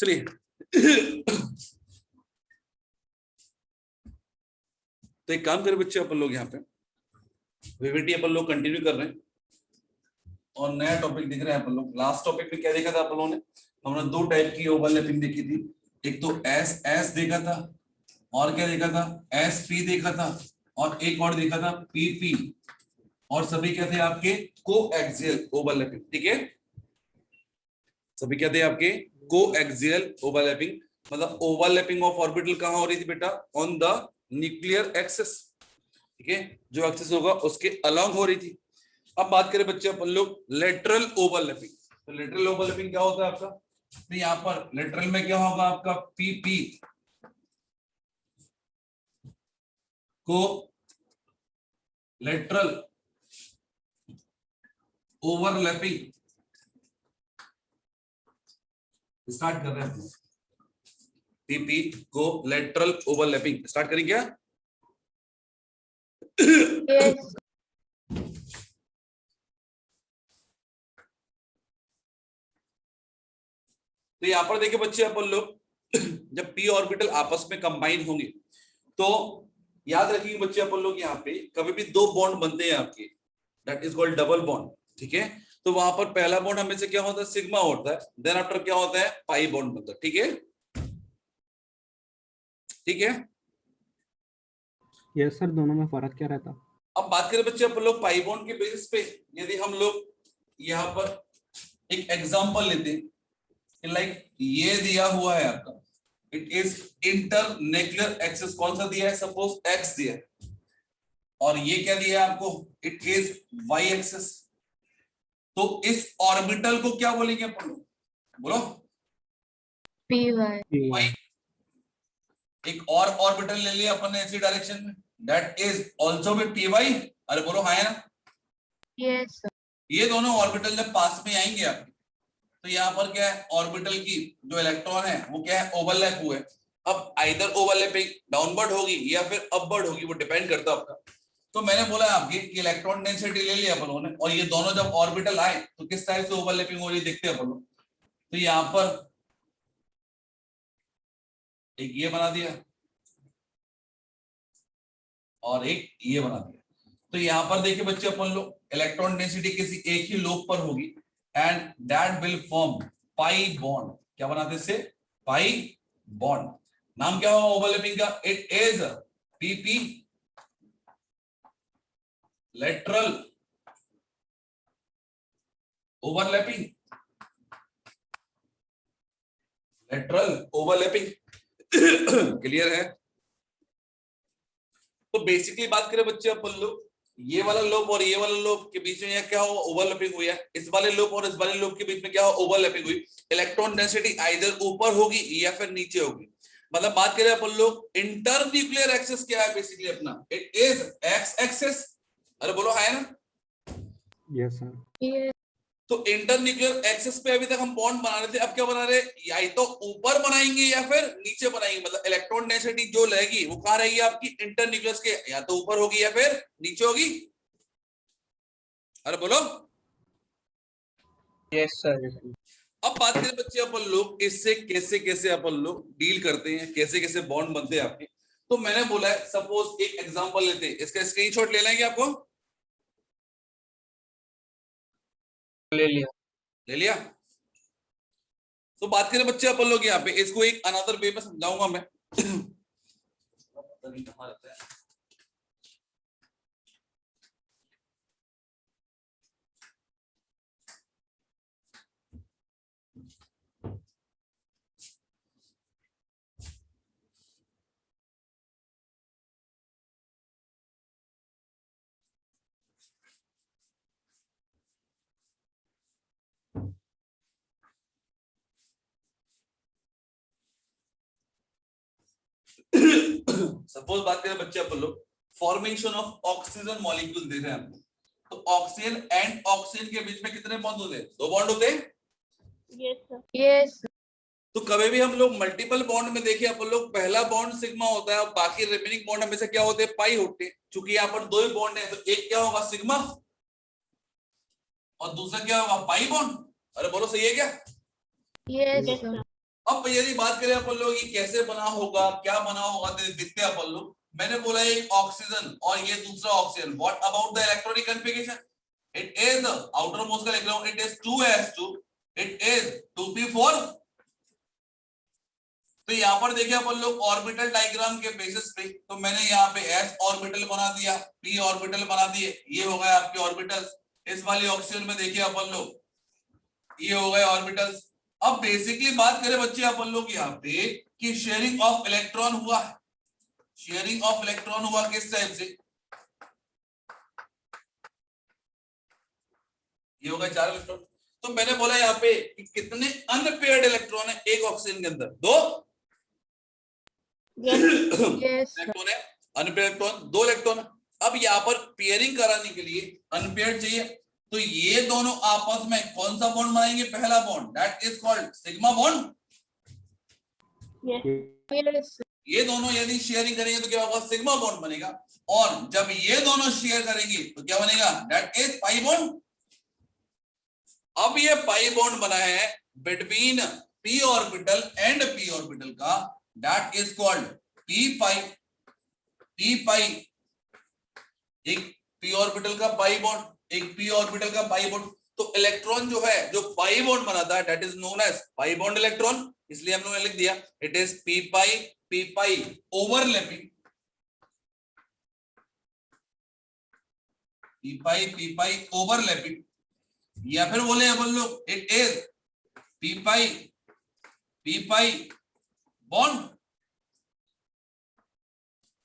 चलिए तो एक काम करें बच्चे, अपन लोग यहाँ पे विविटी अपन लोग कंटिन्यू कर रहे हैं और नया टॉपिक देख रहे हैं अपन लोग। लास्ट टॉपिक में क्या देखा था अपन लोगों ने? हमने दो टाइप की ओवरलैपिंग देखी थी। एक तो एस एस देखा था और क्या देखा था, एस पी देखा था, और एक और देखा था पी पी, और सभी क्या थे आपके कोएक्सियल ओवरलैपिंग। ठीक है, सभी क्या थे आपके कोएक्सियल ओवरलैपिंग। मतलब ओवरलैपिंग ऑफ ऑर्बिटल कहां हो रही थी बेटा? On the nuclear axis. ठीक है, जो एक्सिस होगा उसके अलोंग हो रही थी। अब बात करें बच्चे अपन लोग लेटरल ओवरलैपिंग। तो लेटरल ओवरलैपिंग क्या होता है आपका? तो यहाँ पर लेटरल में क्या होगा आपका पीपी को लेटरल ओवरलैपिंग स्टार्ट कर रहे हैं। पीपी को लेटरल ओवरलैपिंग स्टार्ट करें क्या? Yes. तो यहां पर देखिए बच्चे अपन लोग जब पी ऑर्बिटल आपस में कंबाइन होंगे तो याद रखिए बच्चे अपन लोग यहाँ पे कभी भी दो बॉन्ड बनते हैं आपके, that is called double bond. ठीक है, तो वहां पर पहला बॉन्ड हमेशा क्या होता है? सिग्मा होता है। देन आफ्टर क्या होता है? पाई बॉन्ड बनता है। ठीक है, ठीक है। यस सर, दोनों में फर्क क्या रहता? अब बात करें बच्चे अपन लोग पाई बॉन्ड के बेसिस पे, यदि हम लोग यहाँ पर एक एग्जांपल लेते हैं, लाइक ये दिया हुआ है आपका, इट इज इंटरन्यूक्लियर एक्सिस। कौन सा दिया है? सपोज एक्स दिया है, और ये क्या दिया है आपको? It is y axis. तो इस ऑर्बिटल को क्या बोलेंगे अपन लोग? बोलो। PY. वाई। एक और ऑर्बिटल ले लिया अपन ने इसी डायरेक्शन में, दैट इज आल्सो भी पी वाई। अरे बोलो हाँ है ना? Yes. Sir. ये दोनों ऑर्बिटल जब पास में आएंगे आपके, तो यहाँ पर क्या है? ऑर्बिटल की जो इलेक्ट्रॉन है वो क्या है? ओवरलैप हुए। अब आइदर ओवरलैपिंग डाउनवर्ड होगी या फिर अपवर्ड होगी, वो डिपेंड करता है आपका। तो मैंने बोला आपके कि इलेक्ट्रॉन डेंसिटी ले लिया अपन लोगों ने, और ये दोनों जब ऑर्बिटल आए तो किस टाइप से ओवरलैपिंग हो रही है देखते हैं अपन लोग। तो यहाँ पर एक ये बना दिया और एक ये बना दिया। तो यहाँ पर देखिए बच्चे अपन लोग इलेक्ट्रॉन डेंसिटी किसी एक ही लोक पर होगी, and that will form pi bond. क्या बनाते इससे? पाई बॉन्ड। नाम क्या होगा ओवरलैपिंग का? It is PP lateral overlapping. Lateral overlapping clear है? तो बेसिकली बात करें बच्चे अपन लोग, ये वाला लोब और ये वाला लोब के बीच में क्या हुआ? ओवरलैपिंग हुई है। इस वाले लोब और इस वाले लोब के बीच में क्या हुआ? ओवरलैपिंग हुई। इलेक्ट्रॉन डेंसिटी आइदर ऊपर होगी या फिर नीचे होगी। मतलब बात करें अपन लोग इंटर न्यूक्लियर एक्सिस क्या है बेसिकली अपना? It is x axis. अरे बोलो है ना? Yes sir. Yes. तो इंटर न्यूक्लियर एक्सिस पे अभी तक हम बॉन्ड बना रहे थे, अब क्या बना रहे? या तो ऊपर बनाएंगे या फिर नीचे बनाएंगे। मतलब इलेक्ट्रॉन डेंसिटी जो रहेगी वो कहां रहेगी आपकी? इंटर न्यूक्लियस के या तो ऊपर होगी या फिर नीचे होगी। अरे बोलो। Yes sir. अब बात करें बच्चे अपन लोग इससे कैसे कैसे अपन लोग डील करते हैं, कैसे कैसे बॉन्ड बनते हैं आपके। तो मैंने बोला है सपोज एक एग्जांपल लेते हैं, इसका स्क्रीनशॉट ले लेंगे आपको। ले लिया। ले लिया? तो बात करें बच्चे अपन लोग यहाँ पे, इसको एक अनदर वे में समझाऊंगा मैं। पता नहीं कहां रहता है। सपोज बात करें बच्चे अपन लोग फॉर्मेशन ऑफ ऑक्सीजन मॉलिक्यूल देख रहे हैं हम। तो ऑक्सीजन एंड ऑक्सीजन के बीच में कितने बॉन्ड होते हैं? दो बॉन्ड होते हैं। Yes. Sir. Yes. Sir. तो कभी भी हम लोग मल्टीपल बॉन्ड में देखिए अपन लोग, पहला बॉन्ड सिग्मा होता है और बाकी रिमेनिंग बॉन्ड हमेशा क्या होते हैं? पाई होते हैं। क्योंकि यहाँ पर दो ही बॉन्ड है, तो एक क्या होगा? सिग्मा, और दूसरा क्या होगा? Pi bond. अरे बोलो सही है क्या? Yes. Sir. अब यदि बात करें अपन लोग ये कैसे बना होगा, क्या बना होगा, तो देखते हैं अपन लोग। मैंने बोला एक ऑक्सीजन और ये दूसरा oxygen, what about the electronic configuration? It is outermost का electron, it is 2s2, it is 2p4। तो यहाँ पर देखिए अपन लोग ऑर्बिटल डायग्राम के बेसिस पे, तो मैंने यहाँ पे s ऑर्बिटल बना दिया, p ऑर्बिटल बना दिए, ये हो गए आपके ऑर्बिटल्स। इस वाली ऑक्सीजन में देखिए अपन लोग ये हो गए ऑर्बिटल्स। अब बेसिकली बात करें बच्चे अपन लोग यहाँ पे कि शेयरिंग ऑफ इलेक्ट्रॉन हुआ है, शेयरिंग ऑफ इलेक्ट्रॉन हुआ किस टाइप से, ये हो गए 4 इलेक्ट्रॉन। तो मैंने बोला यहाँ पे कि कितने अनपेयर्ड इलेक्ट्रॉन है एक ऑक्सीजन के अंदर? 2 इलेक्ट्रॉन है, अनपेयर्ड इलेक्ट्रॉन 2 इलेक्ट्रॉन है। अब यहाँ पर पेयरिंग कराने के लिए अनपेयर्ड चाहिए, तो ये दोनों आपस में कौन सा बॉन्ड बनाएंगे? पहला bond, that is called sigma bond. ये दोनों यदि शेयरिंग करेंगे तो क्या होगा? सिग्मा बॉन्ड बनेगा। और जब ये दोनों शेयर करेंगे तो क्या बनेगा? That is pi bond. अब ये पाई बॉन्ड बना है between p orbital and p orbital का, that is called p pi. p pi एक p ऑर्बिटल का पाई बॉन्ड, एक p ऑर्बिटल का पाई बॉन्ड। तो इलेक्ट्रॉन जो है जो पाई बॉन्ड बनाता है that is known as pi bond electron, इसलिए हम लोगों ने लिख दिया it is p pi overlapping, p pi overlapping, या फिर बोले अपन लोग it is p pi bond,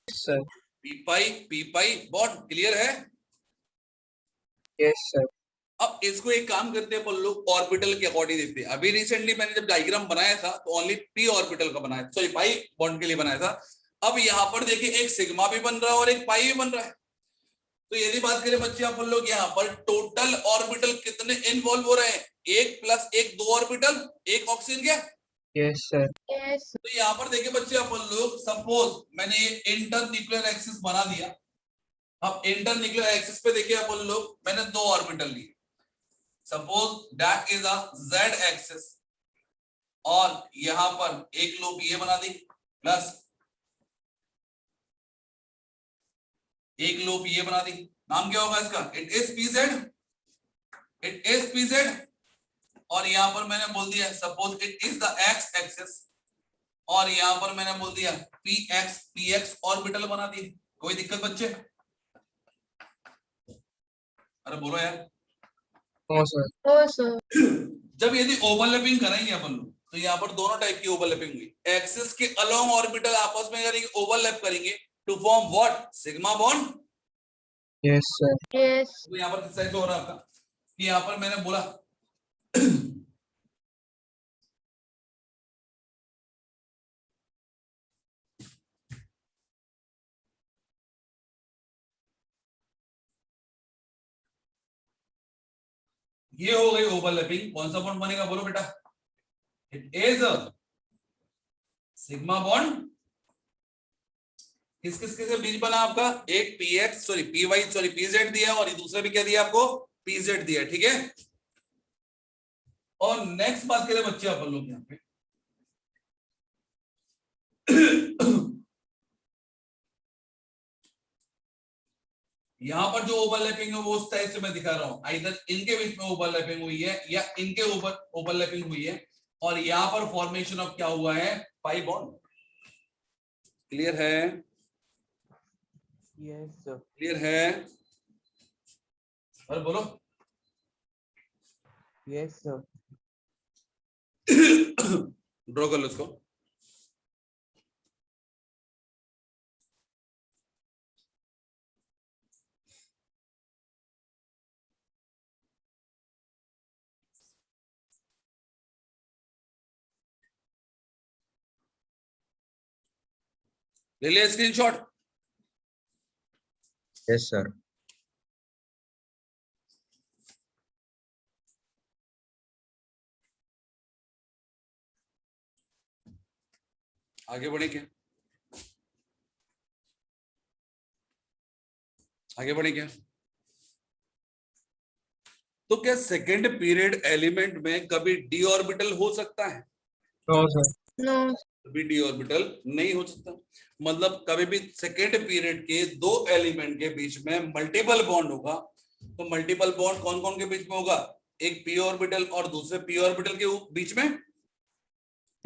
sir. p pi bond. Clear है? Yes sir. अब इसको एक काम करते हैं अपन लोग ऑर्बिटल के अकॉर्डिंग देखते हैं। अभी रिसेंटली मैंने जब डायग्राम बनाया था तो ओनली p ऑर्बिटल का बनाया, सॉरी पाई बॉन्ड के लिए बनाया था। अब यहाँ पर देखिए एक सिग्मा भी बन रहा है और एक पाई भी बन रहा है। तो यदि बात करें बच्चे अपन लोग यहाँ पर टोटल ऑर्बिटल कितने इन्वॉल्व हो रहे हैं? 1 + 1 2 ऑर्बिटल, एक ऑक्सीजन क्या? Yes sir. तो यहाँ पर देखिए बच्चे अपन लोग, सपोज मैंने ये इंटरन्यूक्लियर एक्सिस बना दिया। अब इंटरन्यूक्लियर एक्सिस पे देखिए अपन लोग मैंने 2 ऑर्बिटल लिए, suppose that is a z axis, और यहां पर एक लूप ये बना दी प्लस एक लूप ये बना दी। नाम क्या होगा इसका? It is pz, it is pz। और यहां पर मैंने बोल दिया suppose it is the x axis, और यहां पर मैंने बोल दिया px ऑर्बिटल बना दी। कोई दिक्कत बच्चे? अरे बोलो यार। No sir. जब यदि ओवरलैपिंग करेंगे अपन लोग तो यहाँ पर दोनों टाइप की ओवरलैपिंग हुई, एक्सिस के अलोंग ऑर्बिटल आपस में करेंगे, ओवरलैप करेंगे to form what? Sigma bond. Yes sir. तो यहाँ पर किस टाइप से हो रहा है आपका कि यहाँ पर मैंने बोला ये हो गई ओवरलैपिंग। कौन सा बॉन्ड बनेगा बोलो बेटा? It is sigma bond. किस किस के बीच बना आपका? एक px sorry py sorry pz दिया, और ये दूसरा भी क्या दिया आपको? pz दिया, ठीक है। और नेक्स्ट बात करें बच्चे अपन लोग यहाँ पे यहाँ पर जो ओवरलैपिंग है वो उस टाइप से मैं दिखा रहा हूं, आइदर इनके बीच में ओवरलैपिंग हुई है या इनके ऊपर ओवरलैपिंग हुई है, और यहाँ पर फॉर्मेशन ऑफ क्या हुआ है? पाई बॉन्ड। क्लियर है? Yes sir. क्लियर है? और बोलो। Yes sir. ड्रॉ कर लो इसको। ले लिया स्क्रीनशॉट? Yes sir. आगे बढ़े क्या? आगे बढ़े क्या? तो क्या सेकेंड पीरियड एलिमेंट में कभी डी ऑर्बिटल हो सकता है? No, sir. No. भी डी ऑर्बिटल नहीं हो सकता। मतलब कभी भी सेकेंड पीरियड के दो एलिमेंट के बीच में मल्टीपल बॉन्ड होगा, तो मल्टीपल बॉन्ड कौन कौन के बीच में होगा? एक पी ऑर्बिटल और दूसरे पी ऑर्बिटल के बीच में।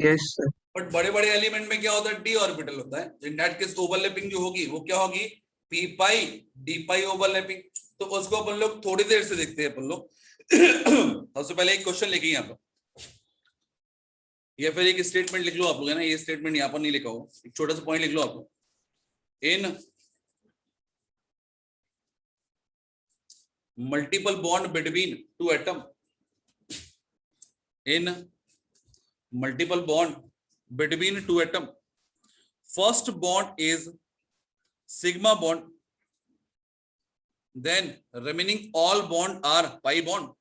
Yes, sir. बट बड़े बड़े एलिमेंट में क्या होता है? डी ऑर्बिटल होता है। इन दैट केस ओवरलैपिंग जो होगी वो क्या होगी? पी पाई डी पाई ओवरलैपिंग। तो उसको अपन लोग थोड़ी देर से देखते हैं अपन लोग। सबसे पहले एक क्वेश्चन लिखिए यहाँ पर, या फिर एक स्टेटमेंट लिख लो आप लोग, है ना। ये स्टेटमेंट यहाँ पर नहीं लिखा होगा, एक छोटा सा पॉइंट लिख लो आप लोग। इन multiple bond between two atom, in multiple bond between two atom, first bond is sigma bond, then remaining all bond are pi bond,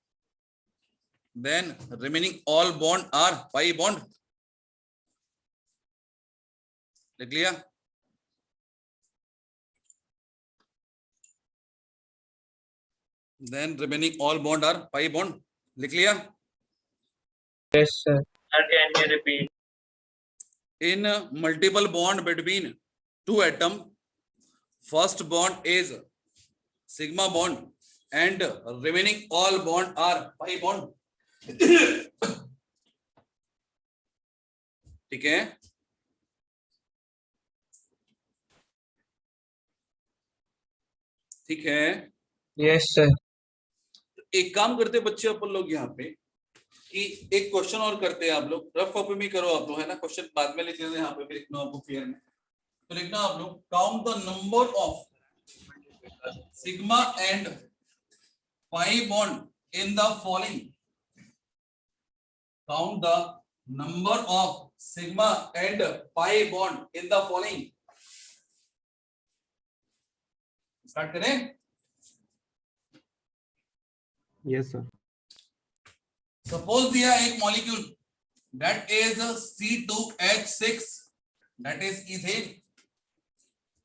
then remaining all bond are pi bond। लिख लिया? then remaining all bond are pi bond, लिख लिया? Yes, sir. Can you repeat? In multiple bond between two atom, first bond is sigma bond and remaining all bond are pi bond। ठीक है? ठीक है? Yes, sir. एक काम करते बच्चे अपन लोग यहाँ पे कि एक क्वेश्चन और करते हैं। आप लोग रफ कॉपी में करो आप लोग, है ना। क्वेश्चन बाद में लिख लेते हैं, यहाँ पे भी लिखना आपको फेयर में। तो लिखना आप लोग, count the number of sigma and pi bond in the following. Count the number of sigma and pi bond in the following. Start करें? Yes sir. सपोज दिया एक molecule that is C2H6, that is ethane.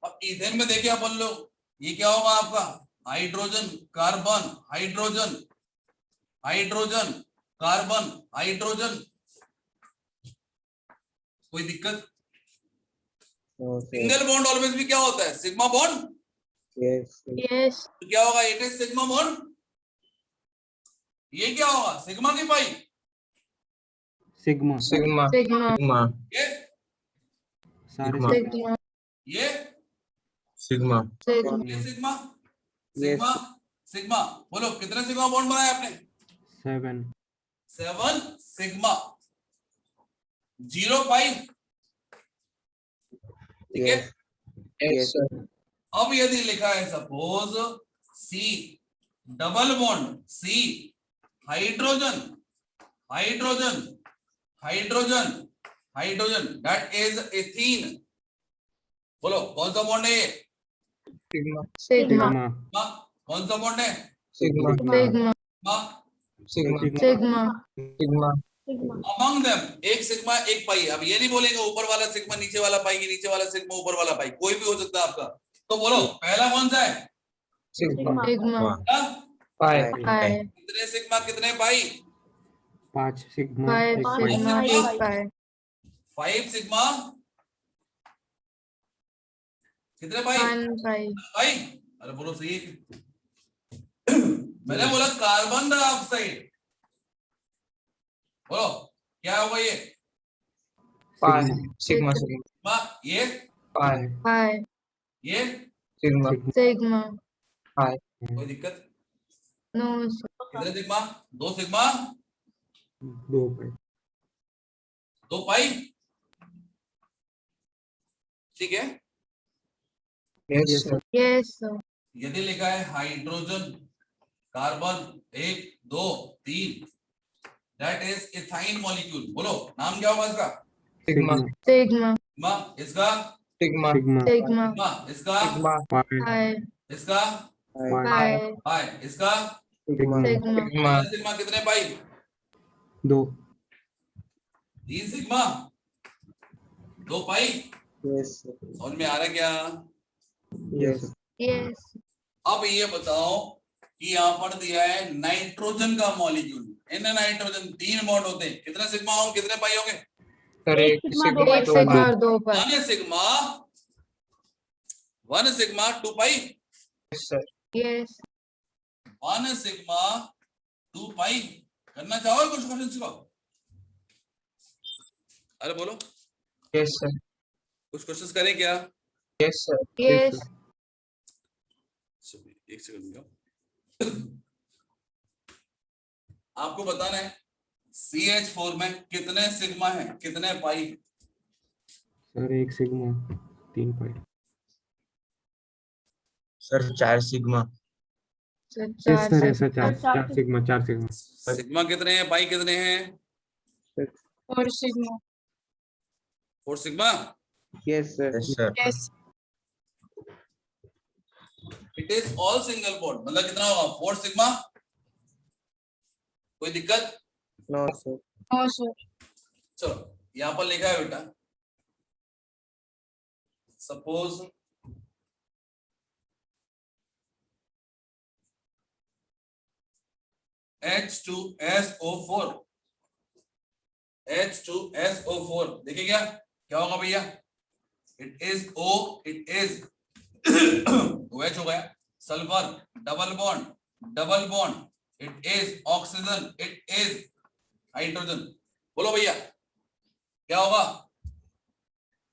अब ethane में देखिए अपन लोग, ये क्या होगा आपका? Hydrogen carbon hydrogen, hydrogen carbon hydrogen. कोई दिक्कत? सिंगल बॉन्ड ऑलवेज भी क्या होता है? Sigma bond. Yes. Yes. तो क्या होगा? It is sigma bond. ये क्या होगा? सिग्मा की pi. Sigma Sigma. Sigma. Sigma. ये सारे Sigma. Sigma. ये Sigma. Sigma. ये सिग्मा सिग्मा सिग्मा। बोलो कितने सिग्मा बॉन्ड बनाए आपने? 7 7 सिग्मा, 0 पाई। ठीक है? Yes, sir. अब यदि लिखा है suppose C double bond, C hydrogen hydrogen hydrogen hydrogen, that is ethene. बोलो कौन सा बॉन्ड है ये? Sigma. Sigma. सिग्मा कौन सा बॉन्ड है? Sigma. Sigma. Sigma. Sigma. Sigma. Among them एक सिग्मा एक पाई। अब ये नहीं बोलेंगे ऊपर वाला सिग्मा नीचे वाला पाई, नीचे वाला सिग्मा ऊपर वाला पाई, कोई भी हो सकता है आपका। तो बोलो पहला कौन सा है? Sigma. Sigma. हाँ? Pi. Pi. कितने सिग्मा कितने पाई? 5 सिग्मा 5 1 Sigma. पाई 8 Pi. 5 सिग्मा कितने पाई? 1 Pi. पाई। अरे बोलो सही है। मैंने बोला कार्बन डाइऑक्साइड। बोलो क्या होगा ये? Pi. Sigma. Sigma. सिग्मा, ये Pi. Pi. ये Sigma. Sigma. Pi. कोई दिक्कत? No. Sir. कितने सिग्मा? 2 सिग्मा 2 पाई 2 पाई। ठीक है? Yes, Yes, sir. Yes. Sir. यदि लिखा है hydrogen carbon 1 2 3, that is ethyne molecule. बोलो नाम क्या होगा इसका? Sigma. Sigma. सिग्मा, इसका Sigma. Sigma Sigma. सिग्मा, इसका Sigma. पाई Pi. इसका Pi. पाई, इसका Sigma. Sigma. Sigma. सिग्मा कितने पाई? 2 3 सिग्मा 2 पाई। Yes, sir. समझ में आ रहा है क्या? Yes. Yes. अब ये बताओ कि यहाँ पर दिया है नाइट्रोजन का मॉलिक्यूल। इन नाइट्रोजन 3 बॉन्ड होते हैं, कितने सिग्मा होंगे कितने पाई होंगे? सर एक सिग्मा एक दो सिग्मा पाई और 2 पाई। 1 सिग्मा 2 पाई, सर यस 1 सिग्मा 2 पाई। करना चाहोगे कुछ क्वेश्चन को? अरे बोलो, यस सर कुछ क्वेश्चंस करें क्या? यस सर यस एक सेकंड रुको। आपको बताना है CH4 में कितने सिग्मा है, कितने pi? Sir 1 sigma 3 pi. Sir 4 sigma sir yes 4 sir, से ऐसा 4 सिग्मा 4 सिग्मा। सिग्मा कितने हैं, पाई कितने हैं? 4 sigma. 4 sigma. Yes sir yes it is all single bond, मतलब कितना होगा? 4 सिग्मा। कोई दिक्कत? No sir no sir. चलो यहां पर लिखा है बेटा, सपोज H2SO4, H2SO4 देखिए क्या क्या होगा भैया? It is O, it is OH हो गया, sulphur double bond, it is oxygen, it is hydrogen. बोलो भैया क्या होगा?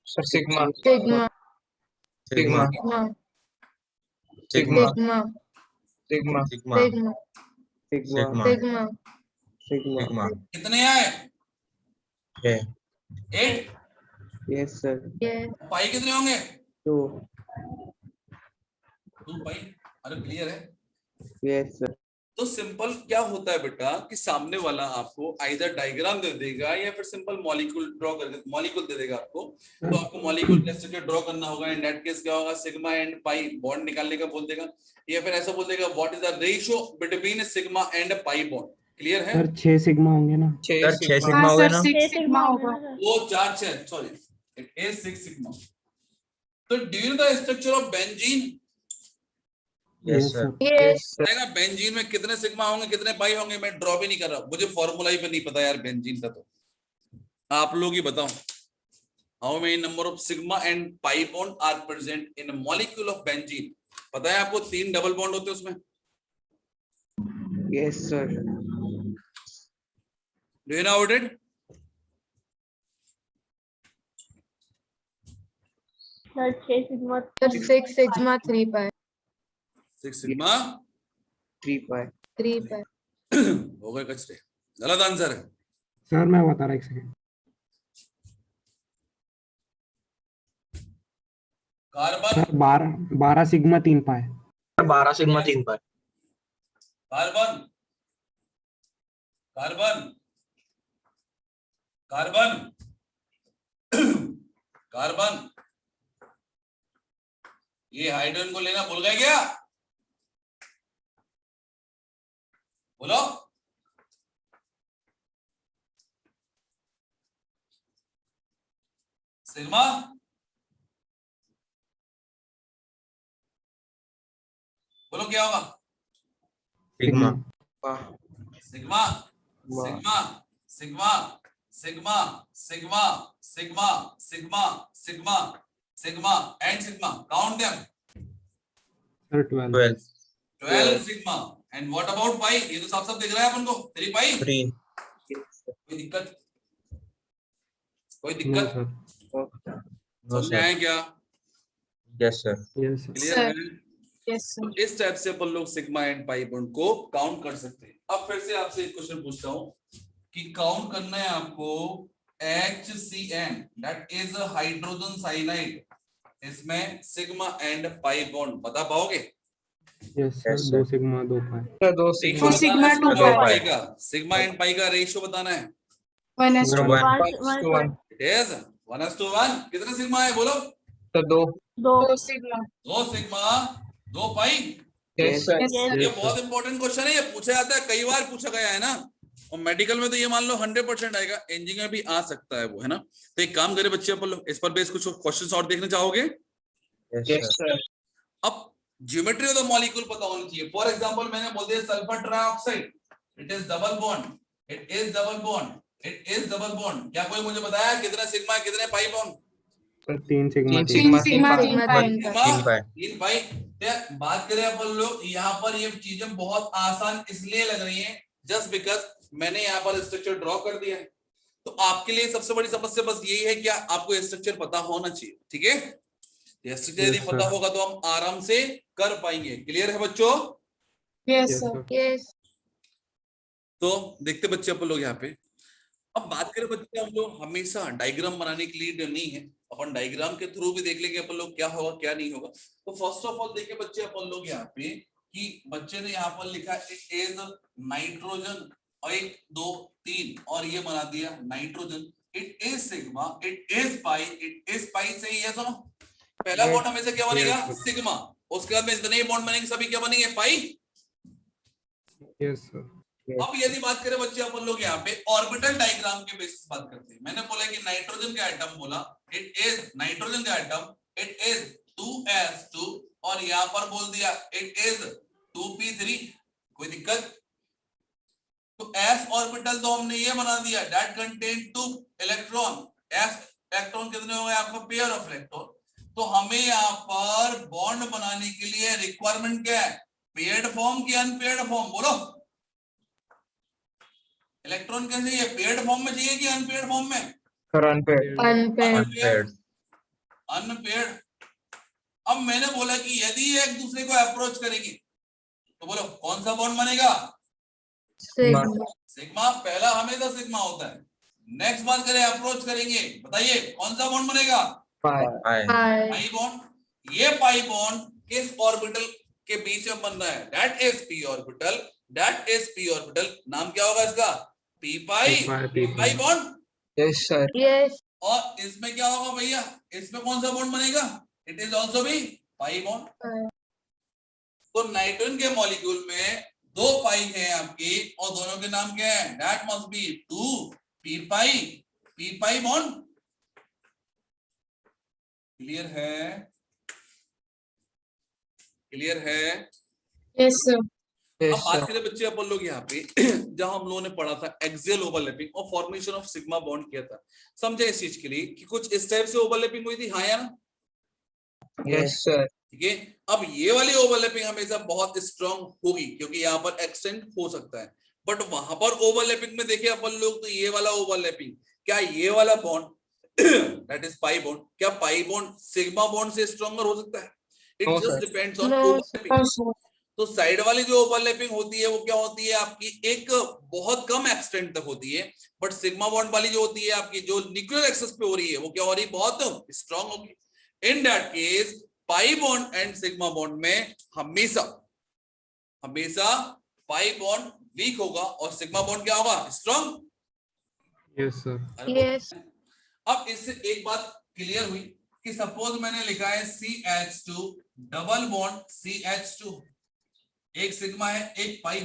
Sir sigma sigma sigma sigma sigma sigma sigma sigma sigma sigma sigma कितने आए? है 8। यस सर यस पाई कितने होंगे? 2 2 पाई। अरे क्लियर है? यस सर तो सिंपल क्या होता है बेटा कि सामने वाला आपको आइदर डायग्राम दे देगा या फिर सिंपल मॉलिक्यूल ड्रॉ करके मॉलिक्यूल दे देगा आपको, तो आपको मॉलिक्यूल कैसे के ड्रॉ करना होगा। इन दैट केस क्या होगा? सिग्मा एंड पाई बॉन्ड निकालने का बोल देगा, या फिर ऐसा बोल देगा what is the ratio between sigma and pi bond. Clear है? सर 6 सिग्मा होंगे ना? सर 6 सिग्मा हो गया ना? 6 सिग्मा होगा। वो 4 6 सॉरी, इट इज 6 सिग्मा। तो do you know the structure of benzene? Yes yes sir sir. Yes बताएगा बेंजीन में कितने सिग्मा होंगे, कितने पाई होंगे। मैं ड्रॉ भी नहीं कर रहा, मुझे फॉर्मूला ही पे नहीं पता यार बेंजीन का, तो आप लोग ही बताओ। How many number of sigma and pi bond are present in molecule of benzene? पता है आपको 3 डबल बॉन्ड होते हैं उसमें। Yes sir do you know what it? Sir 6 sigma 3 pi 6 sigma 3 pi 3 pi. हो गए कचरे। गलत आंसर है। सर मैं बता रहा, 1 सेकंड। कार्बन सर 12 सिग्मा 3 पाई। 12 सिग्मा 3 पाई कार्बन कार्बन कार्बन कार्बन, ये हाइड्रोजन को लेना भूल गए क्या? बोलो। सिग्मा बोलो क्या होगा? Sigma sigma sigma sigma sigma sigma sigma sigma sigma sigma and sigma, count them. Sir 12। 12 sigma. And what about pi? ये तो साफ साफ दिख रहा है अपन को, 3 पाई। 3 कोई दिक्कत? कोई नो दिक्कत? सर। समझ में आया क्या? Yes sir yes sir. Clear है? यस तो इस टाइप से अपन लोग सिग्मा एंड पाई बॉन्ड को काउंट कर सकते हैं। अब फिर से आपसे एक क्वेश्चन पूछता हूं कि काउंट करना है आपको HCN, that is hydrogen cyanide. इसमें सिग्मा एंड पाई बॉन्ड बता पाओगे? Yes sir, Yes, 2 sir. Sigma 2 पाई। दो रेशियो सिग्मा बताना है, सिग्मा, 2 पाई पाई। का। सिग्मा एंड पाई का रेशियो बताना है। 1:1 इट इज 1:1। कितने सिग्मा है बोलो? तो 2 2 सिग्मा 2 सिग्मा 2 पाई। यस सर ये बहुत इंपॉर्टेंट क्वेश्चन है, ये पूछा जाता है, कई बार पूछा गया है ना। और मेडिकल में तो ये मान लो 100% आएगा, इंजीनियरिंग में भी आ सकता है वो, है ना। तो एक काम करे बच्चे अपन लोग, इस पर बेस कुछ क्वेश्चंस और देखना चाहोगे? यस सर अब ज्योमेट्री ऑफ द मॉलिक्यूल पता होनी चाहिए। फॉर एग्जांपल मैंने बोल दिया sulphur trioxide, it is double bond, it is double bond, it is double bond. क्या कोई मुझे बताया कितने सिग्मा कितने pi bond? Sir 3 sigma 3 3 sigma 3 sigma pi 3 pi 3 पाई। तीन पाई। तो बात करें अपन लोग यहाँ पर, ये चीजें बहुत आसान इसलिए लग रही हैं जस्ट बिकॉज मैंने यहाँ पर स्ट्रक्चर ड्रॉ कर दिया है। तो आपके लिए सबसे बड़ी समस्या बस यही है कि आपको स्ट्रक्चर पता होना चाहिए, ठीक है। स्ट्रक्चर यदि Yes, पता sir. होगा तो हम आराम से कर पाएंगे। क्लियर है बच्चों? Yes Yes, sir sir. Yes तो देखते बच्चे अपन लोग यहाँ पे, अब बात करें बच्चे, हम लोग हमेशा डायग्राम बनाने के लिए नहीं है, अपन डायग्राम के थ्रू भी देख लेंगे अपन लोग क्या होगा क्या नहीं होगा। तो फर्स्ट ऑफ ऑल देखिए बच्चे अपन लोग यहाँ पे कि बच्चे ने यहाँ पर लिखा इट इज नाइट्रोजन, और 1 2 3 और ये बना दिया nitrogen. It is sigma, it is pi, it is pi. सही है? सुनो, पहला Yes. बॉन्ड हमेशा क्या बनेगा? Yes, sir. सिग्मा। उसके बाद में जितने बॉन्ड बनेंगे सभी क्या बनेंगे? पाई। Yes sir. अब यदि बात करें बच्चे अपन लोग यहाँ पे ऑर्बिटल डायग्राम के बेसिस बात करते हैं। मैंने बोला कि नाइट्रोजन का एटम बोला, इट इज नाइट्रोजन का एटम, इट इज 2s2, और यहाँ पर बोल दिया इट इज 2p3। कोई दिक्कत? तो s ऑर्बिटल तो हमने ये बना दिया that contain 2 electron. s electron कितने हो गए आपका? Pair of electron. तो हमें यहाँ पर बॉन्ड बनाने के लिए रिक्वायरमेंट क्या है? पेयर्ड फॉर्म की अनपेयर्ड फॉर्म? बोलो, इलेक्ट्रॉन कैसे चाहिए? पेयर्ड फॉर्म में चाहिए कि अनपेयर्ड फॉर्म में? Sir unpaired. Unpaired unpaired. Unpaired. अब मैंने बोला कि यदि ये एक दूसरे को अप्रोच करेंगे तो बोलो कौन सा बॉन्ड बनेगा? Sigma sigma. पहला हमेशा सिग्मा होता है। नेक्स्ट बात करें अप्रोच करेंगे, बताइए कौन सा बॉन्ड बनेगा? पाई। पाई पाई बॉन्ड। ये पाई बॉन्ड किस ऑर्बिटल के बीच में बन रहा है? That is p orbital, that is p orbital. नाम क्या होगा इसका? P pi, pi bond. Yes sir. Yes और इसमें क्या होगा भैया? इसमें कौन सा बॉन्ड बनेगा? इट इज ऑल्सो भी पाई बॉन्ड। तो नाइट्रोजन के मॉलिक्यूल में 2 पाई है आपकी, और दोनों के नाम क्या है? That must be 2 P pi bond. Clear है? क्लियर है? यस सर अब यस बात सर। करें बच्चे अपन लोग यहाँ पे जहां हम लोगों ने पढ़ा था एक्सियल ओवरलैपिंग और फॉर्मेशन ऑफ सिग्मा बॉन्ड किया था, समझे इस चीज के लिए कि कुछ इस टाइप से ओवरलैपिंग हुई थी, हाँ या ना? Yes sir. ठीक है। अब ये वाली ओवरलैपिंग हमेशा बहुत स्ट्रांग होगी क्योंकि यहाँ पर एक्सटेंड हो सकता है, बट वहां पर ओवरलैपिंग में देखे अपन लोग तो ये वाला ओवरलैपिंग, क्या ये वाला bond that is pi bond, क्या पाई बॉन्ड सिग्मा बॉन्ड से स्ट्रॉन्गर हो सकता है? It No, just sir. Depends on no overlapping. तो साइड वाली जो ओवरलैपिंग होती है वो क्या होती है आपकी? एक बहुत कम एक्सटेंट तक होती है, बट सिग्मा बॉन्ड वाली जो होती है आपकी, जो न्यूक्लियर एक्सिस पे हो रही है, वो क्या हो रही है? बहुत स्ट्रांग होगी। इन that case pi bond and sigma bond में हमेशा पाई बॉन्ड वीक होगा और सिग्मा बॉन्ड क्या होगा? स्ट्रांग। Yes sir. यस अब इससे एक बात क्लियर हुई कि सपोज मैंने लिखा है CH2 डबल बॉन्ड CH2, एक सिग्मा है एक पाई,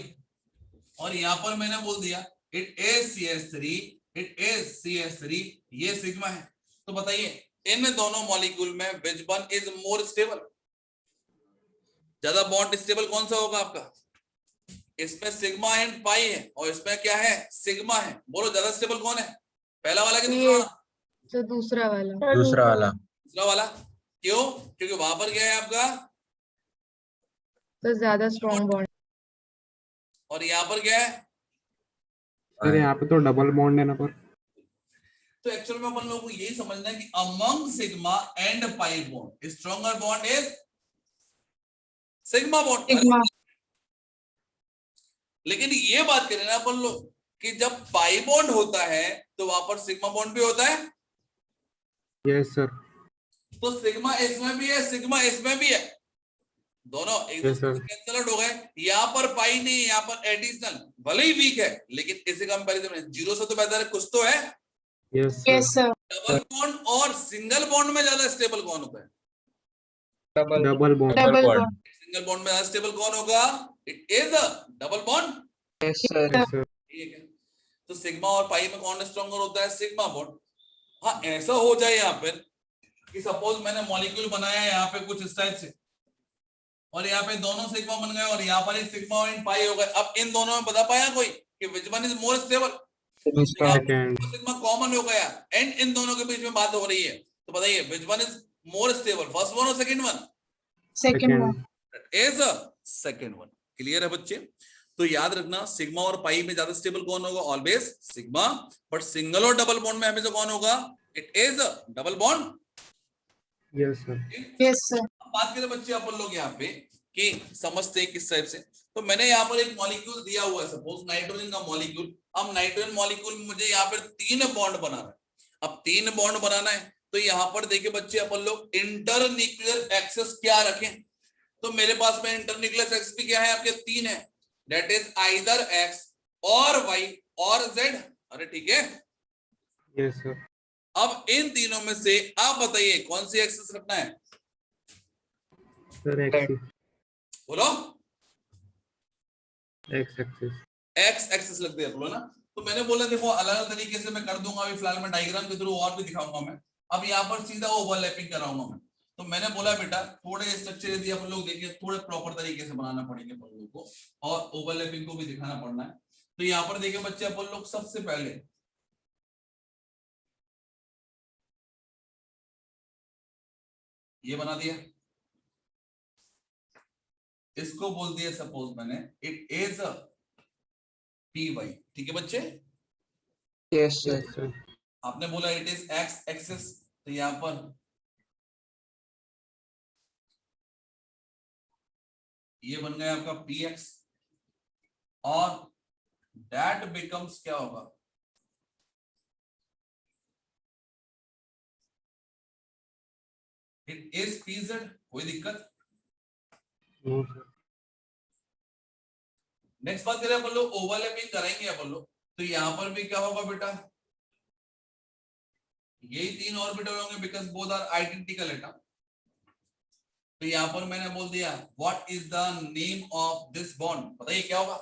और यहां पर मैंने बोल दिया it is CH3, it is CH3, ये सिग्मा है। तो बताइए इन दोनों मॉलिक्यूल में विच वन इज मोर स्टेबल? ज्यादा बॉन्ड स्टेबल कौन सा होगा आपका? इसमें सिग्मा एंड पाई है और इसमें क्या है? सिग्मा है। बोलो ज्यादा स्टेबल कौन है? पहला वाला कि दूसरा वाला? तो दूसरा वाला दूसरा वाला। दूसरा वाला। क्यों? क्योंकि वहां पर क्या है आपका, तो ज्यादा स्ट्रॉन्ग बॉन्ड और यहाँ पर क्या है? सर यहाँ पे तो डबल बॉन्ड है ना पर। तो एक्चुअल में अपन लोगों को यही समझना है कि among sigma and pi bond stronger bond is sigma bond. Sigma लेकिन ये बात करें ना अपन लोग कि जब पाई बॉन्ड होता है तो वहां पर सिग्मा बॉन्ड भी होता है। Yes sir. तो सिग्मा इसमें भी है, सिग्मा इसमें भी है, दोनों एक Yes, दूसरे sir. से कैंसिल आउट हो गए। यहाँ पर पाई नहीं, यहाँ पर एडिशनल, भले ही वीक है लेकिन इसे कंपैरिजन में जीरो से तो बेहतर है, कुछ तो है। Yes yes sir. Sir double bond और सिंगल बॉन्ड में ज्यादा स्टेबल कौन होता है? Double bond. Double bond single bond में ज्यादा स्टेबल कौन होगा? It is a double bond. Yes sir. Yes sir. ठीक है। तो सिग्मा और पाई में कौन स्ट्रॉन्गर होता है? Sigma bond. हाँ ऐसा हो जाए यहाँ पर कि सपोज मैंने मॉलिक्यूल बनाया है यहाँ पे कुछ इस टाइप से, और यहाँ पे दोनों सिग्मा बन गए और यहाँ पर एक सिग्मा और पाई हो गए। अब इन दोनों में बता पाया कोई कि विच one is more stable? Second sigma common हो गया एंड इन दोनों के बीच में बात हो रही है, तो बताइए which one is more stable, first one और second one? Second is second one. Clear है बच्चे? तो याद रखना सिग्मा और पाई में ज्यादा स्टेबल कौन होगा? Always sigma. बट सिंगल और डबल बॉन्ड में हमेशा कौन होगा? It is double bond. Yes sir yes sir. बात करें बच्चे अपन लोग यहाँ पे कि समझते हैं किस टाइप से, तो मैंने यहाँ पर एक मॉलिक्यूल दिया हुआ है, सपोज नाइट्रोजन का मॉलिक्यूल। अब नाइट्रोजन मॉलिक्यूल में मुझे यहाँ पर 3 बॉन्ड बनाना है। अब 3 बॉन्ड बनाना है तो यहाँ पर देखिए बच्चे अपन लोग इंटरन्यूक्लियर एक्सेस क्या रखें? तो मेरे पास में इंटरन्यूक्लियर एक्सेस भी क्या है आपके? 3 है, दैट इज आइदर एक्स और वाई और जेड। अरे ठीक है, यस सर अब इन तीनों में से आप बताइए कौन सी एक्सेस रखना है? सर एक्स बोलो। एक्स एक्सिस एक्स एक्सेस लग दिया बोलो ना। तो मैंने बोला देखो अलग अलग तरीके से मैं कर दूंगा, अभी फिलहाल मैं डायग्राम के थ्रू और भी दिखाऊंगा मैं। अब यहाँ पर सीधा ओवरलैपिंग कराऊंगा मैं। तो मैंने बोला बेटा थोड़े स्ट्रक्चर यदि आप लोग देखिए थोड़े प्रॉपर तरीके से बनाना पड़ेंगे अपन लोगों को, और ओवरलैपिंग को भी दिखाना पड़ना है। तो यहाँ पर देखिए बच्चे अपन लोग सबसे पहले ये बना दिया, इसको बोल दिया सपोज मैंने इट इज पी वाई। ठीक है बच्चे? यस यस सर आपने बोला इट इज एक्स एक्सेस, तो यहां पर ये बन गया आपका पी एक्स, और दैट बिकम्स क्या होगा? It is p Z. कोई दिक्कत? नो सर नेक्स्ट बात करें अपन लोग ओवरलैपिंग करेंगे अपन लोग, तो यहां पर भी क्या होगा बेटा? यही 3 ऑर्बिटल होंगे because both are identical atom. तो यहां पर मैंने बोल दिया what is the name of this bond? बताइए क्या होगा?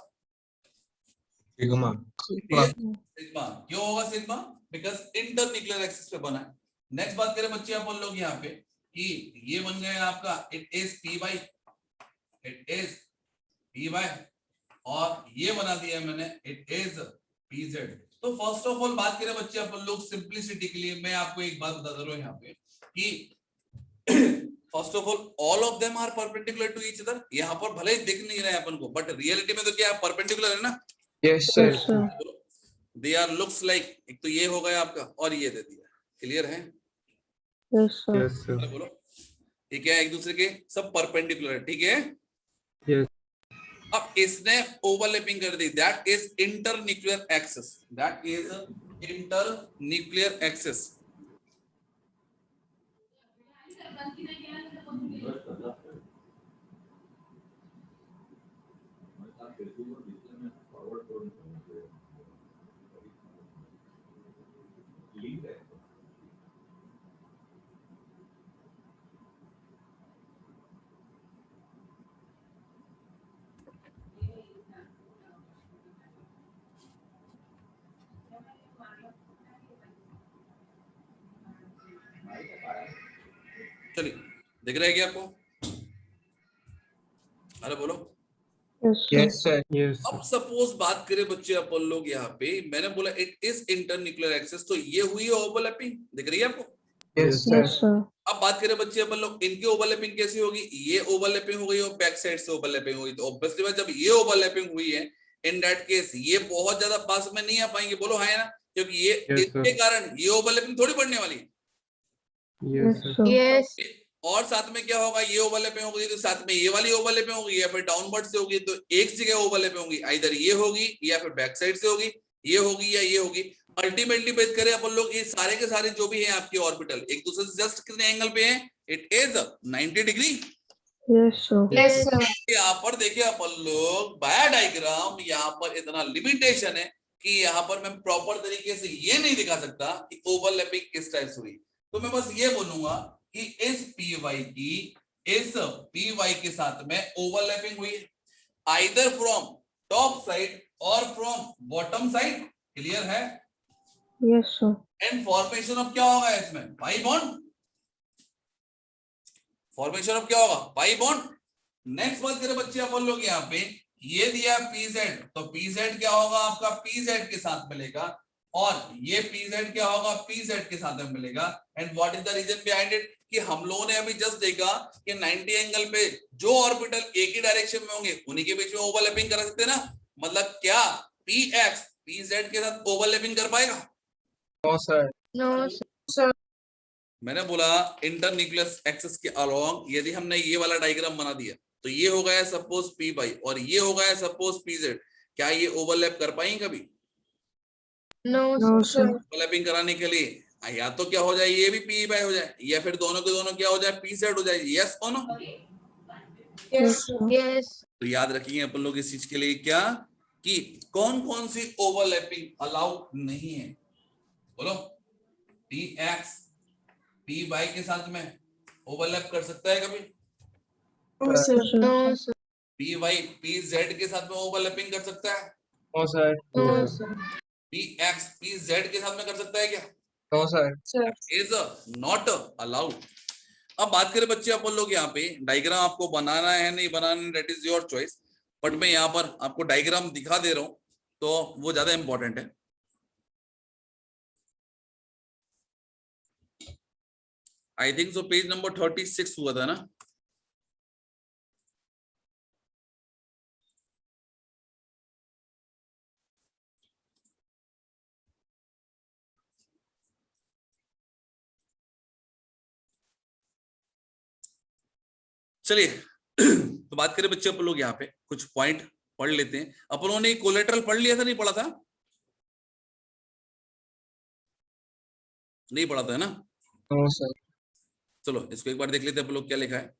Sigma sigma. क्यों होगा सिग्मा? बिकॉज इंटरन्यूक्लियर एक्सिस पे बना है। नेक्स्ट बात करें बच्चे अपन लोग यहाँ पे कि ये बन गया आपका it is p y, it is p y, और ये बना दिया मैंने इट इज पी जेड। तो फर्स्ट ऑफ ऑल बात करें बच्चे अपन लोग सिंपलिसिटी के लिए, मैं आपको एक बात बता दे रहा हूं यहाँ पे कि first of all of them are perpendicular to each other. यहाँ पर भले ही दिख नहीं रहे अपन को, बट रियलिटी में तो क्या परपेंडिकुलर है ना? Yes sir they are looks like, एक तो ये हो गया आपका और ये दे दिया। क्लियर है? यस सर बोलो ठीक है, एक दूसरे के सब परपेंडिकुलर है। ठीक है? यस अब इसने ओवरलैपिंग कर दी, that is internuclear axis, that is internuclear axis. चलिए दिख रहा है क्या आपको? अरे बोलो। यस सर यस अब सपोज बात करें बच्चे अपन लोग यहाँ पे, मैंने बोला इट इज इंटरन्यूक्लियर एक्सेस, तो ये हुई है ओवरलैपिंग। दिख रही है आपको? यस सर अब बात करें बच्चे अपन लोग इनकी ओवरलैपिंग कैसी होगी? ये ओवरलैपिंग हो गई और बैक साइड से ओवरलैपिंग हुई, तो ऑब्वियसली बात जब ये ओवरलैपिंग हुई है इन दैट केस ये बहुत ज्यादा पास में नहीं आ पाएंगे। बोलो हाँ ना? क्योंकि ये Yes, इसके कारण ये ओवरलैपिंग थोड़ी बढ़ने वाली है। यस सर यस और साथ में क्या होगा? ये ओवरलैपिंग होगी तो साथ में ये वाली ओवरलैपिंग होगी, या फिर डाउनवर्ड से होगी, तो एक जगह ओवरलैपिंग होगी, आइदर ये होगी या फिर बैक साइड से होगी, ये होगी या ये होगी। अल्टीमेटली बेस करें अपन लोग ये सारे के सारे जो भी हैं आपके ऑर्बिटल एक दूसरे से जस्ट कितने एंगल पे हैं? It is 90 degree. Yes sir. यहाँ पर देखिए अपन लोग बाया डायग्राम, यहाँ पर इतना लिमिटेशन है कि यहाँ पर मैं प्रॉपर तरीके से ये नहीं दिखा सकता कि ओवरलैपिंग किस टाइप से हुई। तो मैं बस ये बोलूंगा कि इस पी वाई की इस पी वाई के साथ में ओवरलैपिंग हुई है, आइदर फ्रॉम टॉप साइड और फ्रॉम बॉटम साइड। क्लियर है? Yes sir. And formation of क्या होगा इसमें? Pi bond. फॉर्मेशन ऑफ क्या होगा? Pi bond. नेक्स्ट बात करें बच्चे अपन लोग यहाँ पे ये दिया पीजेड, तो पीजेड क्या होगा आपका? पीजेड के साथ मिलेगा और ये pz क्या होगा, pz के साथ में मिलेगा। And what is the reason behind it, कि हम लोगों ने अभी जस्ट देखा कि 90 एंगल पे जो ऑर्बिटल एक ही डायरेक्शन में होंगे उन्हीं के बीच में ओवरलैपिंग कर सकते हैं ना। मतलब क्या px pz के साथ ओवरलैपिंग कर पाएगा? No sir. No, मैंने बोला इंटरन्यूक्लियस एक्सिस के अलोंग यदि हमने ये वाला डायग्राम बना दिया तो ये हो गया सपोज पी बाई और ये हो गया सपोज पीजेड, क्या ये ओवरलैप कर पाएंगे कभी? no, sir. ओवरलैपिंग कराने के लिए या तो क्या हो जाए, ये भी पी बाई हो जाए, या फिर दोनों के दोनों क्या हो जाए, पी जेड हो जाए। यस और नो? Yes, sir. Yes. तो याद रखिए अपन लोग इस चीज के लिए क्या, कि कौन कौन सी ओवरलैपिंग अलाउड नहीं है। बोलो, पी एक्स पी वाई के साथ में ओवरलैप कर सकता है कभी? No, sir. No, sir. P y p z के साथ में ओवरलैपिंग कर सकता है? No sir. No, No, sir. P x p z के साथ में कर सकता है क्या? No sir. Sir. Is not allowed. अब बात करें बच्चे अपन लोग यहाँ पे डायग्राम आपको बनाना है नहीं बनाना है, that is your choice, but मैं यहाँ पर आपको डायग्राम दिखा दे रहा हूं तो वो ज्यादा इंपॉर्टेंट है। I think so page number 36 हुआ था ना। चलिए तो बात करें बच्चे अपन लोग यहाँ पे कुछ पॉइंट पढ़ लेते हैं। अपन ने कोलेटरल पढ़ लिया था, नहीं पढ़ा था? नहीं पढ़ा था है ना? No sir. चलो इसको एक बार देख लेते हैं अपन लोग क्या लिखा है।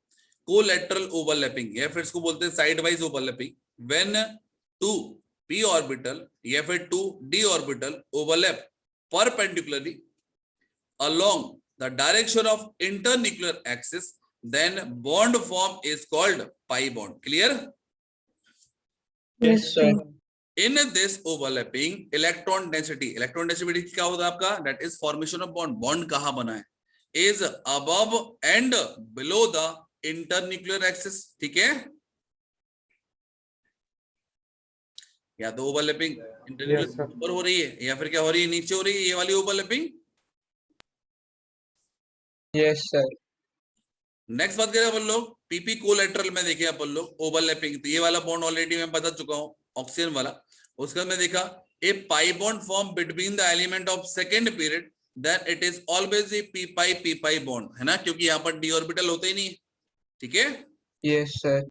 कोलेटरल ओवरलैपिंग या फिर इसको बोलते हैं side wise overlapping, when two p orbital या फिर two d orbital overlap perpendicularly along the direction of internuclear axis, then bond form is called pi bond. Clear? Yes sir. In this overlapping, electron density क्या होता है आपका? That is formation of bond. Bond कहाँ बना है? Is above and below the internuclear axis. ठीक है? या तो ओवरलैपिंग इंटरन्यूक्लियर ऊपर हो रही है या फिर क्या हो रही है, नीचे हो रही है, ये वाली ओवरलैपिंग। Yes sir. नेक्स्ट बात करें अपन लोग पीपी कोलेटरल में देखे अपन लोग ओवरलैपिंग, तो ये वाला बॉन्ड ऑलरेडी मैं बता चुका हूं ऑक्सीजन वाला। उसके बाद में देखा a pi bond form between the element of second period, then it is always a p pi bond, है ना, क्योंकि यहाँ पर डी ऑर्बिटल होते ही नहीं है। ठीक है? Yes sir.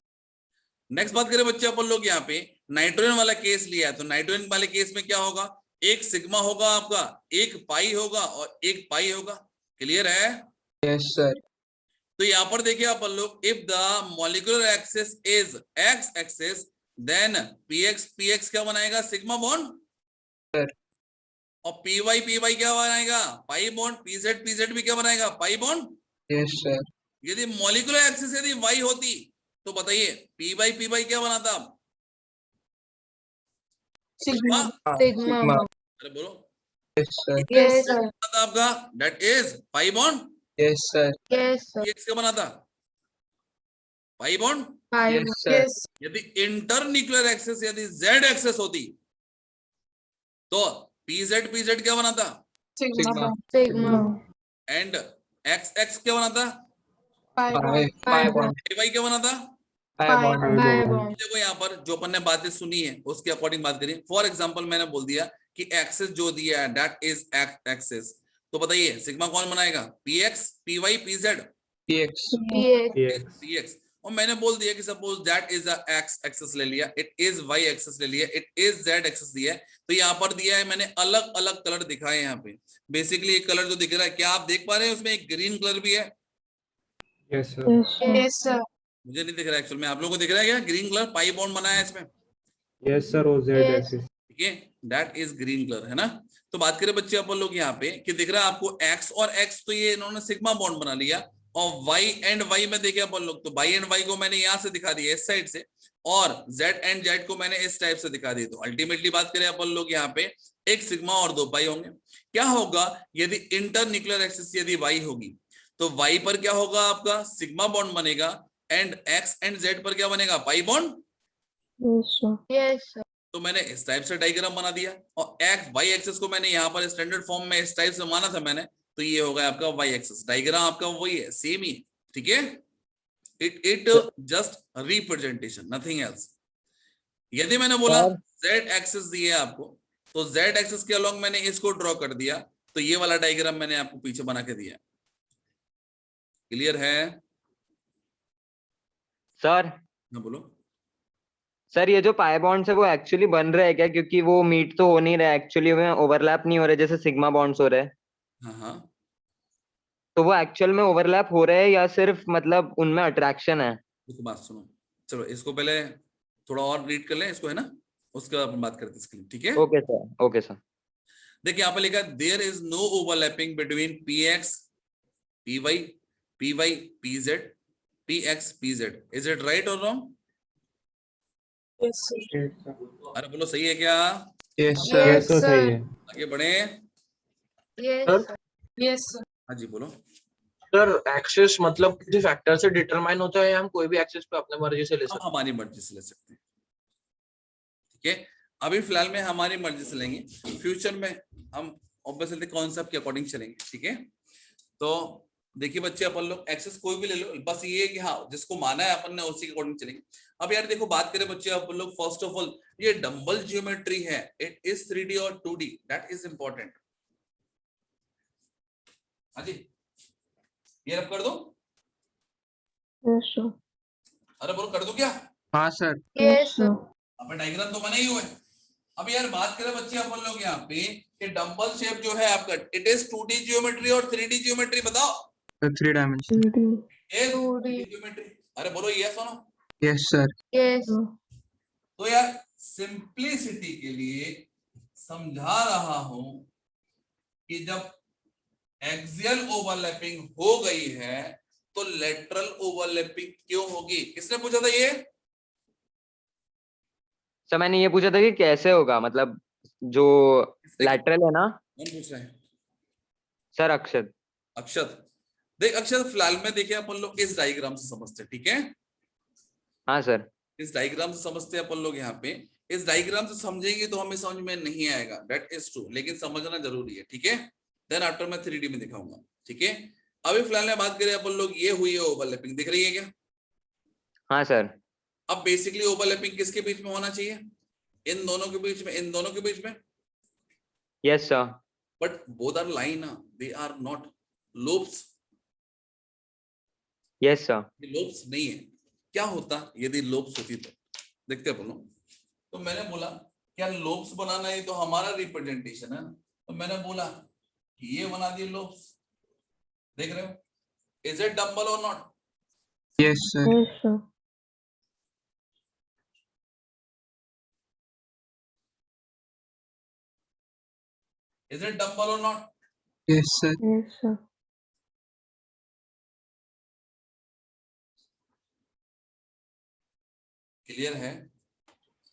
नेक्स्ट बात करें बच्चे अपन लोग यहाँ पे नाइट्रोजन वाला केस लिया है, तो नाइट्रोजन वाले केस में क्या होगा, एक सिग्मा होगा आपका, एक पाई होगा और एक पाई होगा। क्लियर है? Yes sir. तो यहाँ पर देखिए अपन लोग, if the molecular axis is x axis then p x क्या बनाएगा, सिग्मा बॉन्ड, सर। और पीवाई क्या बनाएगा, पाई बॉन्ड। पीजेड भी क्या बनाएगा, पाई बॉन्ड। Yes sir. यदि मॉलिक्यूलर एक्सिस यदि वाई होती तो बताइए पीवाई क्या बनाता? Sigma. सिग्मा। अरे बोलो। Yes sir. Yes, sir. बनाता आपका, that is pi bond. Yes sir. Yes, sir. Px क्या बनाता, pi bond. Five. Yes, sir. Yes. यदि इंटरन्यूक्लियर एक्सिस यदि जेड एक्सिस होती तो पीजेड क्या बनाता, Sigma. Sigma. एंड एक्स क्या बनाता, Pi Pi. bond. Pi Pi bond. bond. Y क्या बनाता। pi Pi bond. pi bond. देखो यहाँ पर जो अपन ने बातें सुनी है उसके अकॉर्डिंग बात करें। फॉर एग्जांपल मैंने बोल दिया कि एक्सिस जो दिया है दैट इज एक्सिस, तो बताइए सिग्मा कौन बनाएगा, p x p y p z px. Px. P x. और मैंने बोल दिया कि suppose that is x axis ले लिया, इट इज वाई एक्सिस ले लिया, इट इज जेड एक्सिस दिया है, तो यहाँ पर दिया है मैंने अलग अलग कलर दिखाए यहाँ पे। बेसिकली एक कलर जो दिख रहा है, क्या आप देख पा रहे हैं उसमें एक ग्रीन कलर भी है? Yes sir. Yes, sir. मुझे नहीं दिख रहा एक्चुअल में, आप लोगों को दिख रहा है क्या ग्रीन कलर, पाई बॉन्ड बनाया है इसमें। यस सर, और जेड Yes. एक्सिस। ठीक है, दैट इज ग्रीन कलर, है ना। तो बात करें बच्चे अपन लोग यहाँ पे कि दिख रहा है आपको एक्स और एक्स, तो ये इन्होंने सिग्मा बॉन्ड बना लिया, और वाई एंड वाई में देखे अपन लोग तो वाई एंड वाई को मैंने यहाँ से दिखा दिया इस साइड से, और जेड एंड जेड को मैंने इस टाइप से दिखा दिया। तो अल्टीमेटली बात करें अपन लोग यहाँ पे एक सिग्मा और दो पाई होंगे। क्या होगा यदि इंटरन्यूक्लियर एक्सिस यदि वाई होगी तो वाई पर क्या होगा आपका, सिग्मा बॉन्ड बनेगा, एंड एक्स एंड जेड पर क्या बनेगा, पाई बॉन्ड। Yes, sir. तो मैंने इस टाइप से डायग्राम बना दिया और एक्स वाई एक्सिस को मैंने यहाँ पर स्टैंडर्ड फॉर्म में इस टाइप से माना था मैंने, तो ये हो गया आपका वाई एक्सिस। डायग्राम आपका वही है, सेम ही, ठीक है। It just representation, nothing else. यदि मैंने बोला जेड एक्सिस दिए आपको, तो जेड एक्सिस के अलोंग मैंने इसको ड्रॉ कर दिया, तो ये वाला डायग्राम मैंने आपको पीछे बना के दिया। क्लियर है? सर ना बोलो। सर ये जो पाई बॉन्ड्स है वो एक्चुअली बन रहे हैं क्या? क्योंकि वो मीट तो हो नहीं रहा है एक्चुअली में, ओवरलैप नहीं हो रहे जैसे सिग्मा बॉन्ड्स हो रहे हैं। हाँ हाँ, तो वो एक्चुअल में ओवरलैप हो रहे हैं या सिर्फ मतलब उनमें अट्रैक्शन है? देखो बात सुनो, चलो इसको पहले थोड़ा और रीड कर लें इसको, है ना, उसके बाद अपन बात करते हैं इसके लिए, ठीक है। Okay sir, okay sir. देखिए यहाँ पे लिखा है there is no overlapping between p x p y p z p x p z. Is it right और wrong? Yes, sir. Yes, sir. अरे बोलो सही है क्या? Yes, sir. Yes, sir, सही है। आगे बढ़े। Yes, Sir? sir. Yes, sir. हाँ जी बोलो। सर एक्सेस मतलब किसी फैक्टर से डिटरमाइन होता है या हम कोई भी एक्सेस पे अपने मर्जी से ले हम सकते हमारी मर्जी से ले सकते हैं, ठीक है। अभी फिलहाल में हमारी मर्जी से लेंगे, फ्यूचर में हम ऑब्वियसली कॉन्सेप्ट के अकॉर्डिंग चलेंगे, ठीक है। तो देखिए बच्चे, अपन लोग एक्सेस कोई भी ले लो, बस ये है कि हाँ जिसको माना है अपन ने उसी के अकॉर्डिंग चलेंगे। अब यार देखो बात करें बच्चे अपन लोग, फर्स्ट ऑफ ऑल ये डंबल ज्योमेट्री है, इट इज 3D और 2D, दैट इज इंपॉर्टेंट। हाँ जी, ये रब कर दो। Yes, sir. अरे बोलो कर दो क्या? हैं। हाँ सर। Yes, sir. अपन डायग्राम तो बने ही हुए। अब यार बात करें बच्चे अपन लोग यहाँ पे, ये डंबल शेप जो है आपका, इट इज 2D ज्योमेट्री और 3D ज्योमेट्री, बताओ। 3 डायमेंशन। Yes, 2D. ज्योमेट्री। अरे बोलो यस और नो। Yes sir. Yes. तो यार सिंपलिसिटी के लिए समझा रहा हूं कि जब एक्सियल ओवरलैपिंग हो गई है तो लेटरल ओवरलैपिंग क्यों होगी? किसने पूछा था ये? सर मैंने ये पूछा था कि कैसे होगा, मतलब जो लैटरल है ना। कौन पूछ रहा है? सर अक्षत। अक्षत। देख अक्षत, फिलहाल में देखिए अपन लोग इस डायग्राम से समझते हैं, ठीक है। हाँ सर। इस डायग्राम से समझते हैं अपन लोग यहाँ पे। इस डायग्राम से समझेंगे तो हमें समझ में नहीं आएगा, दैट इज ट्रू, लेकिन समझना जरूरी है, ठीक है। देन आफ्टर मैं 3D में दिखाऊंगा, ठीक है। अभी फिलहाल में बात करें अपन लोग, ये हुई है ओवरलैपिंग, दिख रही है क्या? हाँ सर। अब बेसिकली ओवरलैपिंग किसके बीच में होना चाहिए? इन दोनों के बीच में, इन दोनों के बीच में। Yes sir. But both are line, they are not lobes. Yes sir. ये लोब्स नहीं है। क्या होता यदि लोब्स होती? तो देखते हैं अपन लोग। तो मैंने बोला क्या लोब्स बनाना है तो हमारा रिप्रेजेंटेशन है ना, तो मैंने बोला कि ये बना दिए लोब्स, देख रहे हो? इज इट डंबल और not? Yes sir. Yes, sir. Is it dumbbell और not? Yes sir. Yes, sir. Clear है?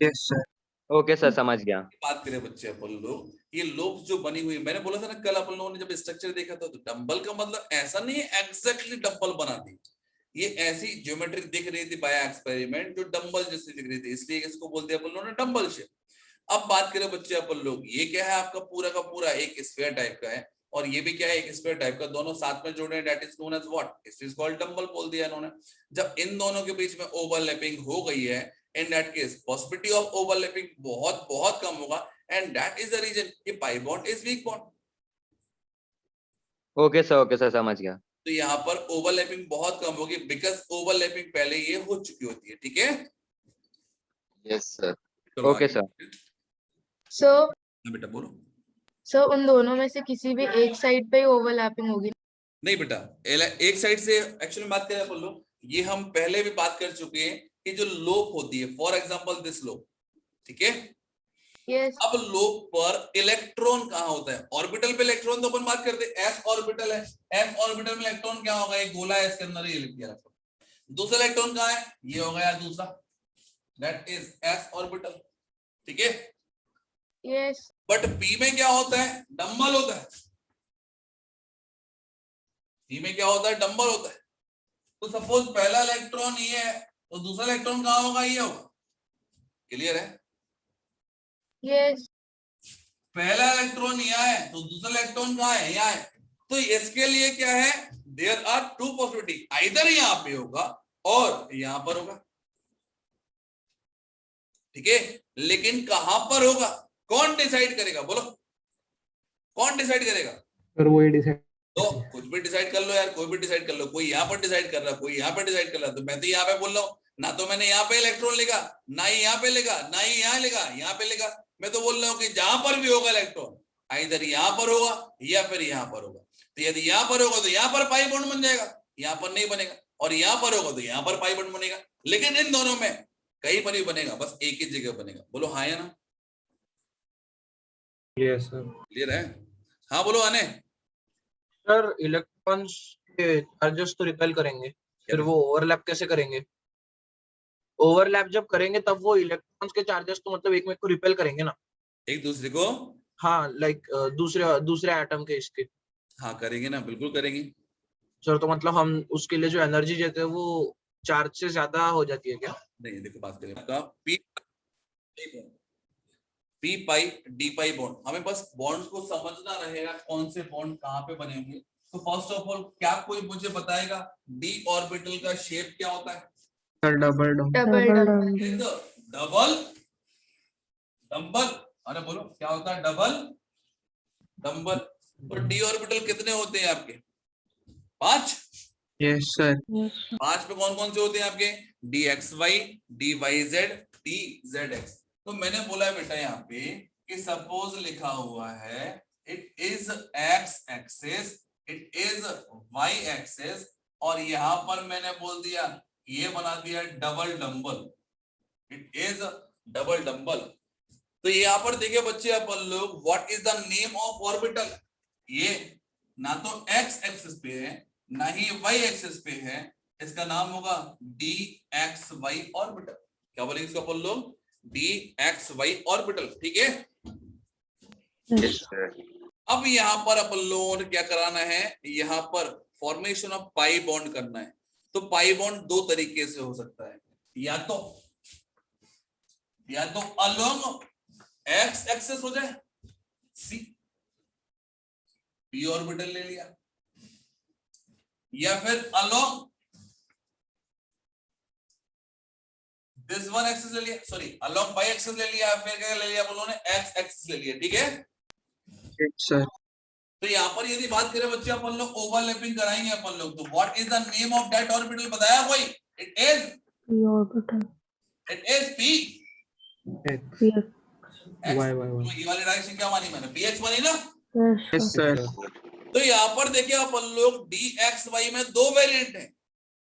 Yes sir. ओके सर, समझ गया। बात करें बच्चे अपन लोग, ये लोब्स जो बनी हुई, मैंने बोला था ना कल अपन लोगों ने जब स्ट्रक्चर देखा था, तो डंबल का मतलब ऐसा नहीं है एग्जैक्टली डंबल बना दी, ये ऐसी ज्योमेट्री दिख रही थी बाय एक्सपेरिमेंट जो डंबल जैसी दिख रही थी, इसलिए इसको बोलते हैं अपन लोगों ने डंबल शेप। अब बात करें बच्चे अपन लोग, ये क्या है आपका पूरा का पूरा एक स्फीयर टाइप का है, और ये भी क्या है एक स्फीयर टाइप का, दोनों साथ में जुड़े हैं, that is known as what? It is called dumbbell बोल दिया इन्होंने। जब इन दोनों के बीच में ओवरलैपिंग हो गई है, in that case possibility of overlapping बहुत बहुत कम होगा, and that is the reason कि pi bond is weak bond। Okay sir, समझ गया। तो यहाँ पर ओवरलैपिंग बहुत कम होगी, बिकॉज ओवरलैपिंग पहले ये हो चुकी होती है, ठीक है। Yes sir. चलो ओके आगे। सर। So, हाँ बेटा बोलो। so उन दोनों में से किसी भी एक साइड पे ही ओवरलैपिंग होगी। नहीं बेटा, एक साइड से एक्चुअली बात करें अपन लोग, ये हम पहले भी बात कर चुके हैं कि जो लोप होती है, फॉर एग्जांपल दिस लोप, ठीक है। Yes. अब लोप पर इलेक्ट्रॉन कहाँ होता है? ऑर्बिटल पे इलेक्ट्रॉन तो अपन बात करते हैं, एस ऑर्बिटल है, एफ ऑर्बिटल में इलेक्ट्रॉन क्या होगा? एक गोला है, इसके अंदर ये लिख दिया। दूसरा इलेक्ट्रॉन कहाँ है? ये हो गया दूसरा, दैट इज एस ऑर्बिटल, ठीक है। Yes. बट पी में क्या होता है? डंबल होता है। पी में क्या होता है? डंबल होता है। तो सपोज पहला इलेक्ट्रॉन ये है, तो दूसरा इलेक्ट्रॉन कहाँ होगा? ये होगा। क्लियर है? यस पहला इलेक्ट्रॉन यहाँ है तो दूसरा इलेक्ट्रॉन कहाँ है, यहाँ है। तो इसके लिए क्या है, there are two possibility, either यहाँ पे होगा और यहाँ पर होगा, ठीक है। लेकिन कहां पर होगा, कौन डिसाइड करेगा, बोलो कौन डिसाइड करेगा। सर वही डिसाइड तो कुछ भी डिसाइड कर लो यार, कोई भी डिसाइड कर लो, कोई यहाँ पर डिसाइड कर रहा, कोई यहाँ पे डिसाइड कर रहा। तो मैं तो यहाँ पे बोल रहा हूँ ना, तो मैंने यहाँ पे इलेक्ट्रॉन लिखा, ना ही यहाँ पे लिखा, ना ही यहाँ लिखा, यहाँ पे लिखा। मैं तो बोल रहा हूँ कि जहां पर भी होगा इलेक्ट्रॉन, इधर यहाँ पर होगा या फिर यहाँ पर होगा। तो यदि यहाँ पर होगा तो यहाँ पर पाई बॉन्ड बन जाएगा, यहाँ पर नहीं बनेगा, और यहाँ पर होगा तो यहाँ पर पाई बॉन्ड बनेगा। लेकिन इन दोनों में कहीं पर भी बनेगा, बस एक ही जगह बनेगा। बोलो हाँ या ना, यस सर। क्लियर है। हाँ बोलो आने। सर इलेक्ट्रॉन्स के चार्जेस तो रिपेल करेंगे, फिर वो ओवरलैप कैसे करेंगे? ओवरलैप जब करेंगे तब वो इलेक्ट्रॉन्स के चार्जेस तो मतलब एक में को रिपेल करेंगे ना, एक दूसरे को, हाँ लाइक दूसरे एटम के इसके। हाँ करेंगे ना, बिल्कुल करेंगे। सर तो मतलब हम उसके लिए जो एनर्जी देते हैं वो चार्ज से ज्यादा हो जाती है क्या? नहीं देखो, बात करें आपका P pi d pi bond, हमें बस बॉन्ड को समझना रहेगा कौन से बॉन्ड कहाँ पे बने होंगे। तो फर्स्ट ऑफ ऑल क्या कोई मुझे बताएगा डी ऑर्बिटल का शेप क्या होता है? Double double double double dumbbell. अरे बोलो क्या होता है, डबल डंबल। तो डी ऑर्बिटल कितने होते हैं आपके? 5। Yes sir. 5 पे कौन कौन से होते हैं आपके? D x y, d y z, d z x. तो मैंने बोला बेटा यहाँ पे कि सपोज लिखा हुआ है it is x axis, it is y axis, और यहां पर मैंने बोल दिया ये बना दिया double dumbbell, it is double dumbbell. तो यहाँ पर देखिए बच्चे अपन लोग, what is the name of orbital? ये ना तो एक्स एक्सिस पे है ना ही वाई एक्सिस पे है, इसका नाम होगा डी एक्स वाई ऑर्बिटल। क्या बोलेंगे इसको अपन लोग? डी एक्स वाई ऑर्बिटल, ठीक है। अब यहाँ पर अपन लोगों ने क्या कराना है, यहाँ पर फॉर्मेशन ऑफ पाई बॉन्ड करना है। तो पाई बॉन्ड दो तरीके से हो सकता है, या तो अलोंग एक्स एक्सिस हो जाए, सी पी ऑर्बिटल ले लिया, या फिर अलोंग दिस वन एक्सिस ले लिया, सॉरी अलोंग पाई एक्सिस ले लिया, फिर क्या ले लिया आप लोगों ने, एक्स एक्सिस ले लिया, ठीक है सर। तो यहाँ पर यदि बात करें बच्चे अपन लोग ओवरलैपिंग कराएंगे अपन लोग, तो what is the name of that orbital बताया कोई? It is p orbital it is p x p y y y. तो ये वाली डायरेक्शन क्या मानी मैंने? px मानी ना। Yes sir. तो यहाँ पर देखिए अपन लोग dxy में दो वेरिएंट है,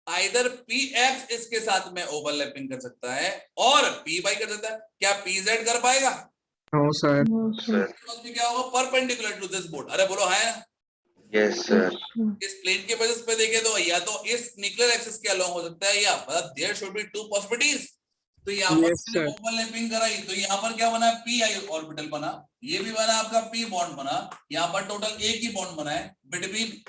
आइदर px इसके साथ में ओवरलैपिंग कर सकता है और py कर सकता है। क्या pz कर पाएगा? No sir. उसमें क्या होगा? Perpendicular to this board. अरे बोलो है ना। Yes sir. इस प्लेन के बेसिस पे देखे तो या तो इस न्यूक्लियर एक्सिस के अलोंग हो सकता है, या मतलब there should be two possibilities. तो यहाँ पर ओवरलैपिंग कराई तो यहाँ पर क्या बना? पी आई ऑर्बिटल बना, ये भी बना आपका पी बॉन्ड बना। यहाँ पर टोटल एक ही बॉन्ड बना है बिटवीन,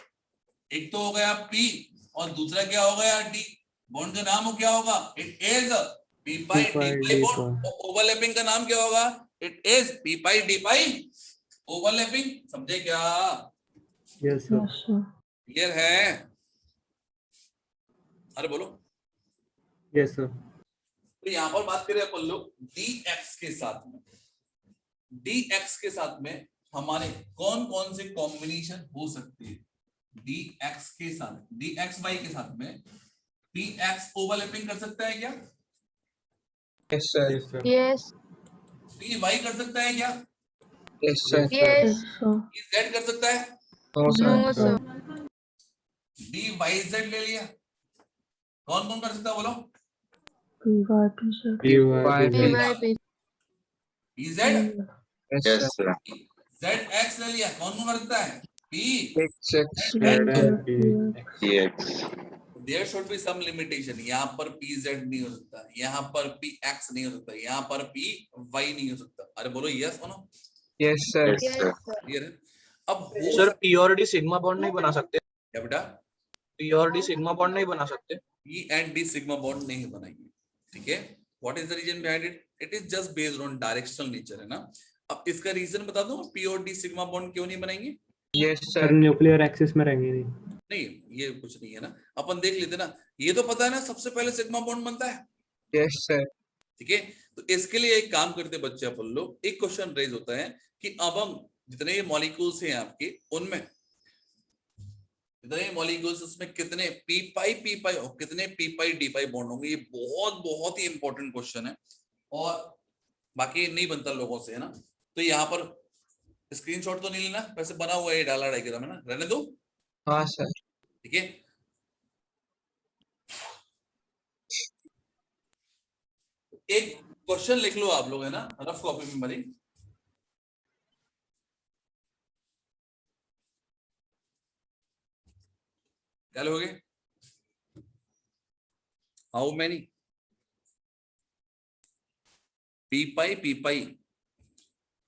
एक तो हो गया पी और दूसरा क्या हो गया डी। बॉन्ड का नाम क्या होगा? It is p pi d pi bond. Overlapping का नाम क्या होगा? It is p pi d pi overlapping. समझे क्या? Yes sir. क्लियर है? अरे बोलो। Yes sir. तो यहाँ पर बात करें अपन लोग dx के साथ में, dx के साथ में हमारे कौन कौन से कॉम्बिनेशन हो सकते हैं? dx के साथ, dxy के साथ में px ओवरलैपिंग कर सकता है क्या? Yes sir. Yes sir. Yes py कर सकता है क्या? Yes sir. यस pz कर सकता है? No no sir. Sir dyz ले लिया, कौन कौन कर सकता है बोलो? P y p y p pz yes sir. zx ले लिया, कौन कौन कर सकता है? p there should be some limitation. यहाँ पर pz नहीं हो सकता, यहाँ पर px नहीं हो सकता, यहाँ पर py नहीं हो सकता। अरे बोलो यस और नो। Yes sir. क्लियर है? अब हो सर पी और डी सिग्मा बॉन्ड नहीं बना सकते? क्या बेटा? पी और डी सिग्मा बॉन्ड नहीं बना सकते? E and D sigma bond नहीं बनाएंगे, ठीक है। What is the reason behind it? It is just based on directional nature, है ना। अब इसका रीजन बता दूं, पी और डी सिग्मा बॉन्ड क्यों नहीं बनाएंगे? Yes sir sir. Nuclear axis में रहेंगे नहीं। नहीं, ये कुछ नहीं है ना, अपन देख लेते ना, ये तो पता है ना सबसे पहले सिग्मा बॉन्ड बनता है, यस सर। ठीक है। तो इसके लिए एक काम करते बच्चे अपन लोग, एक क्वेश्चन रेज होता है कि अब हम जितने मॉलिक्यूल्स हैं आपके, उनमें जितने मॉलिक्यूल्स, उसमें कितने पी पाई और कितने पी डी पाई बॉन्ड होंगे। ये बहुत बहुत ही इंपॉर्टेंट क्वेश्चन है और बाकी नहीं बनता लोगों से, है ना। तो यहाँ पर स्क्रीनशॉट तो नहीं लेना, वैसे बना हुआ है, ये डाला डायग्राम है ना, रहने दो, हाँ सर। ठीक है। एक क्वेश्चन लिख लो आप लोग, है ना, रफ कॉपी में भरी। क्या लोगे? How many P pi,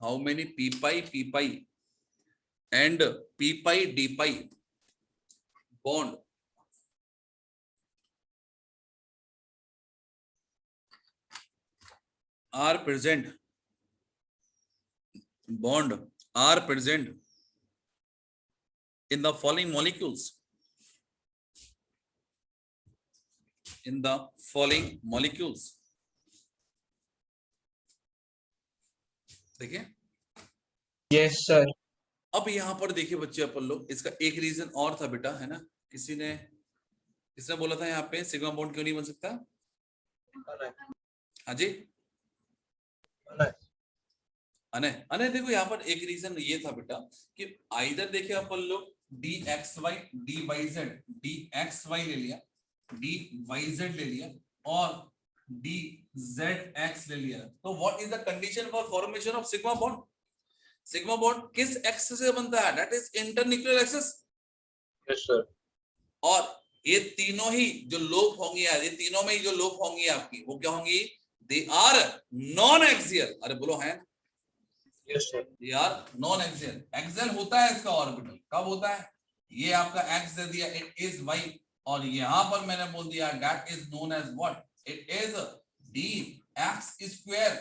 how many P pi and P D pi bond are present in the following molecules, देखिए। Yes sir. अब यहाँ पर देखिए बच्चे अपन लोग, इसका एक रीजन और था बेटा, है ना, किसने बोला था यहाँ पे सिग्मा बॉन्ड क्यों नहीं बन सकता? हाँ जी, अने देखो यहाँ पर एक रीजन ये था बेटा कि आइदर देखे अपन लोग डी एक्स वाई ले लिया, डी वाई जेड ले लिया और डी जेड एक्स ले लिया। तो what is the condition for formation of sigma bond? Sigma bond किस एक्स से बनता है? That is internuclear axis. Yes sir. और ये तीनों ही जो लोप होंगी, ये तीनों में ही जो लोप होंगी आपकी, वो क्या होंगी? They are non axial. अरे बोलो है? Yes sir. They are non axial. Axial होता है इसका ऑर्बिटल, कब होता है? ये आपका एक्स दे दिया, इट इज वाई, और यहां पर मैंने बोल दिया that is known as what? It is d x square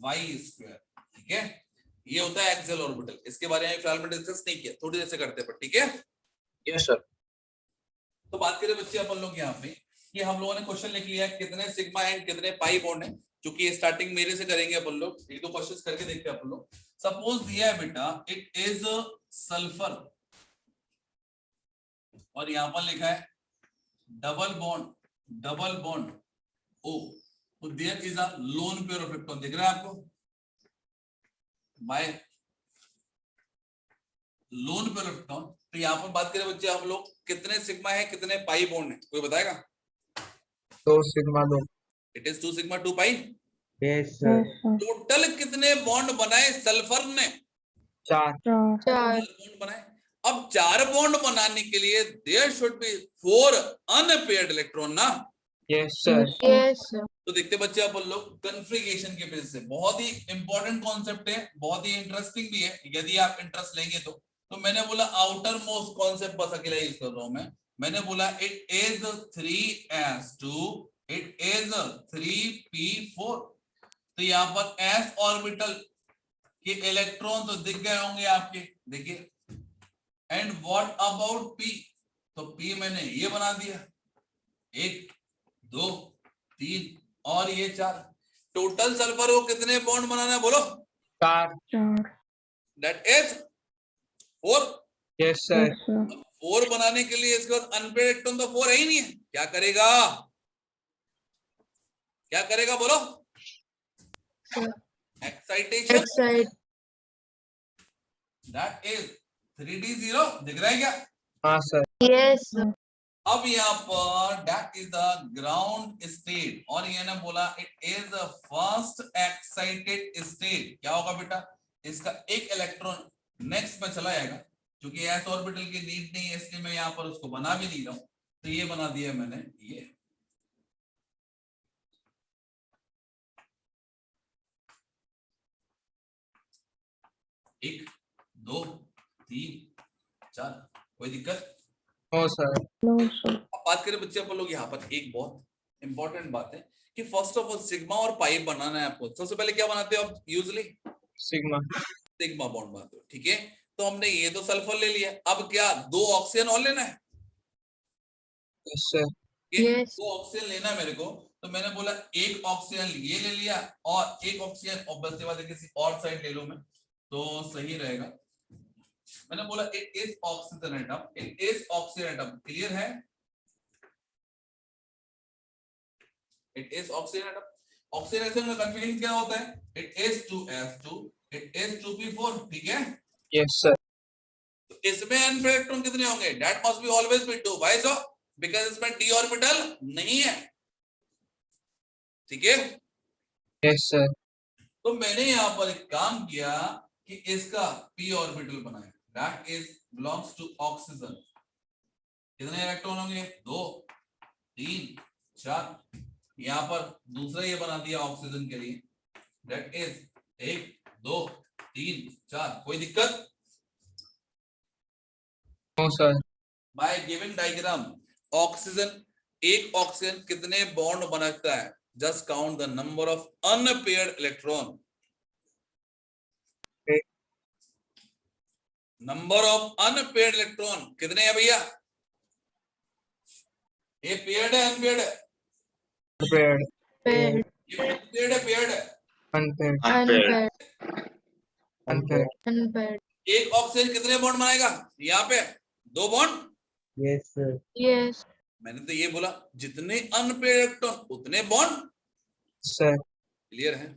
y square, ठीक है। ये होता है एक्सियल ऑर्बिटल। इसके बारे में फिलहाल में डिस्कस नहीं किया, थोड़ी देर से करते हैं, पर ठीक है। Yes sir. तो बात करें बच्चे अपन लोग यहाँ पे कि हम लोगों ने क्वेश्चन लिख लिया कितने सिग्मा एंड कितने पाई बॉन्ड है, क्योंकि स्टार्टिंग मेरे से करेंगे अपन लोग, एक दो क्वेश्चंस करके देखते हैं अपन लोग। सपोज दिया है बेटा इट इज सल्फर और यहां पर लिखा है डबल बॉन्ड ओ, तो there is a lone pair of electron, दिख रहा है आपको? By lone pair of electron. तो यहाँ पर बात करें बच्चे हम लोग कितने सिग्मा है कितने पाई बॉन्ड है, कोई बताएगा? 2 sigma 2। It is 2 sigma 2 pi. Yes sir. Total कितने बॉन्ड बनाए सल्फर ने? 4। 4 बॉन्ड बनाए। अब 4 बॉन्ड बनाने के लिए there should be 4 unpaired electron ना। Yes sir. यस तो देखते बच्चे अपन लोग कन्फिगरेशन के बेसिस से, बहुत ही इंपॉर्टेंट कॉन्सेप्ट है, बहुत ही इंटरेस्टिंग भी है यदि आप इंटरेस्ट लेंगे तो मैंने बोला आउटर मोस्ट कॉन्सेप्ट बस अकेला यूज कर रहा हूं मैंने बोला it is 3s2, it is 3p4। तो यहाँ पर s ऑर्बिटल के इलेक्ट्रॉन तो दिख गए होंगे आपके, देखिए। And what about p? तो p मैंने ये बना दिया, 1 2 3 और ये 4। टोटल सल्फर को कितने बॉन्ड बनाना है बोलो? 4। That is 4। Yes sir. 4 बनाने के लिए इसके बाद अनपेयर्ड इलेक्ट्रॉन तो 4 है ही नहीं है, क्या करेगा बोलो? Excitation, excite that is 3d0, दिख रहा है क्या? हाँ सर। यस अब यहाँ पर that is the ground state, और ये ना बोला it is the first excited state. क्या होगा बेटा? इसका एक इलेक्ट्रॉन नेक्स्ट में चला जाएगा, क्योंकि एस ऑर्बिटल की नीड नहीं है इसलिए मैं यहाँ पर उसको बना भी नहीं रहा हूं। तो ये बना दिया मैंने, ये 1 2 3 4, कोई दिक्कत? No sir. अब बात करें बच्चे अपन लोग यहाँ पर एक बहुत इंपॉर्टेंट बात है कि फर्स्ट ऑफ ऑल सिग्मा और पाई बनाना है आपको। सबसे पहले क्या बनाते हो आप यूजली? सिग्मा। सिग्मा बॉन्ड बनाते हो, ठीक है। तो हमने ये तो सल्फर ले लिया, अब क्या 2 ऑक्सीजन और लेना है? Yes sir. Yes. 2 ऑक्सीजन लेना है मेरे को, तो मैंने बोला एक ऑक्सीजन ये ले लिया और एक ऑक्सीजन ऑब्वियसली बात है किसी और साइड ले लो मैं, तो सही रहेगा। मैंने बोला it is oxygen atom, it is oxygen atom, clear है? It is oxygen atom. Oxygen atom में कंफ्यूजन क्या होता है? It is 2s2, it is 2p4, ठीक है। Yes sir. तो इसमें n इलेक्ट्रॉन कितने होंगे? That must be always be 2, why so? Because इसमें d ऑर्बिटल नहीं है, ठीक है। Yes sir. तो मैंने यहां पर एक काम किया कि इसका p ऑर्बिटल बनाया, that is belongs to oxygen. कितने इलेक्ट्रॉन होंगे? 2 3 4। यहां पर दूसरा ये बना दिया ऑक्सीजन के लिए, दैट इज 1 2 3 4। कोई दिक्कत? No sir. By giving diagram oxygen, एक ऑक्सीजन कितने बॉन्ड बनाता है? Just count the number of unpaired electron. Number of unpaired electron कितने हैं भैया? ये पेयर्ड है अनपेयर्ड है? Paired. Paired. ये पेयर्ड है पेयर्ड है? Unpaired. Unpaired. Unpaired. Unpaired. एक ऑक्सीजन कितने बॉन्ड बनाएगा? यहाँ पे 2 बॉन्ड। Yes, sir. Yes. मैंने तो ये बोला जितने अनपेयर्ड इलेक्ट्रॉन उतने बॉन्ड, Sir. क्लियर है?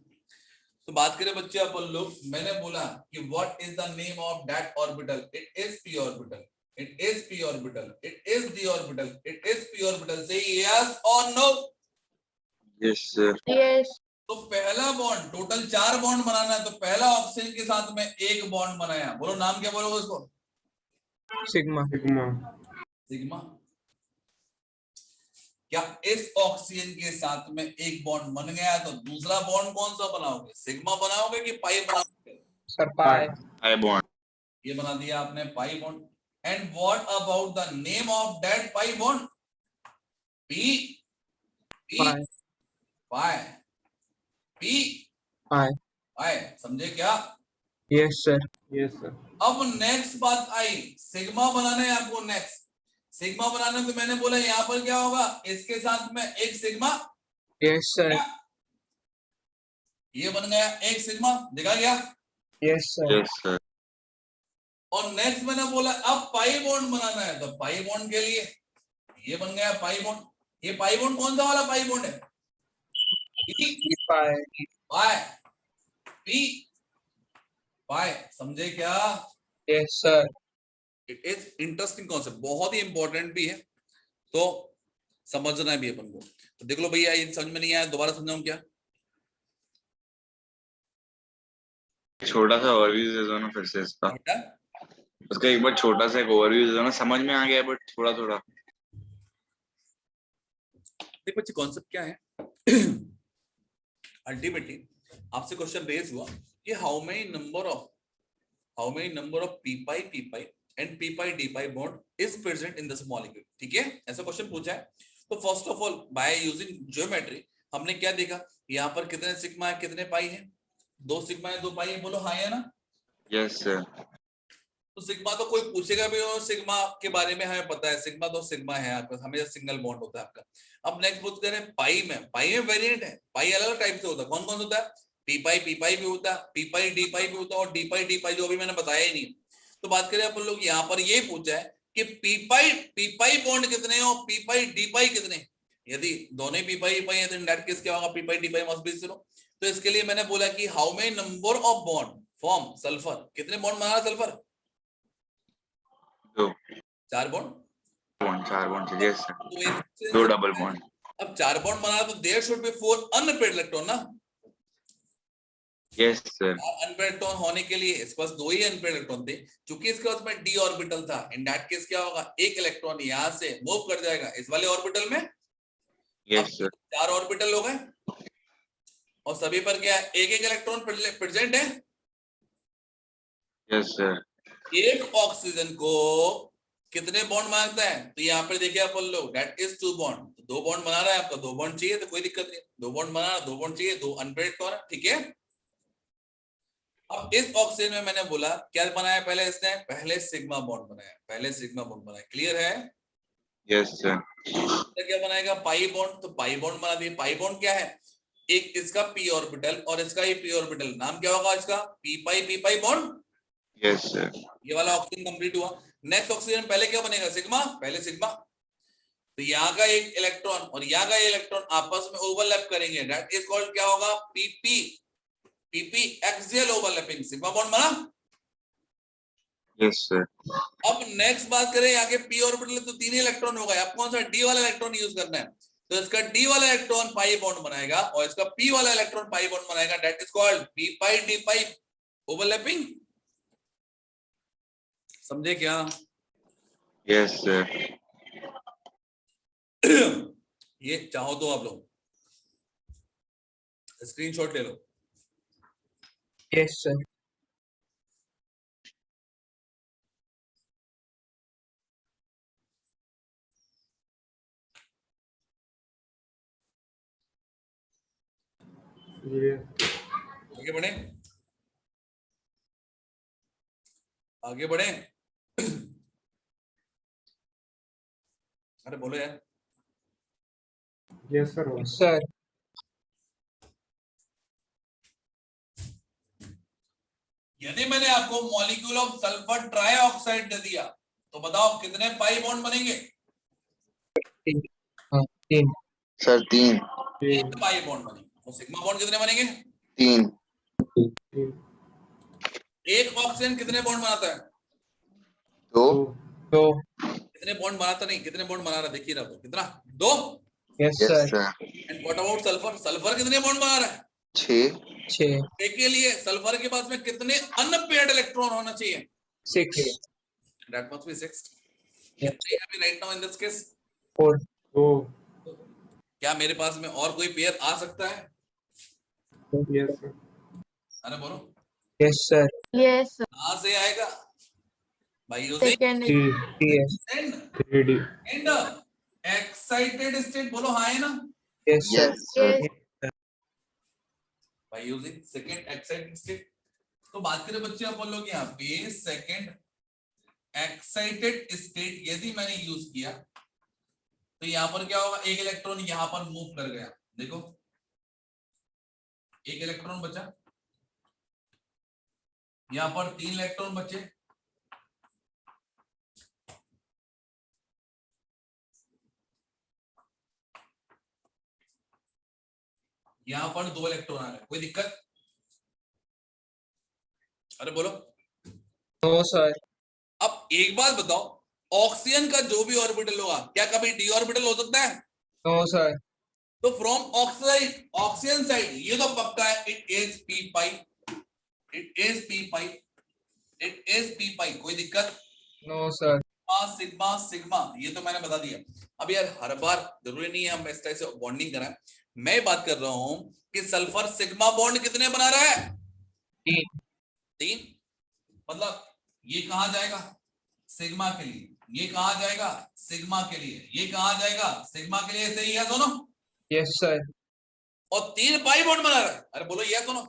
तो बात करें बच्चे अपन लोग, मैंने बोला कि what is the name of that orbital? It is p orbital, it is p orbital, it is d orbital, it is p orbital. से यस और नो? Yes sir. Yes. तो पहला बॉन्ड, टोटल 4 बॉन्ड बनाना है, तो पहला oxygen के साथ में एक बॉन्ड बनाया, बोलो नाम क्या बोलोगे उसको? Sigma. Sigma. सिग्मा। क्या इस ऑक्सीजन के साथ में एक बॉन्ड बन गया तो दूसरा बॉन्ड कौन सा बनाओगे? सिग्मा बनाओगे कि पाई बनाओगे? Sir. Pi. आई बॉन्ड। ये बना दिया आपने pi bond. And what about the name of that pi bond? P P Pi. Pi, P Pi. पाई, समझे क्या? Yes sir. Yes, sir. अब नेक्स्ट बात आई, सिग्मा बनाना है आपको। नेक्स्ट सिग्मा बनाना, तो मैंने बोला यहाँ पर क्या होगा? इसके साथ में एक सिग्मा, Yes sir. ये बन गया एक सिग्मा, दिखा गया? Yes sir. Yes sir. और नेक्स्ट मैंने बोला अब पाई बॉन्ड बनाना है, तो पाई बॉन्ड के लिए ये बन गया पाई बॉन्ड। ये पाई बॉन्ड कौन सा वाला पाई बॉन्ड है? Pi. पाई, पी पाई, समझे क्या? Yes sir. It is interesting concept, बहुत ही इंपॉर्टेंट भी है, तो समझना है भी अपन को। तो देख लो भैया, ये समझ में नहीं आया, दोबारा समझाऊं क्या? छोटा सा ओवरव्यू दे दो ना फिर से इसका। बेटा उसका एक बार छोटा सा एक ओवरव्यू दे दो ना, समझ में आ गया बट थोड़ा थोड़ा। देखो बच्चे कॉन्सेप्ट क्या है। अल्टीमेटली आपसे क्वेश्चन रेज हुआ कि how many number of p pi and p pi d pi bond is present in this molecule, ठीक है, ऐसा क्वेश्चन पूछा है। तो first of all by using geometry हमने क्या देखा? यहाँ पर कितने सिग्मा है कितने पाई है? 2 सिग्मा है 2 पाई है, बोलो हाँ है ना? Yes sir. तो सिग्मा तो कोई पूछेगा भी हो, सिग्मा के बारे में हमें पता है, सिग्मा तो सिग्मा है आपका, हमेशा सिंगल बॉन्ड होता है आपका। अब नेक्स्ट पूछते हैं पाई में वेरिएंट है, पाई अलग अलग टाइप से होता है, कौन कौन होता है? p पाई भी होता है, p पाई d पाई भी होता है, और d पाई जो अभी मैंने बताया ही नहीं। तो बात करें अपन लोग, यहाँ पर ये पूछा है कि p पाई बॉन्ड कितने हो, p पाई d पाई कितने? यदि दोनों p पाई है तो इन दैट केस क्या होगा? p pi d pi must be 0। तो इसके लिए मैंने बोला कि how many number of bond form sulphur, कितने बॉन्ड बना sulphur? 2 4 bond. Bond 4 bond yes sir. तो 2 डबल बॉन्ड। अब 4 बॉन्ड बना तो there should be 4 unpaired electron ना? Yes sir. अनपेयर्ड इलेक्ट्रॉन होने के लिए इसके पास 2 ही अनपेयर्ड इलेक्ट्रॉन थे, क्योंकि इसके पास में d ऑर्बिटल था। इन दैट केस क्या होगा? एक इलेक्ट्रॉन यहां से मूव कर जाएगा इस वाले ऑर्बिटल में। Yes sir. 4 ऑर्बिटल हो गए और सभी पर क्या है? एक इलेक्ट्रॉन प्रेजेंट है। Yes sir. एक ऑक्सीजन को कितने बॉन्ड बनाता है? तो यहाँ पे देखिए अपन लोग दैट इज 2 बॉन्ड, 2 बॉन्ड बना रहा है आपका, 2 बॉन्ड चाहिए तो कोई दिक्कत नहीं, 2 बॉन्ड बना रहा, 2 बॉन्ड चाहिए, 2 अनपेयर्ड तो है, ठीक है। अब इस ऑक्सीजन में मैंने बोला क्या बनाया पहले इसने, पहले सिग्मा बॉन्ड बनाया, पहले सिग्मा बॉन्ड बनाया, क्लियर है। Yes sir. तो क्या बनाएगा, पाई बॉन्ड, तो पाई बॉन्ड बना दिए। पाई बॉन्ड क्या है, एक इसका पी ऑर्बिटल और इसका ही पी ऑर्बिटल, नाम क्या होगा इसका, p pi bond. Yes sir. ये वाला ऑक्सीजन कंप्लीट हुआ। नेक्स्ट ऑक्सीजन पहले क्या बनेगा, सिग्मा, पहले सिग्मा। तो यहाँ का एक इलेक्ट्रॉन और यहाँ का इलेक्ट्रॉन आपस में ओवरलैप करेंगे, दैट इज कॉल्ड क्या होगा, p p axial overlapping, sigma bond बना। Yes sir. अब नेक्स्ट बात करें यहाँ के पी ऑर्बिटल, तो 3 इलेक्ट्रॉन होगा, आप कौन सा डी वाला इलेक्ट्रॉन यूज करना है, तो इसका डी वाला इलेक्ट्रॉन पाई बॉन्ड बनाएगा और इसका पी वाला इलेक्ट्रॉन पाई बॉन्ड बनाएगा, that is called P pi d pi overlapping. समझे क्या? Yes sir. ये चाहो तो आप लोग स्क्रीनशॉट ले लो। Yes sir. ये आगे बढ़े, आगे बढ़े। अरे बोलो यार। Yes sir. सर यदि मैंने आपको मॉलिक्यूल ऑफ सल्फर ट्राइऑक्साइड दे दिया तो बताओ कितने पाई बॉन्ड बनेंगे? 3 सर 3। 3 पाई बॉन्ड बनेंगे। और सिग्मा बॉन्ड कितने बनेंगे? 3। एक ऑक्सीजन कितने बॉन्ड बनाता है? 2। 2 कितने बॉन्ड बनाता नहीं, कितने बॉन्ड बना रहा देखिए, रहा कितना, 2। Yes yes sir. Sir. And what about sulphur, sulphur कितने बॉन्ड बना रहा है? 6। 6 के लिए सल्फर के पास में कितने अनपेयर्ड इलेक्ट्रॉन होना चाहिए? 6 दैट मस्ट बी 6। कितने अभी right now in this case? 4 तो क्या मेरे पास में और कोई पेयर आ सकता है? Yes sir. अरे बोलो, यस सर। Yes, कहां से आएगा? by using second. Yes and 3D and excited state, बोलो हाँ है ना, yes sir. Yes sir. Yes, by using second excited state। तो बात करें बच्चे अपन लोग यहाँ पे सेकंड एक्साइटेड स्टेट यदि मैंने यूज किया तो यहाँ पर क्या होगा, एक इलेक्ट्रॉन यहाँ पर मूव कर गया, देखो एक इलेक्ट्रॉन बचा, यहाँ पर 3 इलेक्ट्रॉन बचे, यहाँ पर 2 इलेक्ट्रॉन आ गए, कोई दिक्कत? अरे बोलो। No sir. अब एक बात बताओ, ऑक्सीजन का जो भी ऑर्बिटल होगा क्या कभी डी ऑर्बिटल हो सकता है? No sir. तो फ्रॉम ऑक्साइड ऑक्सीजन साइड ये तो पक्का है, it is p pi, it is p pi, it is p pi, कोई दिक्कत? No sir. सिग्मा सिग्मा ये तो मैंने बता दिया। अब यार हर बार जरूरी नहीं है हम इस तरह से बॉन्डिंग कराएं, मैं बात कर रहा हूं कि सल्फर सिग्मा बॉन्ड कितने बना रहा है? 3। मतलब ये कहां जाएगा, सिग्मा के लिए, ये कहां जाएगा, सिग्मा के लिए, ये कहां जाएगा, सिग्मा के लिए, सही है दोनों? Yes sir. और 3 पाई बॉन्ड बना रहा है, अरे बोलो ये दोनों।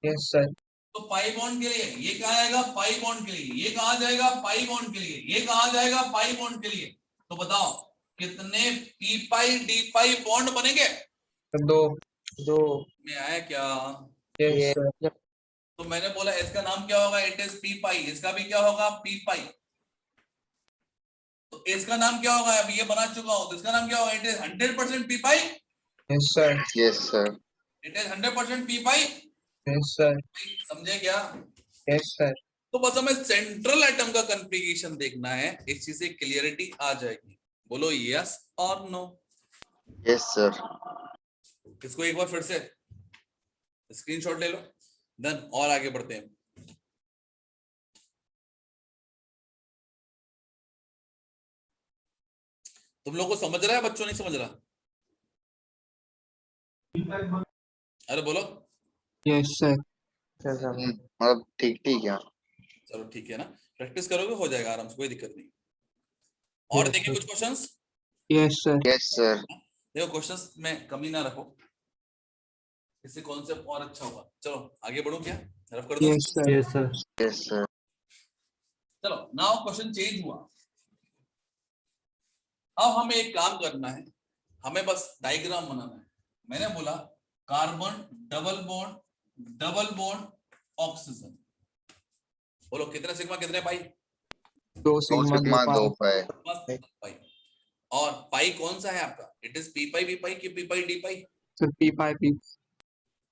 Yes sir. तो पाई बॉन्ड के लिए ये कहां जाएगा, पाई बॉन्ड के लिए, ये कहां जाएगा, पाई बॉन्ड के लिए, ये कहां जाएगा, पाई बॉन्ड के लिए। तो बताओ कितने P pi d pi bond बनेंगे? 2 में आया क्या? Yes sir. तो मैंने बोला इसका नाम क्या होगा, इट इज पी पाई, इसका भी क्या होगा, पी पाई। तो इसका नाम क्या होगा, अभी ये बना चुका हूं, तो इसका नाम क्या होगा, it is 100% P pi, yes sir. Yes sir. It is 100% P pi. Yes sir. समझे क्या? Yes sir. तो बस हमें सेंट्रल एटम का कॉन्फ़िगरेशन देखना है, इस चीज से क्लियरिटी आ जाएगी। बोलो यस और नो। Yes sir. इसको एक बार फिर से स्क्रीनशॉट ले लो, देन और आगे बढ़ते हैं। तुम लोग को समझ रहा है बच्चों, नहीं समझ रहा? अरे बोलो। Yes sir. मतलब ठीक ठीक है। चलो ठीक है ना, प्रैक्टिस करोगे हो जाएगा आराम से, कोई दिक्कत नहीं। और Yes, देखिए sir. कुछ questions, yes sir. Yes sir. देखो क्वेश्चंस में कमी ना रखो, इससे कॉन्सेप्ट और अच्छा होगा। चलो आगे बढ़ो, क्या रफ कर दो। Yes sir. Yes, sir. Yes sir. चलो नाउ क्वेश्चन चेंज हुआ। अब हमें एक काम करना है, हमें बस डायग्राम बनाना है। मैंने बोला कार्बन डबल बॉन्ड ऑक्सीजन, बोलो कितने सिग्मा कितने पाई? 2 दो सिग्मा 2 सिग्मा 2 पाई। पाई। पाई। और पाई कौन सा है आपका? इट इज पी पाई की पी पाई डी पाई? Sir p pi P.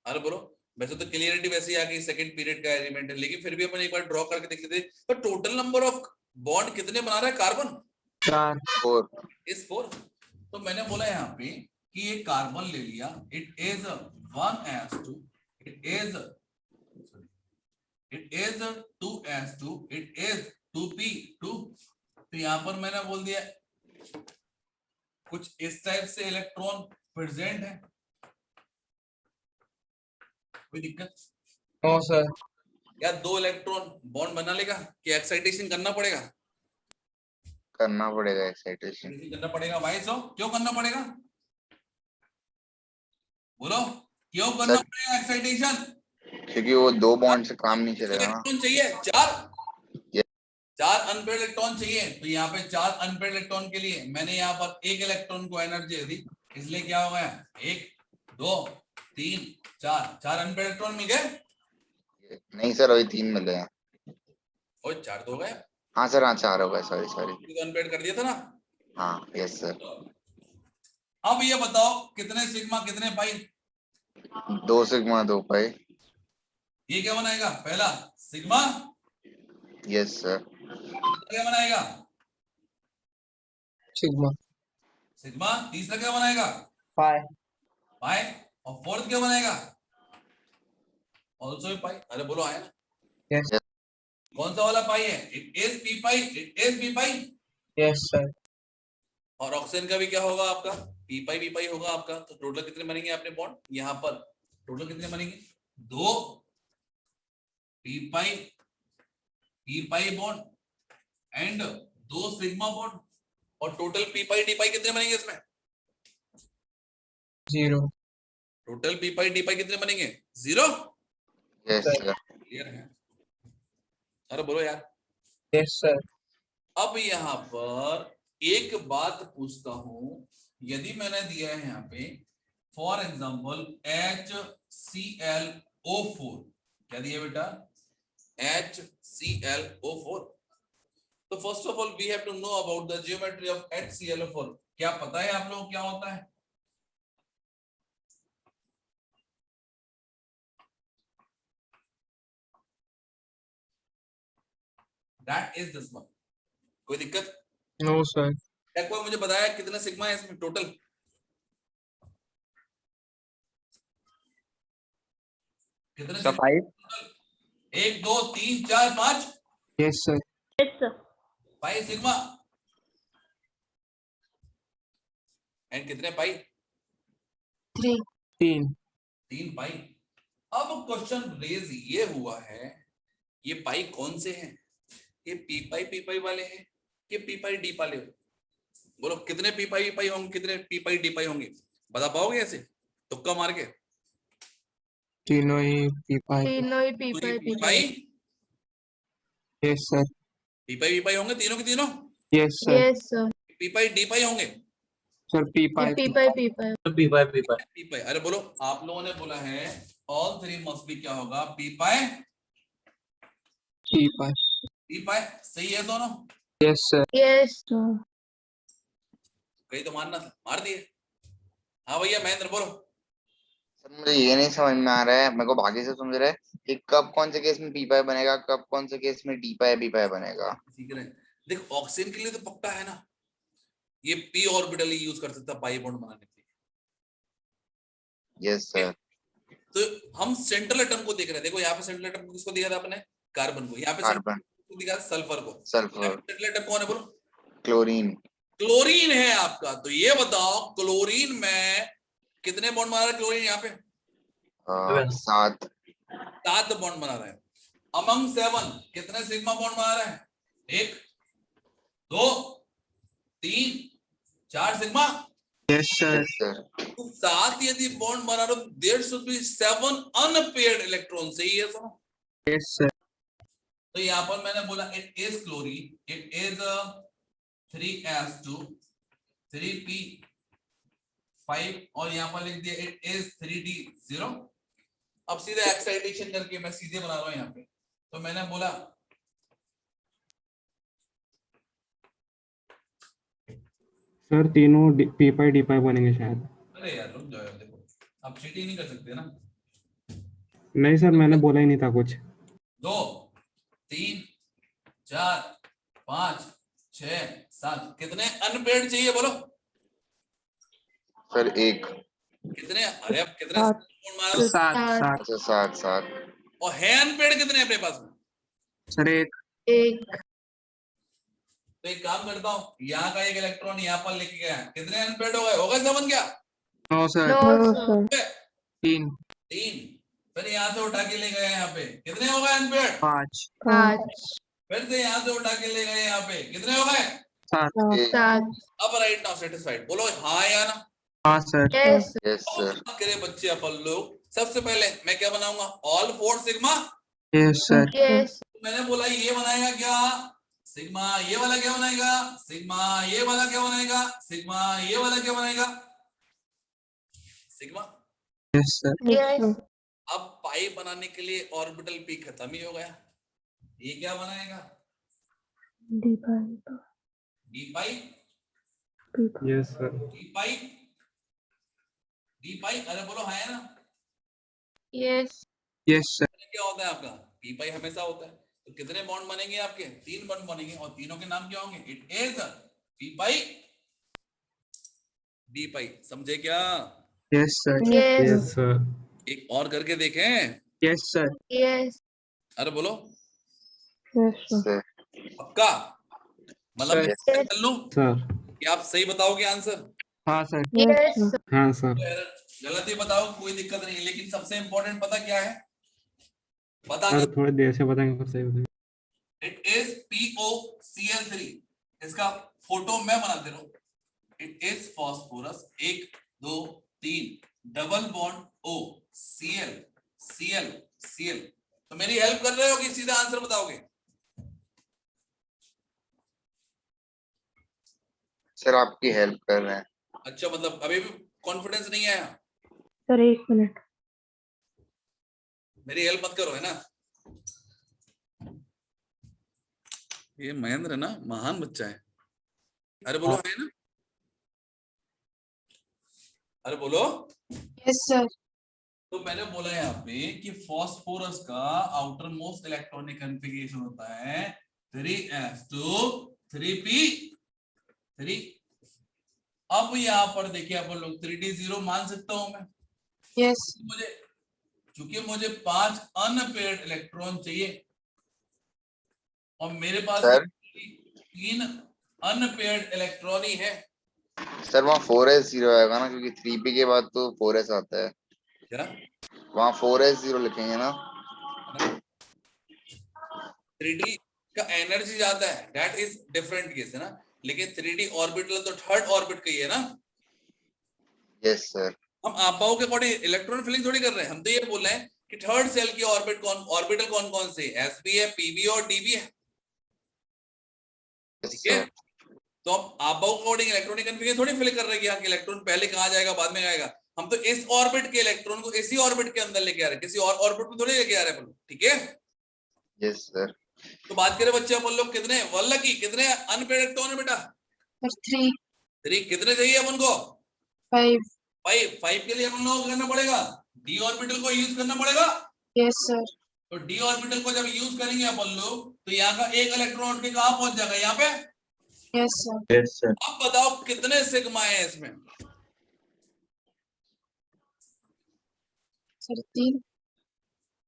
अरे बोलो, वैसे तो क्लियरिटी वैसे ही आ गई, सेकंड पीरियड का एलिमेंट है, लेकिन फिर भी अपन एक बार ड्रॉ करके देख लेते हैं। तो टोटल नंबर ऑफ बॉन्ड कितने बना रहा है कार्बन? 4। 4। इज 4। तो मैंने बोला यहाँ पे कि ये कार्बन ले लिया, it is 1s2, it is 2s2, it is 2p2। तो यहाँ पर मैंने बोल दिया कुछ इस टाइप से इलेक्ट्रॉन प्रेजेंट है, कोई दिक्कत? No sir. या 2 इलेक्ट्रॉन बॉन्ड बना लेगा कि एक्साइटेशन करना पड़ेगा? करना पड़ेगा एक्साइटेशन। एक्साइटेशन करना पड़ेगा भाई। सो क्यों करना पड़ेगा? बोलो क्यों करना सर पड़ेगा एक्साइटेशन? क्योंकि वो 2 बॉन्ड से काम नहीं चलेगा ना। इलेक्ट्रॉन चाहिए 4, Yes. 4 अनपेयर्ड इलेक्ट्रॉन चाहिए। तो यहाँ पे 4 अनपेयर्ड इलेक्ट्रॉन के लिए मैंने यहाँ पर एक इलेक्ट्रॉन को एनर्जी दी, इसलिए क्या हो गया 1 2 3 4 अनपेयर्ड इलेक्ट्रॉन मिल गए। नहीं सर, अभी 3 मिले हैं। और 4 तो हो गए, हाँ सर, हाँ 4 हो गए, सॉरी। तो अनपेयर्ड कर दिया था ना। हाँ यस सर। अब ये बताओ कितने सिग्मा कितने पाई? 2 सिग्मा 2 पाई। ये क्या बनाएगा? पहला सिग्मा, यस सर। क्या बनाएगा? सिग्मा। सिग्मा। तीसरा क्या बनाएगा? पाई। पाई। और फोर्थ क्या बनाएगा? ऑल्सो पाई। अरे बोलो आया ना? यस। कौन सा वाला पाई है? It is p pi, it is p pi. Yes sir. और ऑक्सीजन का भी क्या होगा आपका? पी पाई होगा आपका। तो टोटल कितने बनेंगे अपने बॉन्ड? यहाँ पर टोटल कितने बनेंगे? 2 P pi bond and 2 sigma bond. और टोटल पी पाई डी पाई कितने बनेंगे इसमें? 0। टोटल पी पाई डी पाई कितने बनेंगे? 0। Yes sir. क्लियर है? अरे बोलो यार। Yes sir. अब यहाँ पर एक बात पूछता हूं, यदि मैंने दिया है यहाँ पे फॉर एग्जाम्पल HClO4, क्या दिया बेटा? HClO4। तो first of all we have to know about the geometry of HClO4। क्या पता है आप लोगों क्या होता है? That is this one. कोई दिक्कत? No sir. एक बार मुझे बताया कितने सिग्मा है इसमें टोटल? कितने So sigma? 5. 1 2 3 4 5 yes sir. 5 sigma. And कितने पाई? 3. 3 पाई। अब क्वेश्चन रेज ये हुआ है, ये पाई कौन से हैं? ये पी पाई वाले हैं, ये पी पाई डी वाले? बोलो कितने पी पाई होंगे, कितने पी पाई डी पाई होंगे? बता पाओगे ऐसे तुक्का मार के? तीनों ही पी पाई। तीनों ही पी तो ये pi p pi yes sir. P pi होंगे तीनों के तीनों? Yes sir. Yes sir. P pi d pi होंगे? Sir p pi p pi p p pi. अरे बोलो, आप लोगों ने बोला है ऑल 3 मस्ट बी क्या होगा? P pi. पी पाई सही है दोनों? Yes sir. Yes sir. कहीं तो मारना था, मार दिए। हाँ भैया महेंद्र बोलो। सर मुझे ये नहीं समझ में आ रहा है, मेरे को बाकी से समझ रहा है कि कब कौन से केस में पी पाई बनेगा, कब कौन से केस में डी पाई बी पाई बनेगा। सीख रहे हैं। देख ऑक्सीजन के लिए तो पक्का है ना, ये पी ऑर्बिटल ही यूज कर सकता है पाई बॉन्ड बनाने के लिए। Yes sir. तो हम सेंट्रल एटम को देख रहे हैं। देखो यहाँ पे सेंट्रल एटम को किसको दिया था अपने? कार्बन को। यहाँ पे कार्बन। दिखा सल्फर को। सल्फर। सेंट्रल एटम कौन है बोलो? क्लोरीन। क्लोरीन है आपका। तो ये बताओ क्लोरीन में कितने बॉन्ड बना रहा है क्लोरीन? यहाँ पे 7 बॉन्ड बना रहा है। अमंग 7 कितने सिग्मा बॉन्ड बना रहा है? 1 2 4 sigma. Yes, sir. Yes, sir. तो 7 यदि बॉन्ड बना रहे हो there should be 7 unpaired electron, सही है सुनो। Yes, sir. तो यहाँ पर मैंने बोला it is chlorine, it is 3s2 3p5 और यहाँ पर लिख दिया इट इज 3d0। अब सीधे एक्साइटेशन करके मैं सीधे बना रहा हूं यहाँ पे। तो मैंने बोला सर तीनों पी पाई डी पाई बनेंगे शायद। अरे यार रुक जाओ यार, देखो आप चीटिंग नहीं कर सकते ना। नहीं सर, मैंने बोला ही नहीं था कुछ। 2 3 4 5 6 7 कितने अनपेयर्ड चाहिए बोलो? सर 1। कितने? अरे अब कितने सात। बॉन्ड मारा? 7. अच्छा 7। और है अनपेयर्ड कितने अपने पास में? Sir, 1. एक। तो एक काम करता हूँ, यहाँ का एक इलेक्ट्रॉन यहाँ पर लेके गया, कितने अनपेयर्ड हो गए? हो गए 7 क्या? No, sir. No sir. 3. 3। फिर यहाँ से उठा के ले गए यहाँ पे, कितने हो गए अनपेयर्ड? 5. 5 फिर से यहाँ से उठा के ले गए यहाँ पे, कितने हो गए? 7. 7 अब राइट नाउ सेटिस्फाइड बोलो हाँ या ना? हाँ, sir. Yes Yes, sir. बात करें बच्चे अपन लोग, सबसे पहले मैं क्या बनाऊंगा? All 4 sigma. Yes, sir. Yes मैंने बोला ये बनाएगा क्या? सिग्मा। ये वाला क्या बनाएगा? सिग्मा। ये वाला क्या बनाएगा? सिग्मा। ये वाला क्या बनाएगा? सिग्मा। Yes, sir. यस अब पाई बनाने के लिए ऑर्बिटल पी खत्म ही हो गया, ये क्या बनाएगा? D pi. Yes sir. D pi. D pi. अरे बोलो हाँ है ना? Yes Yes, sir. क्या होता है आपका? पी पाई हमेशा होता है। तो कितने बॉन्ड बनेंगे आपके? 3 बॉन्ड बनेंगे और तीनों के नाम क्या होंगे? It is p pi d pi. समझे क्या? Yes, sir. Yes yes sir. एक और करके देखें। Yes, sir. यस अरे बोलो Sir. पक्का? मतलब Sir. मैं check कर लूं सर। कि आप सही बताओगे आंसर? हाँ, sir. यस हाँ सर। गलत ही बताओ कोई दिक्कत नहीं, लेकिन सबसे इंपॉर्टेंट पता क्या है? बता सर दो। थोड़ी देर से बताएंगे फिर सही बताएंगे। It is POCl3। इसका फोटो मैं बना दे रहा हूं। It is phosphorus 1 2 3 double bond O Cl Cl Cl। तो मेरी हेल्प कर रहे हो कि सीधा आंसर बताओगे? सर आपकी हेल्प कर रहे हैं। अच्छा, मतलब अभी भी कॉन्फिडेंस नहीं आया? Sir 1 minute. मेरी हेल्प मत करो, है ना? ये महेंद्र ना महान बच्चा है। अरे बोलो है ना? अरे बोलो। यस सर तो मैंने बोला यहाँ पे कि फॉस्फोरस का आउटर मोस्ट इलेक्ट्रॉनिक कॉन्फ़िगरेशन होता है 3s2 3p3। अब यहाँ पर देखिए अपन लोग 3d0 मान सकता हूं मैं। यस चूंकि मुझे 5 अनपेयर्ड इलेक्ट्रॉन चाहिए और मेरे पास सर 3 अनपेयर्ड इलेक्ट्रॉन ही है। सर वहाँ 4s0 आएगा ना, क्योंकि 3p के बाद तो 4s आता है। क्या? वहाँ 4s0 लिखेंगे ना। 3d का एनर्जी ज्यादा है, दैट इज डिफरेंट केस है ना, लेकिन 3d ऑर्बिटल तो थर्ड ऑर्बिट का ही है ना। Yes sir. हम आपाओं के अकॉर्डिंग इलेक्ट्रॉन फिलिंग थोड़ी कर रहे हैं, हम तो ये बोल रहे हैं कि थर्ड सेल की ऑर्बिटल कौन कौन से? sp है, pb और db है। ठीक है, तो हम आपाओं के अकॉर्डिंग इलेक्ट्रॉनिक कन्फिगरेशन थोड़ी फिल कर रहे हैं कि यहाँ इलेक्ट्रॉन पहले कहाँ जाएगा बाद में आएगा। हम तो इस ऑर्बिट के इलेक्ट्रॉन को इसी ऑर्बिट के अंदर लेके आ रहे हैं, किसी और ऑर्बिट में थोड़ी लेके आ रहे हैं। ठीक है, यस सर। तो बात करें बच्चे अपन लोग कितने वल्लकी कितने अनपेयर्ड इलेक्ट्रॉन है बेटा? 3 3 कितने चाहिए अपन को? 5 5 के लिए अपन लोगों को करना पड़ेगा d ऑर्बिटल को यूज करना पड़ेगा। यस सर तो d ऑर्बिटल को जब यूज करेंगे अपन लोग तो यहाँ का एक इलेक्ट्रॉन उठ के कहाँ पहुंच जाएगा? यहाँ पे। Yes sir Yes, sir. अब बताओ कितने सिग्मा है इसमें? सर 3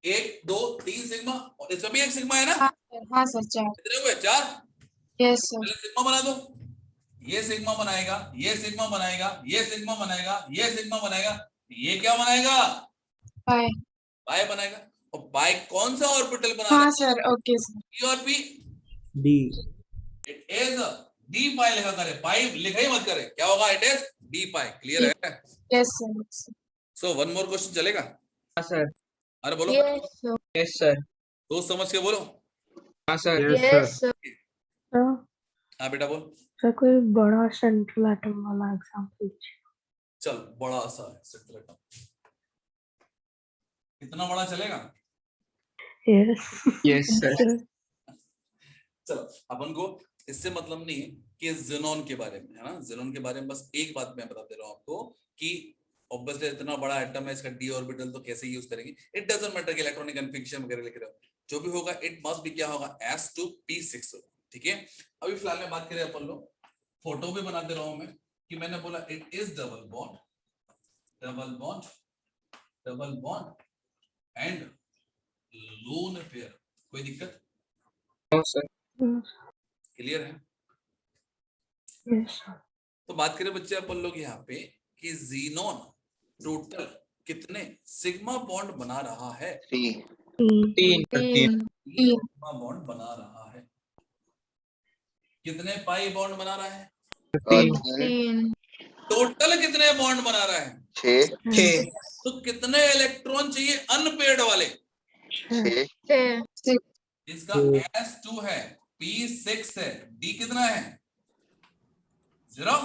1 2 3 सिग्मा, और इसमें भी एक सिग्मा है ना। हाँ सर 4 कितने हुए? 4। यस सर पहले सिग्मा बना दो, ये सिग्मा बनाएगा, ये सिग्मा बनाएगा, ये सिग्मा बनाएगा, ये सिग्मा बनाएगा, ये क्या बनाएगा? पाई पाई बनाएगा। और पाई कौन सा ऑर्बिटल बना? हाँ सर ओके सर P और P। D. It is d pi लिखा करे, पाई लिखा ही मत करे, क्या होगा, it is d pi. Clear है? Yes, sir. So one more question चलेगा? हाँ सर। अरे बोलो, Yes, sir. Yes sir. तो समझ के बोलो। हाँ sir. Yes Yes, sir. sir. Sir हाँ बेटा बोल। सर कोई बड़ा सेंट्रल एटम वाला एग्जांपल चल बड़ा सा सेंट्रल एटम, कितना बड़ा चलेगा? Yes yes sir. चलो अपन को इससे मतलब नहीं है कि जेनॉन के बारे में, है ना, जेनॉन के बारे में बस एक बात मैं बता दे रहा हूँ आपको कि ऑब्वियसली इतना बड़ा एटम है, इसका डी ऑर्बिटल तो कैसे यूज करेंगे, इट डजंट मैटर कि इलेक्ट्रॉनिक कन्फिग्रेशन वगैरह लिख रहे हो, जो भी होगा इट मस्ट बी क्या होगा, s2p6 होगा। ठीक है, अभी फिलहाल में बात करें अपन लोग, फोटो भी बना दे रहा हूं मैं कि मैंने बोला it is double bond, double bond, double bond and lone pair. कोई दिक्कत? No sir. क्लियर है? यस सर तो बात करें बच्चे अपन लोग यहाँ पे कि जीनोन टोटल कितने सिग्मा बॉन्ड बना रहा है? 3 तीन। तीन। सिग्मा बॉन्ड बना रहा है। कितने पाई बॉन्ड बना रहा है? तीन। 3 तीन। टोटल कितने बॉन्ड बना रहा है? 6 छः। तो कितने इलेक्ट्रॉन चाहिए अनपेयर्ड वाले? 6 छः। इसका s2 है, p6 है, d कितना है? 0।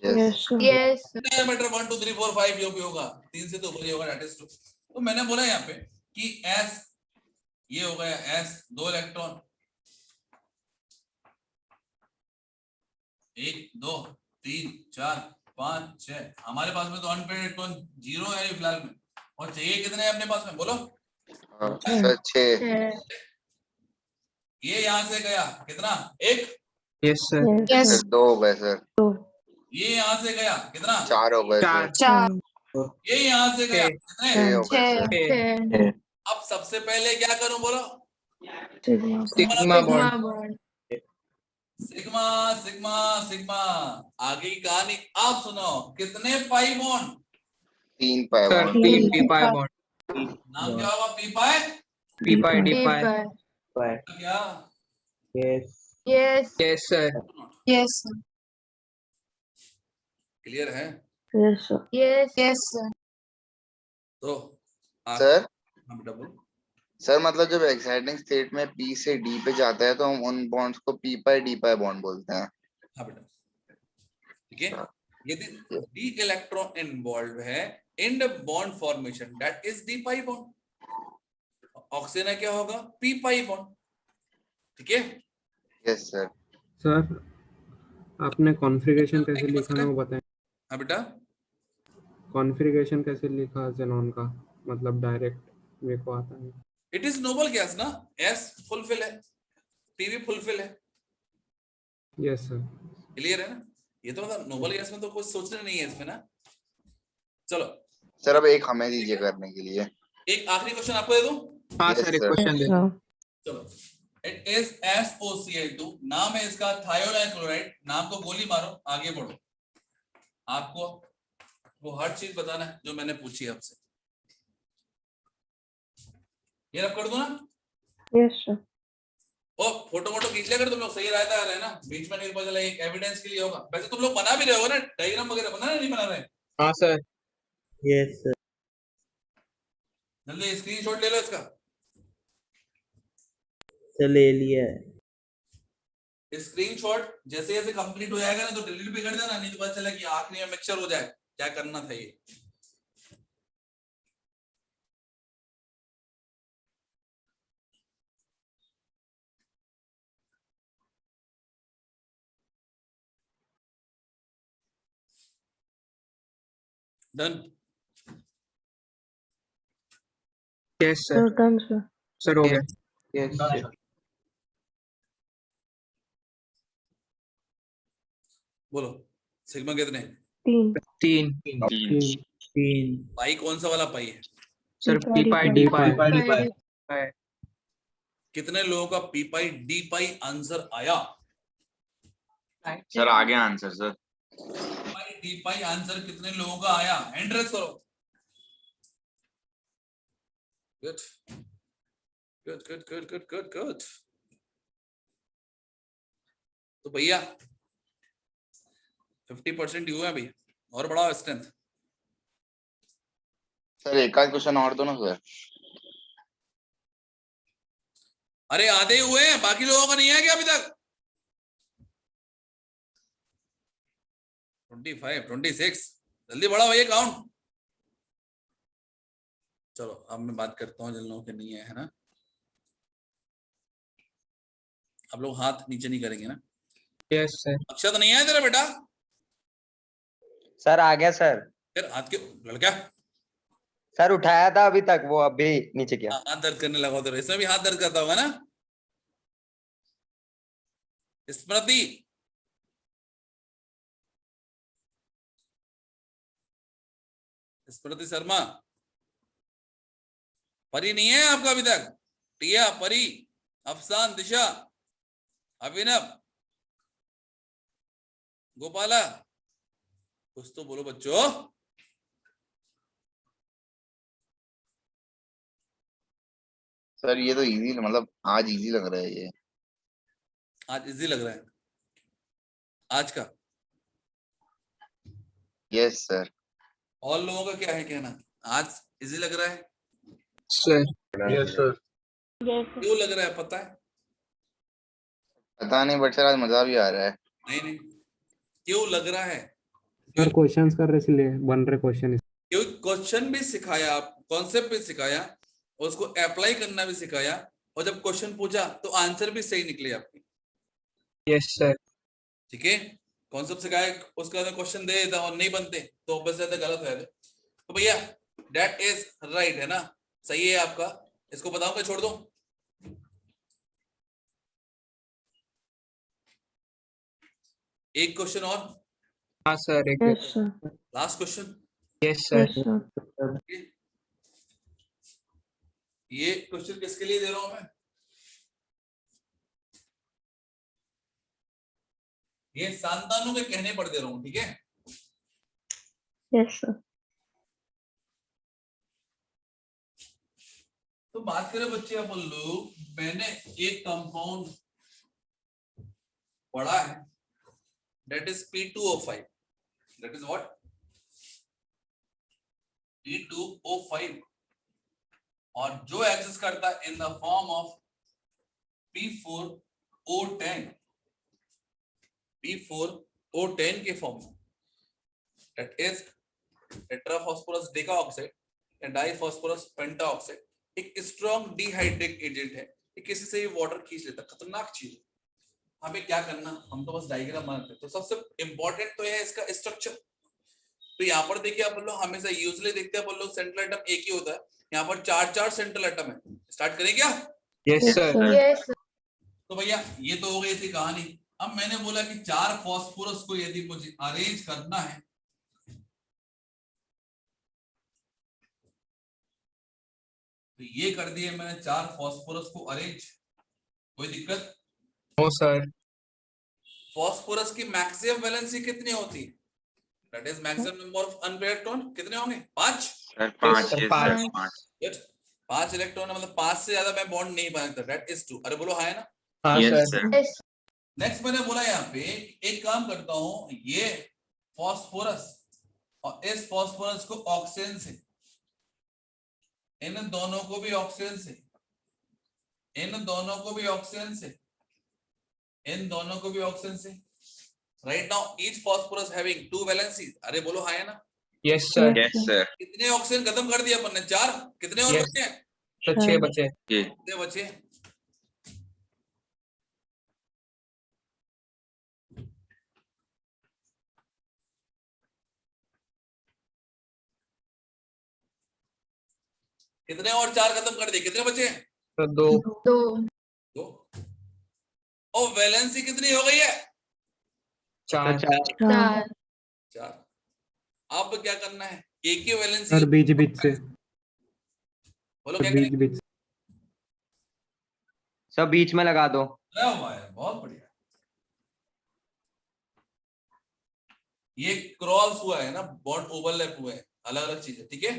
Yes yes sir Yes, sir. Diameter 1 2 3 4 5 जो भी होगा 3 से तो ऊपर ही होगा, दैट इज 2। तो मैंने बोला यहाँ पे कि s ये हो गया s 2 इलेक्ट्रॉन, 1 2 3 4 5 6, हमारे पास में तो अनपेयर्ड इलेक्ट्रॉन 0 है फिलहाल में, और चाहिए कितने हैं अपने पास में, बोलो? सर 6 छः। ये यहां से गया कितना, 1, यस सर। Yes, सर 2 हो गए सर, ये यहां से गया कितना, 4 हो गए चार। सर, चार। ये यहां से गया छः। कितने, 6 हो गए छः। सर, छः। अब सबसे पहले क्या करूं, बोलो? Sigma sigma sigma bond. Bond. Sigma sigma sigma. आगे की कहानी आप सुनो, कितने pi bond? 3 pi sir bond, तीन पी पाई बॉन्ड। नाम क्या होगा, p pi? P pi d d pi. पर। क्या? Yes. Yes sir. Yes, sir. Clear है? Yes sir Yes. Yes, sir. तो सर हाँ बेटा बोल। सर मतलब जब एक्साइटिंग स्टेट में P से D पे जाता है तो हम उन बॉन्ड्स को P pi D pi bond बोलते हैं। हाँ बेटा, ठीक है, यदि डी इलेक्ट्रॉन इन्वॉल्व है in the bond formation that is d pi bond, oxygen है क्या होगा, पी पाई बॉन्ड। ठीक है? यस सर, सर आपने कॉन्फ़िगरेशन कैसे लिखा ना वो बताएं। हाँ बेटा, कॉन्फ़िगरेशन कैसे लिखा जेनॉन का, मतलब डायरेक्ट मेरे को आता है। इट इज नोबल गैस ना, एस फुलफिल है, पी भी फुलफिल है। Yes sir. क्लियर है ना? ये तो मतलब नोबल गैस में तो कुछ सोचना नहीं है इसमें ना। चलो सर अब एक हमें दीजिए करने के लिए। एक आखिरी क्वेश्चन आपको दे दूं? हाँ Yes, सर एक sir. क्वेश्चन दे। चलो, इट इज SOCl2, नाम है इसका थायोडाइन क्लोराइड। नाम को गोली मारो, आगे बढ़ो, आपको वो हर चीज बताना है जो मैंने पूछी है आपसे। ये रब कर दो ना, यस सर और फोटो वोटो खींच लिया कर तुम लोग, सही रहता है ना, बीच में नहीं पता चला, एक एविडेंस के लिए होगा। वैसे तुम लोग बना भी रहे हो ना, डायग्राम वगैरह बना रहे नहीं बना रहे? हाँ सर। यस सर जल्दी स्क्रीनशॉट ले लो इसका। सर ले लिया है। स्क्रीनशॉट जैसे जैसे कंप्लीट हो जाएगा ना तो डिलीट भी कर देना, नहीं तो पता चला कि आखिरी में मिक्सचर हो जाए, क्या करना था ये। Done? Yes sir. Done sir sir हो गया। यस सर बोलो सिग्मा कितने? 3 तीन। 3 पाई कौन सा वाला पाई है? सर पी पाई डी पाई। कितने लोगों का पी पाई डी पाई आंसर आया? सर आगे आंसर सर, पाई डी पाई आंसर कितने लोगों का आया? हैंड रेस करो। Good good good good good good good. तो भैया 50% यू है भैया, और बढ़ाओ स्ट्रेंथ। सर एक आध क्वेश्चन और दो ना सर। अरे आधे हुए हैं, बाकी लोगों का नहीं है क्या अभी तक? 25, 26, जल्दी बढ़ाओ ये काउंट। चलो अब मैं बात करता हूँ जिन लोगों के नहीं है ना, आप लोग हाथ नीचे नहीं करेंगे ना? Yes sir. अक्षत नहीं है तेरा बेटा? सर आ गया सर। फिर हाथ के लड़का सर उठाया था अभी तक, वो अभी नीचे किया। हाथ दर्द करने लगा तो इसमें भी हाथ दर्द करता होगा ना? स्मृति, स्मृति शर्मा, परी नहीं है आपका अभी तक? टिया, परी, अफसान, दिशा, अभिनव, गोपाला, कुछ तो बोलो बच्चों। सर ये तो इजी, मतलब आज इजी लग रहा है ये। आज इजी लग रहा है आज का? Yes sir. और लोगों का क्या है कहना, आज इजी लग रहा है? Sir yes sir. क्यों लग रहा है पता है? पता नहीं बट सर आज मजा भी आ रहा है। नहीं नहीं, क्यों लग रहा है? सर क्वेश्चंस कर रहे इसलिए बन रहे क्वेश्चन। क्योंकि क्वेश्चन भी सिखाया, कॉन्सेप्ट भी सिखाया, और उसको अप्लाई करना भी सिखाया, और जब क्वेश्चन पूछा तो आंसर भी सही निकले आपके। Yes sir. ठीक है, कॉन्सेप्ट सिखाया, उसका क्वेश्चन दे देता और नहीं बनते तो ऑब्वियसली गलत है। तो भैया दैट इज राइट है ना, सही है आपका। इसको बताओ क्या छोड़ दो? एक क्वेश्चन और, हाँ सर एक। Yes sir. Last question. Yes sir. Yes sir. ये क्वेश्चन किसके लिए दे रहा हूं मैं? ये संतानों के कहने पर दे रहा हूं, ठीक है? Yes sir. तो बात करें बच्चे अपन लोग, मैंने एक कंपाउंड पढ़ा है, that is P2O5. That is what? P2O5, और जो एग्जिस्ट करता है in the form of P4O10, P4O10 के फॉर्म में, that is टेट्राफॉस्फोरस डेकाऑक्साइड या डाइफॉस्फोरस पेंटाऑक्साइड, एक स्ट्रॉन्ग डिहाइड्रेट एजेंट है। ये किसी से भी वाटर खींच लेता, खतरनाक चीज है। हमें क्या करना, हम तो बस डायग्राम बनाते हैं। तो सबसे इंपॉर्टेंट तो है इसका स्ट्रक्चर। तो यहाँ पर देखिए आप लोग हमेशा यूजुअली देखते हैं अपन लोग सेंट्रल एटम एक ही होता है, यहाँ पर 4 सेंट्रल एटम है। स्टार्ट करें क्या? Yes sir. यस तो भैया ये तो हो गई थी कहानी। अब मैंने बोला कि 4 फास्फोरस को यदि मुझे अरेंज करना है, तो ये कर दिए मैंने 4 फास्फोरस को अरेंज। कोई दिक्कत? No sir. फास्फोरस की मैक्सिमम वैलेंसी कितनी होती है? That is maximum number of unpaired electron. कितने होंगे? 5। सर 5। सर, यस पाँच। सर 5। 5 इलेक्ट्रॉन, मतलब 5 से ज्यादा मैं बॉन्ड नहीं बना सकता। That is 2। अरे बोलो हाँ है ना? हाँ yes sir. Sir. Yes next मैंने बोला यहाँ पे एक काम करता हूं, ये फास्फोरस और इस फास्फोरस को ऑक्सीजन से, इन दोनों को भी ऑक्सीजन से, इन दोनों को भी ऑक्सीजन से, इन दोनों को भी ऑक्सीजन से। Right now each phosphorus having 2 valencies. अरे बोलो हाँ है ना? Yes sir. Yes sir. कितने ऑक्सीजन खत्म कर दिया अपन ने? 4। कितने और Yes. बचे हैं? तो 6 बचे। ये कितने बचे? कितने और 4 खत्म कर दिए? कितने बचे? तो 2। 2 2। और वैलेंसी कितनी हो गई है? 4। 4 4। अब क्या करना है? एक ही वैलेंसी सर बीच बीच से, बोलो क्या बीच करेंगे? बीच से। सब बीच में लगा दो। अरे वाह यार, बहुत बढ़िया। ये क्रॉस हुआ है ना, बॉन्ड ओवरलैप हुआ है, अलग अलग चीज है। ठीक है,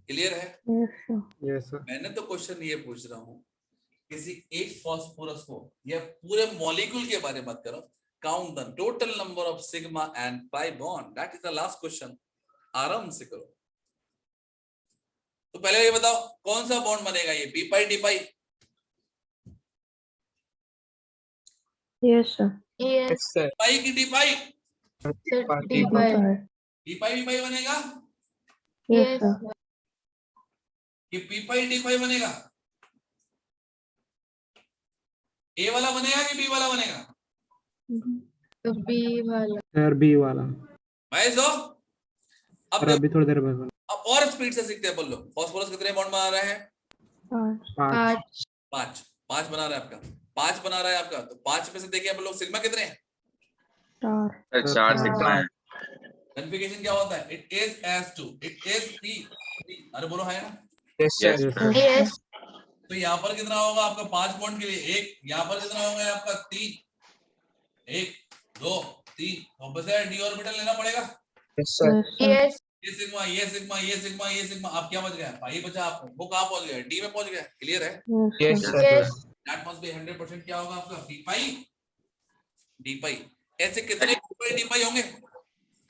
क्लियर है? Yes sir. Yes sir. मैंने तो क्वेश्चन ये पूछ रहा हूँ किसी एक फॉस्फोरस को या पूरे मॉलिक्यूल के बारे में बात करो, count the total number of sigma and pi bond, that is the last question. आराम से करो। तो पहले ये बताओ कौन सा बॉन्ड बनेगा, ये p pi d pi? Yes, sir. Yes, sir. Pi की d pi? sir. Yes, D5. sir. D pi v pi बनेगा Yes, Yes, sir. sir. कि पी पाई डी पाई बनेगा? ए वाला बनेगा कि बी वाला बनेगा? तो B वाला। सर बी वाला। भाई सो अब सर अभी थोड़ी देर बाद बोला। अब और स्पीड से सीखते हैं अपन लोग। फॉस्फोरस कितने बॉन्ड बना रहे हैं? 5. 5 5 पांच बना रहा है आपका, 5 बना रहा है आपका। तो 5 में से देखिए अपन लोग सिग्मा कितने हैं? 4. 4 सिग्मा है। कन्फिगरेशन क्या होता है? It is S2, it is P। अरे बोलो है ना? Yes, sir. Yes, Yes, Yes, तो यहाँ पर कितना होगा आपका 5 बॉन्ड के लिए? 1। यहाँ पर कितना होगा आपका? 3। 1 2 3। वापस है डी ऑर्बिटल लेना पड़ेगा। Yes, sir. Yes, sir. yes, ये सिग्मा, ये सिग्मा, ये सिग्मा, ये सिग्मा। आप क्या बच गया? पाई बचा आपको। वो कहाँ पहुंच गया? डी में पहुंच गया। क्लियर है? Yes, Yes, sir. sir. yes, that must be 100% क्या होगा आपका? डी पाई डी पाई। ऐसे कितने डी पाई होंगे?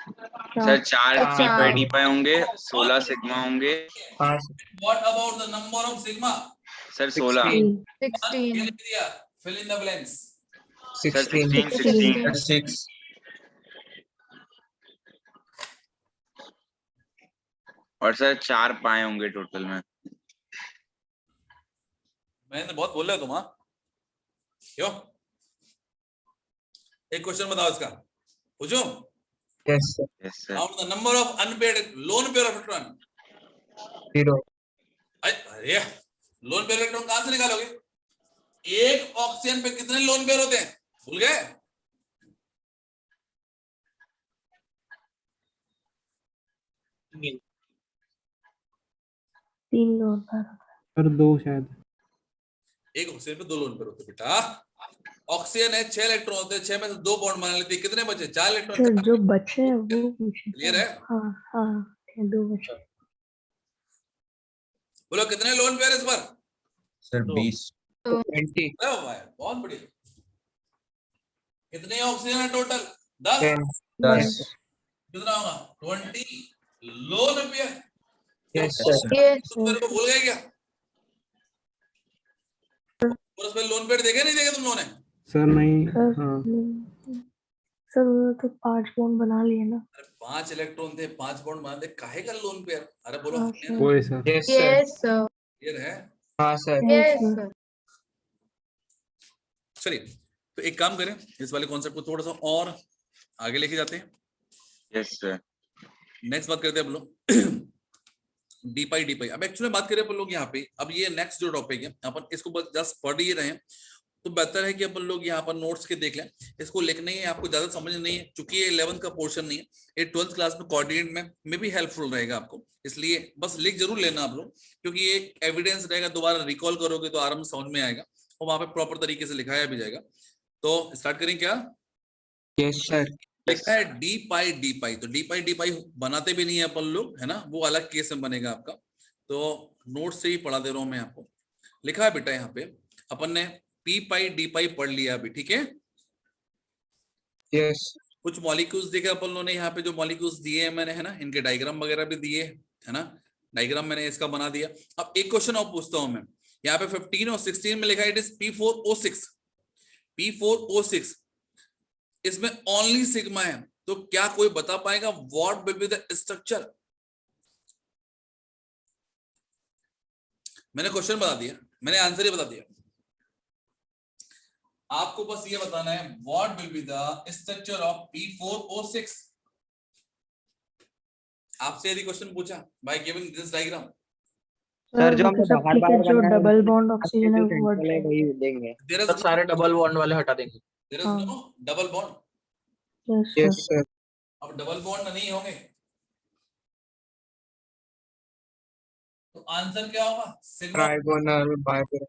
सर 4 अच्छा। पी पाई डी पाई होंगे, 16 सिग्मा होंगे। What about the number of sigma? Sir 16। 16, लिख दिया। Fill in the blanks. Sir 16 16. 6. और सर 4 पाए होंगे टोटल में। मैंने बहुत बोला तुम, हाँ क्यों? एक क्वेश्चन बताओ इसका, पूछो। Yes, sir. Yes sir. Count the number of unpaired loan pair of electron. 0. अरे लोन पेयर इलेक्ट्रॉन कहां से निकालोगे? एक ऑक्सीजन पे कितने लोन पेयर होते हैं? भूल गए? तीन लोग था। सर 2 शायद। एक ऑक्सीजन पे 2 लोन पेयर होते हैं बेटा। ऑक्सीजन है 6 इलेक्ट्रॉन होते हैं, 6 में से 2 बॉन्ड बना लेते हैं। कितने बचे? 4 सर इलेक्ट्रॉन। जो बचे हैं वो पूछे। क्लियर है? हाँ हाँ, 2 बचे। बोलो कितने लोन पेयर इस बार? सर 20। 20. अरे वाह, बहुत बढ़िया। कितने ऑक्सीजन है टोटल? 10। 10. कितना होगा? 20 lone pair. Yes, sir. yes, मेरे को भूल गए क्या? और उसमें लोन पेयर देखे नहीं देखे तुम लोगों ने? सर नहीं। सर हाँ सर वो तो 5 बॉन्ड बना लिए ना। अरे 5 इलेक्ट्रॉन थे, 5 बॉन्ड बना दे, काहे का लोन पेयर? अरे बोलो हाँ, क्लियर वो है sir. Yes, sir. yes, sir. है? हाँ, sir. Yes, sir. sir. चलिए तो एक काम करें, इस वाले कॉन्सेप्ट को थोड़ा सा और आगे लेके जाते हैं। Yes sir. नेक्स्ट बात करते हैं हम लोग डी पाई डी पाई। अब एक्चुअली बात करें अपन लोग यहाँ पे, अब ये नेक्स्ट जो टॉपिक है अपन इसको बस जस्ट पढ़ ही रहे हैं, तो बेहतर है कि अपन लोग यहाँ पर नोट्स के देख लें। इसको लिखना ही है, आपको ज्यादा समझ नहीं है, क्योंकि ये 11th का पोर्शन नहीं है, ये 12th क्लास में कोऑर्डिनेट में भी हेल्पफुल रहेगा आपको। इसलिए बस लिख जरूर लेना आप लोग, क्योंकि ये एविडेंस रहेगा, दोबारा रिकॉल करोगे तो आराम से समझ में आएगा और वहां पे प्रॉपर तरीके से लिखाया भी जाएगा। तो स्टार्ट करें क्या? Yes, sir. लिखा है डी पाई डी पाई। तो डी पाई बनाते भी नहीं है अपन लोग, है ना, वो अलग केस में बनेगा आपका। तो नोट से ही पढ़ा दे रहा हूं मैं आपको। लिखा है बेटा यहाँ पे, अपन ने पी पाई डी पाई पढ़ लिया अभी, ठीक है। Yes. कुछ मॉलिक्यूल्स देखे अपन लोगों ने, यहाँ पे जो मॉलिक्यूल्स दिए हैं मैंने, है ना, इनके डायग्राम वगैरह भी दिए, है ना, डायग्राम मैंने इसका बना दिया। अब एक क्वेश्चन और पूछता हूं मैं, यहाँ पे 15 और 16 में लिखा है इट इज P4O6। P4O6 इसमें ओनली सिग्मा है, तो क्या कोई बता पाएगा what will be the structure? मैंने क्वेश्चन बता दिया, मैंने आंसर ही बता दिया, आपको बस ये बताना है what will be the structure of P4O6। आपसे यदि क्वेश्चन पूछा by giving this diagram, sir जो वो हमने तो सब बाहर ठीक है, बाहर जो बनाया है, डबल उसमें बॉन्ड आपके ऑक्सीजन है जो वो सेंट्रल है हट वही देंगे। देयर सर सारे डबल बॉन्ड वाले हटा देंगे। Is no double bond. Yes, sir. अब डबल बॉन्ड नहीं होंगे तो आंसर क्या होगा? सिग्मा। Trigonal, bipolar.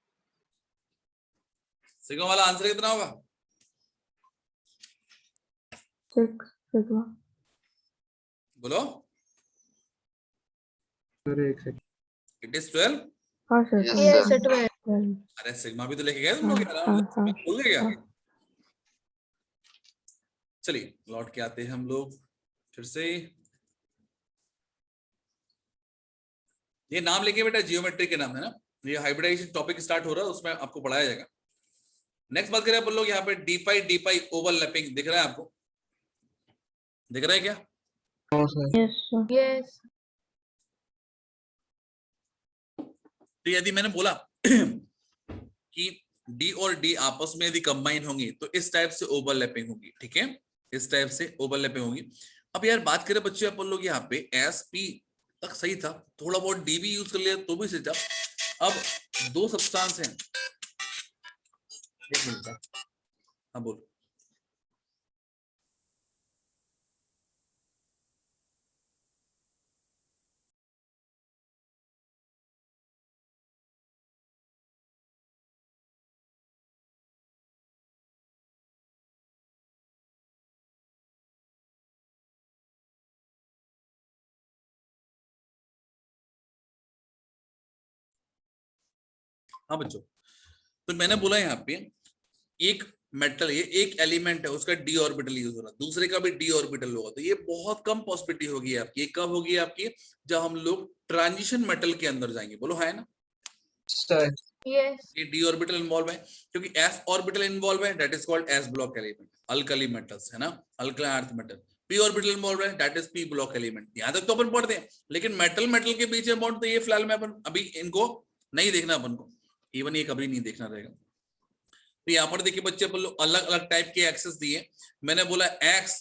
सिग्मा वाला आंसर कितना होगा? 6 सिग्मा। बोलो। सर एक सेकंड। It is 12। हाँ sir. Yes, Yes, sir. sir. 12. 12. अरे सिग्मा भी तो लेके गए तुम लोग यार, हाँ, सिग्मा भूल गए क्या? हाँ। चलिए लौट के आते हैं हम लोग फिर से। ये नाम लेके बेटा जियोमेट्री के नाम है ना, ये हाइब्रिडाइजेशन टॉपिक स्टार्ट हो रहा है, उसमें आपको पढ़ाया जाएगा। नेक्स्ट बात करें अपन लोग यहाँ पे डी पाई ओवरलैपिंग दिख रहा है आपको, दिख रहा है क्या? Yes, sir. Yes. तो यदि मैंने बोला कि डी और डी आपस में यदि कंबाइन होंगी तो इस टाइप से ओवरलैपिंग होगी, ठीक है, इस टाइप से ओवरलैपिंग होगी। अब यार बात करें बच्चे अपन लोग यहाँ पे एस पी तक सही था, थोड़ा बहुत डी भी यूज कर लिया तो भी सही था। अब दो सब्सटेंस हैं, एक मिनट, हाँ बोल। हाँ बच्चों, तो मैंने बोला यहाँ पे एक मेटल, ये एक एलिमेंट है, उसका डी ऑर्बिटल यूज हो रहा है, दूसरे का भी डी ऑर्बिटल होगा, तो ये बहुत कम पॉसिबिलिटी होगी आपकी। ये कब होगी आपकी? जब हम लोग ट्रांजिशन मेटल के अंदर जाएंगे, बोलो है ना सर। Yes. ये डी ऑर्बिटल इन्वॉल्व है, क्योंकि एस ऑर्बिटल इन्वॉल्व है, that is called s block element, alkali metals है ना, alkaline earth metal. P orbital involve है, that is p block element. यहां तक तो अपन पढ़ते हैं, लेकिन मेटल मेटल के बीच में बॉन्ड, तो ये फिलहाल में अपन अभी इनको नहीं देखना, अपन को इवन ये कभी नहीं देखना रहेगा। तो यहाँ पर देखिए बच्चे, अपन लोग अलग अलग टाइप के एक्सेस दिए। मैंने बोला एक्स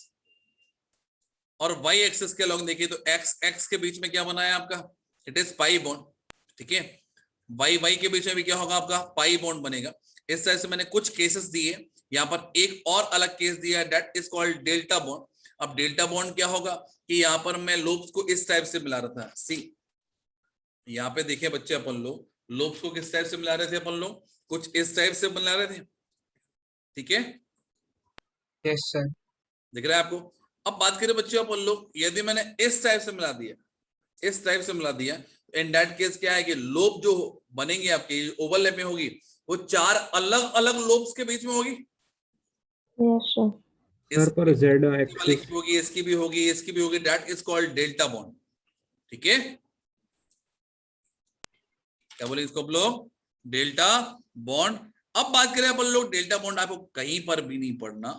और वाई एक्सेस के अलॉन्ग देखिए, तो एक्स एक्स के बीच में क्या बना है आपका? इट इज पाई बॉन्ड, ठीक है। वाई वाई के बीच में भी क्या होगा आपका? पाई बॉन्ड बनेगा। इस तरह से मैंने कुछ केसेस दिए, यहाँ पर एक और अलग केस दिया है, that is called delta bond. अब डेल्टा बॉन्ड क्या होगा कि यहाँ पर मैं लोब्स को इस टाइप से मिला रहा था, सी यहाँ पे देखिए बच्चे, अपन लोग लोब्स को किस टाइप से मिला रहे थे? अपन लोग कुछ इस टाइप से मिला रहे थे, ठीक है, यस सर। दिख रहा है आपको? अब बात करें बच्चों अपन लोग, यदि मैंने इस टाइप से मिला दिया, इस टाइप से मिला दिया, इन दैट केस क्या है कि लोब जो बनेंगे आपके, ओवरलैप में होगी, वो चार अलग अलग लोब्स के बीच में होगी। Yes, sir. सर पर जेड वाले एक्सिस की होगी, इसकी भी होगी, इसकी भी होगी, that is called delta bond, ठीक है। क्या बोले इसको आप लोग? Delta bond. अब बात करें अपन लोग डेल्टा बॉन्ड, आपको कहीं पर भी नहीं पढ़ना,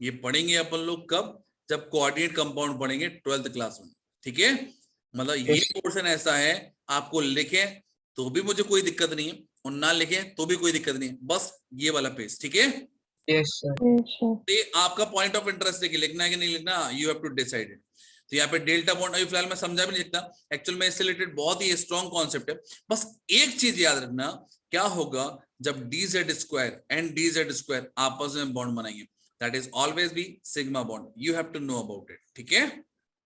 ये पढ़ेंगे अपन लोग कब? जब कोऑर्डिनेट कंपाउंड पढ़ेंगे 12th क्लास में, ठीक है। मतलब ये पोर्शन ऐसा है, आपको लिखे तो भी मुझे कोई दिक्कत नहीं है, और ना लिखे तो भी कोई दिक्कत नहीं है, बस ये वाला पेज, ठीक है। Yes sir. Yes, sir. ये आपका पॉइंट ऑफ इंटरेस्ट है कि लिखना है कि नहीं लिखना, you have to decide it. तो यहाँ पे डेल्टा बॉन्ड अभी फिलहाल मैं समझा भी नहीं सकता, एक्चुअल में इससे रिलेटेड बहुत ही स्ट्रॉन्ग कॉन्सेप्ट है। बस एक चीज याद रखना, क्या होगा जब dz square and dz square आपस में बॉन्ड बनाएंगे, that is always be sigma bond, you have to know about it, ठीक है।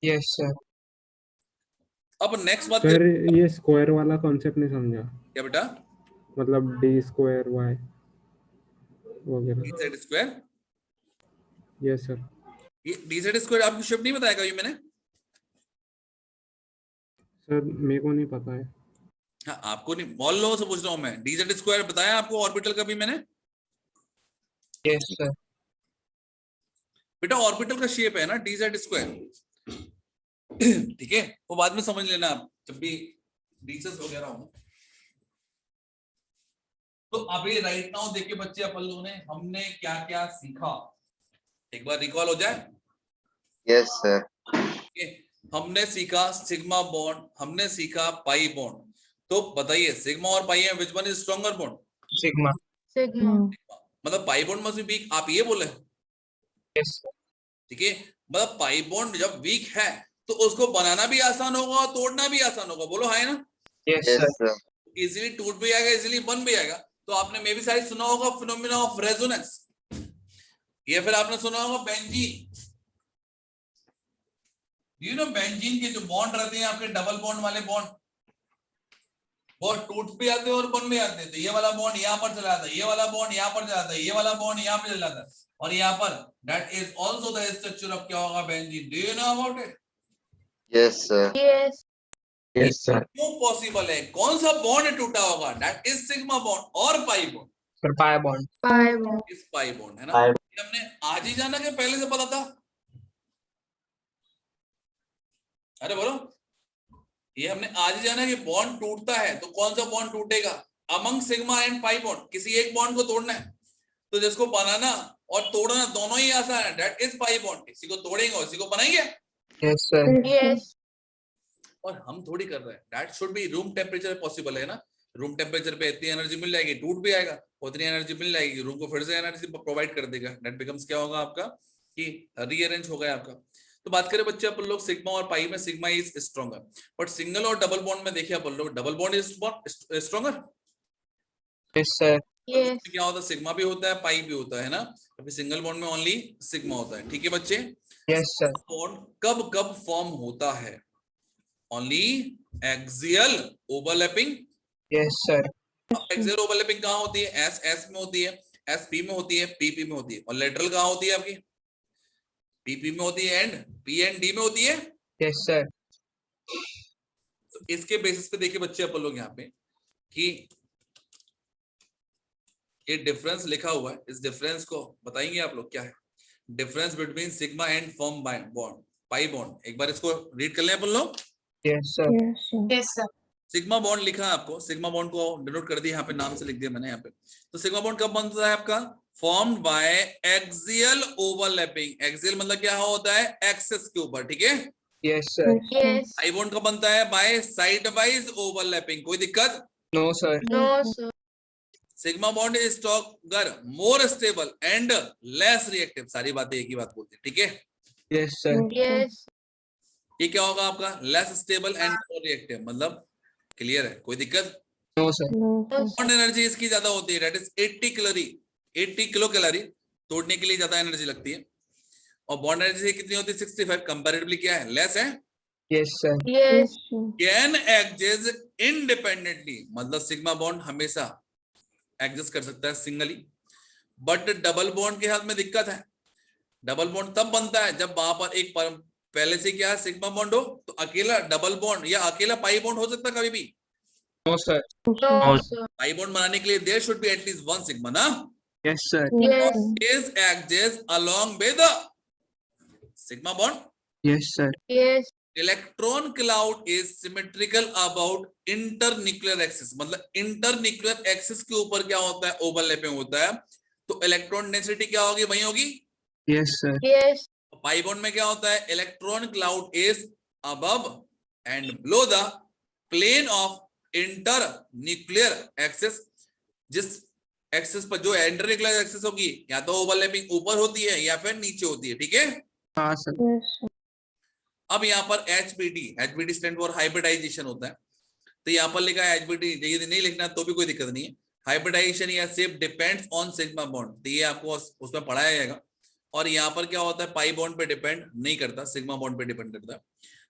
Yes sir. अब नेक्स्ट बात सर ये स्क्वायर वाला कॉन्सेप्ट नहीं समझा, क्या बेटा? मतलब डी स्क्वायर वाई वगैरह। dz square, yes sir. ये dz स्क्वायर आपको शिफ्ट नहीं बताया कभी मैंने? सर मेरे को नहीं पता है। हाँ आपको नहीं, बहुत लोगों से पूछ रहा हूं मैं, dz स्क्वायर बताया आपको ऑर्बिटल का भी मैंने? Yes sir. बेटा ऑर्बिटल का शेप है ना dz स्क्वायर, ठीक है, वो बाद में समझ लेना आप जब भी डीसेस वगैरह हो। तो अभी राइट नाउ देखिए बच्चे, अपन लोगों ने हमने क्या क्या सीखा, एक बार रिकॉल हो जाए। Yes sir. हमने सीखा सिग्मा बॉन्ड, हमने सीखा पाई बॉन्ड। तो बताइए सिग्मा और पाई में विच one is stronger bond? Sigma. Sigma. मतलब pi bond must be weak, आप ये बोले, यस सर। ठीक है। मतलब पाई बॉन्ड जब वीक है तो उसको बनाना भी आसान होगा और तोड़ना भी आसान होगा, बोलो है ना? Yes yes sir. Sir. Easily टूट भी आएगा, इजीली बन भी आएगा। तो आपने मे भी शायद सुना होगा फिनोमेना ऑफ रेजोनेंस, या फिर आपने सुना होगा बेंजीन। यू नो बेंजीन के जो बॉन्ड रहते हैं आपके डबल बॉन्ड वाले बॉन्ड, वो टूट भी आते हैं और बन भी आते हैं। तो ये वाला बॉन्ड यहाँ पर चला जाता है, ये वाला बॉन्ड यहाँ पर चला जाता है, ये वाला बॉन्ड यहाँ पे चला जाता है, और यहाँ पर that is also the structure of क्या होगा? Benzene. Do you no about it? Yes sir. Yes. Yes sir. क्यों पॉसिबल है? कौन सा बॉन्ड टूटा होगा? दैट इज सिग्मा बॉन्ड और पाई bond. Sir pi bond. Pi bond. इस पाई बॉन्ड है ना, पाई- ये हमने आज ही जाना कि पहले से पता था? अरे बोलो, ये हमने आज ही जाना कि बॉन्ड टूटता है तो कौन सा बॉन्ड टूटेगा? Among sigma and pi bond, किसी एक बॉन्ड को तोड़ना है तो जिसको बनाना और तोड़ना दोनों ही आसान है, दैट इज पाई बॉन्ड। किसी को तोड़ेंगे और किसी को बनाएंगे, यस सर। यस। और हम थोड़ी कर रहे हैं। That should be room temperature possible है ना, रूम टेम्परेचर पे इतनी एनर्जी मिल जाएगी, टूट भी आएगा, उतनी एनर्जी मिल जाएगी, रूम को फिर से एनर्जी प्रोवाइड कर देगा। दैट बिकम्स क्या होगा आपका कि रीअरेंज हो गया आपका। तो बात करें बच्चे अपन लोग सिग्मा और पाई में, sigma is stronger, but single और डबल बॉन्ड में देखिए अपन लोग double bond is stronger. Yes sir. Yes. क्या होता है, सिग्मा भी होता है पाई भी होता है ना, अभी सिंगल बॉन्ड में ओनली सिग्मा होता है। ठीक है बच्चे, यस सर। बॉन्ड कब कब फॉर्म होता है? Only axial overlapping. Yes sir. Axial overlapping कहाँ होती है? एस एस में होती है, एस पी में होती है, पी पी में होती है, और लेटरल कहाँ होती है आपकी? पी पी में होती है एंड पी एंड डी में होती है। Yes sir. तो इसके बेसिस पे देखिए बच्चे अपन लोग यहाँ पे कि ये डिफरेंस लिखा हुआ है, इस डिफरेंस को बताएंगे आप लोग क्या है? Difference between sigma and form bond pi bond. एक बार इसको रीड कर लें अपन लोग। Yes sir. Yes sir. Sigma bond लिखा है आपको, सिग्मा बॉन्ड को डिनोट कर दिया यहाँ पे, नाम से लिख दिया मैंने यहाँ पे। तो सिग्मा बॉन्ड कब बनता है आपका? Formed by axial overlapping. Axial मतलब क्या होता है? एक्सिस के ऊपर, ठीक है। Yes sir. Yes. Pi bond कब बनता है? By side wise overlapping. कोई दिक्कत? No sir. No sir. Sigma bond is stronger, more stable and less reactive. सारी बातें एक ही बात बोलती है, ठीक है। Yes sir. यस। ये क्या होगा आपका? Less stable and more reactive, मतलब क्लियर है? कोई दिक्कत? No sir. बॉन्ड एनर्जी इसकी ज्यादा होती है, दैट इज 80 किलो कैलोरी तोड़ने के लिए ज्यादा एनर्जी लगती है। और बॉन्ड एनर्जी कितनी होती है? 65। कंपैरेटिवली क्या है? लेस है। Yes sir. Yes. Can exist independently, मतलब सिग्मा बॉन्ड हमेशा एग्जिस्ट कर सकता है सिंगली, बट डबल बॉन्ड के हाथ में दिक्कत है। डबल बॉन्ड तब बनता है जब वहां पर एक पहले से क्या है सिग्मा बॉन्ड हो, तो अकेला डबल बॉन्ड या अकेला पाई बॉन्ड हो सकता है कभी भी। No sir. No sir. Pi bond बनाने के लिए there should be at least one sigma ना, yes sir. Yes. is exists along with sigma bond. Yes sir. Yes. Electron cloud is symmetrical about internuclear axis, मतलब internuclear axis के ऊपर क्या होता है? ओवरलैपिंग होता है, तो इलेक्ट्रॉन डेंसिटी क्या होगी? वही होगी। Yes sir. Yes. Pi bond में क्या होता है? Electron cloud is above and below the plane of internuclear axis. जिस एक्सिस पर, जो इंटरन्यूक्लियर एक्सिस होगी, या तो ओवरलैपिंग ऊपर होती है या फिर नीचे होती है, ठीक है। हाँ सर। अब यहाँ पर HBD स्टैंड फॉर हाइब्रिडाइजेशन होता है, तो यहाँ पर लिखा है HBD, यदि नहीं लिखना तो भी कोई दिक्कत नहीं है। हाइब्रिडाइजेशन या shape depends on sigma bond, तो ये आपको उसमें पढ़ाया जाएगा। और यहाँ पर क्या होता है? पाई बॉन्ड पे डिपेंड नहीं करता, सिग्मा बॉन्ड पे डिपेंड करता है।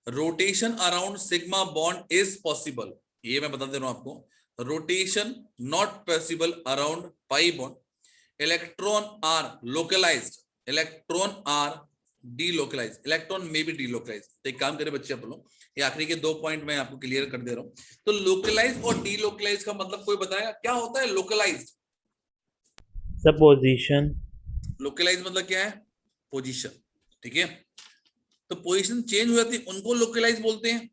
Rotation around sigma bond is possible, ये मैं बता दे रहा हूँ आपको। Rotation not possible around pi bond. Electron are localized, electron are delocalize, electron में भी डीलोकलाइज। तो एक काम करें बच्चे अपन लोग, ये आखिरी के 2 पॉइंट मैं आपको क्लियर कर दे रहा हूँ। तो लोकलाइज और डीलोकलाइज का मतलब कोई बताएगा क्या होता है? Localise, supposition. लोकलाइज मतलब क्या है? पोजीशन, ठीक है। तो पोजीशन चेंज हो जाती है उनको लोकलाइज बोलते हैं,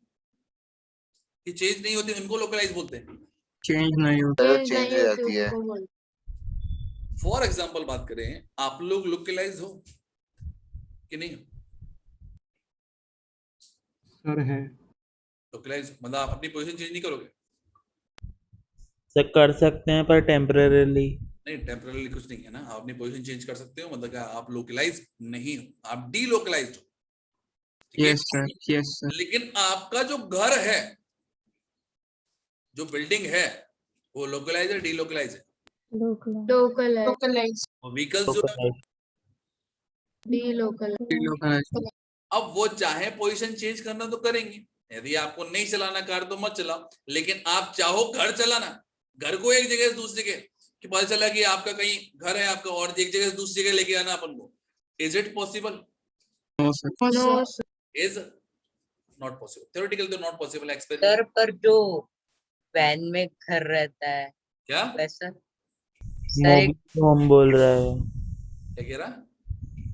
कि चेंज नहीं होती उनको लोकलाइज बोलते हैं। चेंज नहीं होता। चेंज हो जाती है। फॉर एग्जाम्पल बात करें, आप लोग लोकलाइज हो कि नहीं? सर है। लोकलाइज मतलब आप अपनी पोजीशन चेंज नहीं करोगे? सर कर सकते हैं पर टेम्परेरीली। नहीं, टेम्पररी कुछ नहीं है ना, आप अपनी पोजीशन चेंज कर सकते हो, मतलब क्या आप लोकलाइज नहीं हो, आप डीलोकलाइज्ड हो, ठीक है। Yes sir. Yes sir. लेकिन आपका जो घर है, जो बिल्डिंग है, वो लोकलाइज है डीलोकलाइज है? लोकलाइज। व्हीकल्स जो है, डीलोकलाइज। अब वो चाहे पोजीशन चेंज करना तो करेंगे। यदि आपको नहीं चलाना कार तो मत चलाओ, लेकिन आप चाहो घर चलाना, घर को एक जगह से दूसरी जगह, कि पता चला कि आपका कहीं घर है आपका और एक जगह से दूसरी जगह लेके आना अपन को, is it possible? No sir. No sir. Is not possible, theoretical तो नॉट पॉसिबल, एक्सपेरिमेंट सर पर जो वैन में घर रहता है क्या वैसा सर एक मोबाइल होम बोल रहा है क्या कह रहा?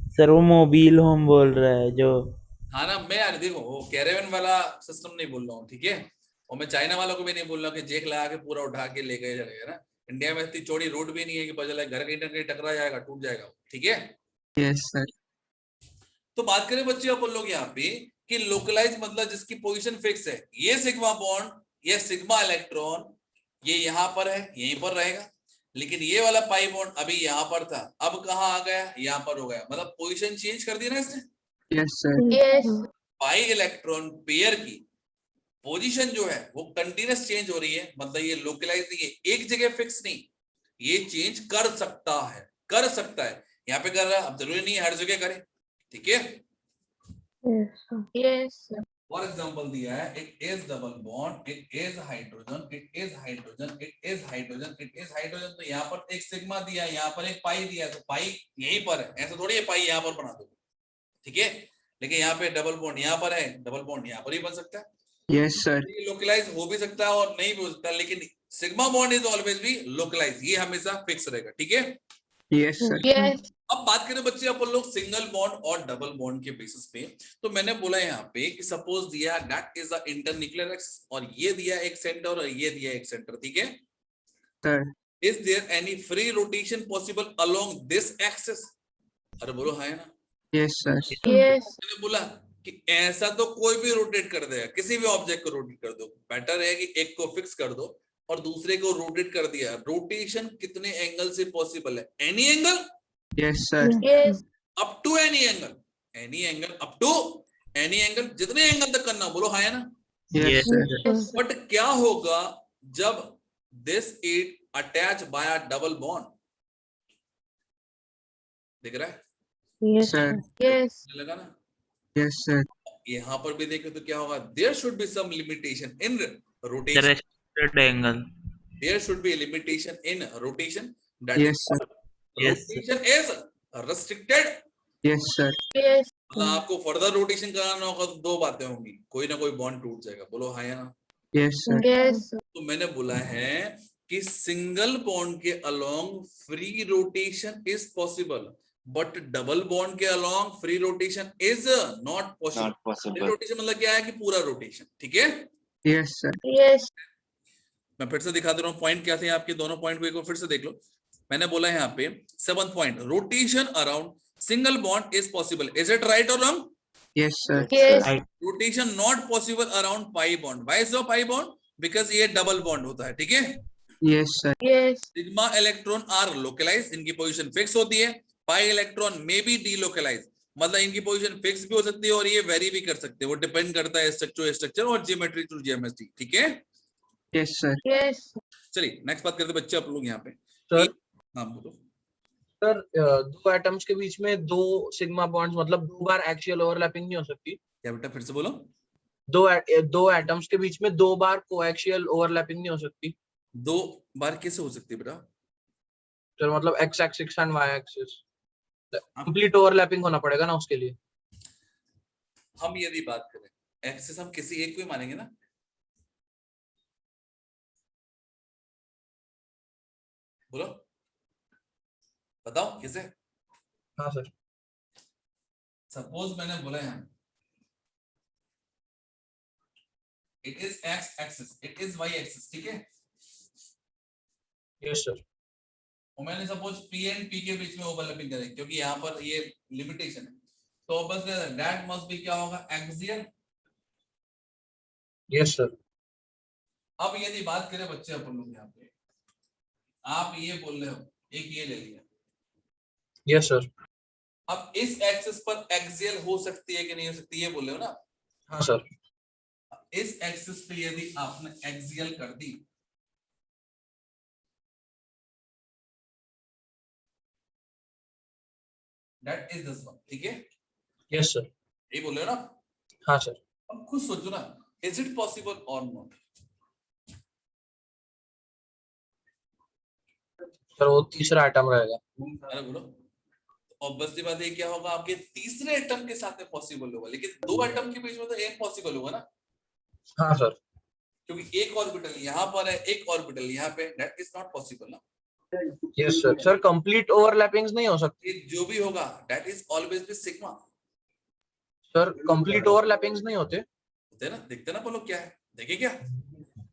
सर, वो मोबाइल होम बोल रहा है जो। हाँ ना, मैं यार देखो वो कैरेवन वाला सिस्टम नहीं बोल रहा हूँ, ठीक है, और मैं चाइना वालों को भी नहीं बोल रहा हूँ कि जेक लगा के पूरा उठा के ले गए जाएगा ना। इंडिया में इतनी चौड़ी रोड भी नहीं है कि पता चला घर कहीं ना कहीं टकरा जाएगा, टूट जाएगा वो, ठीक है। Yes sir. तो बात करें बच्चे अपन लोग यहाँ पे कि लोकलाइज मतलब जिसकी पोजीशन फिक्स है, ये सिग्मा बॉन्ड, ये सिग्मा इलेक्ट्रॉन, ये यहाँ पर है, यहीं पर रहेगा। लेकिन ये वाला पाई बॉन्ड अभी यहाँ पर था, अब कहाँ आ गया, यहाँ पर हो गया, मतलब पोजीशन चेंज कर दी ना इसने। Yes sir. Yes pi electron pair की पोजीशन जो है वो कंटिन्यूस चेंज हो रही है, मतलब ये लोकलाइज नहीं है, एक जगह फिक्स नहीं, ये चेंज कर सकता है, कर सकता है, यहाँ पे कर रहा है, अब जरूरी नहीं है हर जगह करे, ठीक है। Yes sir. Yes for example दिया है, it is double bond, it is hydrogen, it is hydrogen, it is hydrogen, it is hydrogen. तो यहाँ पर एक सिग्मा दिया है, यहाँ पर एक पाई दिया है, तो पाई यहीं पर है, ऐसा थोड़ी है पाई यहाँ पर बना दो, ठीक है। लेकिन यहाँ पे डबल बॉन्ड यहाँ पर है, डबल बॉन्ड यहाँ पर ही बन सकता है। Yes sir. ये लोकलाइज हो भी सकता है और नहीं भी हो सकता, लेकिन सिग्मा बॉन्ड इज ऑलवेज भी लोकलाइज, ये हमेशा फिक्स रहेगा, ठीक है। Yes sir. यस अब बात करें बच्चे अपन लोग सिंगल बॉन्ड और डबल बॉन्ड के बेसिस पे, तो मैंने बोला यहाँ पे कि सपोज दिया that is the internuclear axis, और ये दिया एक सेंटर और ये दिया एक सेंटर, ठीक है। Sir. Is there any free rotation possible along this axis? अरे बोलो हाँ ना। Yes sir. यस मैंने बोला कि ऐसा तो कोई भी रोटेट कर देगा, किसी भी ऑब्जेक्ट को रोटेट कर दो, बेटर है कि एक को फिक्स कर दो और दूसरे को रोटेट कर दिया। रोटेशन कितने एंगल से पॉसिबल है? Any angle, yes sir. Yes up to any angle, any angle up to any angle, जितने एंगल तक करना, बोलो हाँ है ना। Yes sir. बट क्या होगा जब this it attach by a double bond? दिख रहा है? Yes sir. यस लगा ना। Yes sir. यहाँ पर भी देखें तो क्या होगा, there should be some limitation in rotation, restricted angle. there should be a limitation in rotation, that Yes, sir. Yes, sir. rotation is restricted। Yes sir. Yes मतलब आपको फर्दर रोटेशन कराना होगा तो दो बातें होंगी, कोई ना कोई बॉन्ड टूट जाएगा, बोलो हाँ या ना। Yes sir. यस तो मैंने बोला है कि सिंगल बॉन्ड के along free rotation is possible, but double bond के along free rotation is not possible. Not possible. Rotation मतलब क्या है कि पूरा रोटेशन, ठीक है। Yes sir. यस मैं फिर से दिखा दे रहा हूँ पॉइंट क्या थे आपके, दोनों पॉइंट को एक बार फिर से देख लो। मैंने बोला है यहाँ पे 7th point, rotation around single bond is possible, is it right और wrong? Yes sir. Yes rotation not possible around pi bond, why so pi bond? Because ये डबल बॉन्ड होता है, ठीक है। Yes sir. Yes sigma electron are localize, इनकी position fix होती है। Pi electron में बी डीलोकलाइज, मतलब इनकी पोजीशन फिक्स भी हो सकती है और ये वेरी भी कर सकते हैं, वो डिपेंड करता है स्ट्रक्चर और जियोमेट्री टू जियोमेट्री, ठीक है। Yes sir. यस चलिए नेक्स्ट बात करते हैं बच्चे आप लोग यहाँ पे। सर। हाँ बोलो। सर दो एटम्स के बीच में दो सिग्मा बॉन्ड्स मतलब दो बार एक्सियल ओवरलैपिंग नहीं हो सकती? क्या बेटा फिर से बोलो। दो एटम्स के बीच में दो बार कोएक्सियल ओवरलैपिंग नहीं हो सकती? दो बार कैसे हो सकती है बेटा? सर मतलब x axis and y axis complete overlapping होना पड़ेगा ना उसके लिए। हम यदि बात करें एक्सिस, हम किसी एक को ही मानेंगे ना। बोलो बताओ किसे। हाँ सर। सपोज मैंने बोला है it is x axis, it is y axis, ठीक है। Yes sir. और मैंने सपोज पी एंड पी के बीच में ओवरलैपिंग करें, क्योंकि यहाँ पर ये लिमिटेशन है, तो बस दैट मस्ट बी क्या होगा, एक्सियल। Yes sir. अब यदि बात करें बच्चे अपन लोग यहाँ पे, आप ये बोल रहे हो एक ये ले लिया, यस सर। अब इस एक्सिस पर एक्सियल हो सकती है कि नहीं हो सकती, ये बोल रहे हो ना। हाँ सर। इस एक्सिस पे यदि आपने एक्सियल कर दी, दैट इज दिस वन, ठीक है। Yes sir. ये बोल रहे हो ना। हाँ सर। अब खुद सोचो ना, इज इट पॉसिबल और नॉट? सर वो तीसरा आइटम रहेगा। अरे बोलो। ऑब्वियसली बात है क्या होगा, आपके तीसरे एटम के साथ में पॉसिबल होगा, लेकिन दो एटम के बीच में तो इम्पॉसिबल होगा ना, हाँ सर। क्योंकि एक ऑर्बिटल यहाँ पर है, एक ऑर्बिटल यहाँ पे, दैट इज नॉट पॉसिबल ना। Yes sir. Sir complete overlappings नहीं हो सकती। ये जो भी होगा that is always with sigma. Sir complete overlappings नहीं होते। होते हैं ना, देखते ना अपन लोग क्या है, देखे क्या।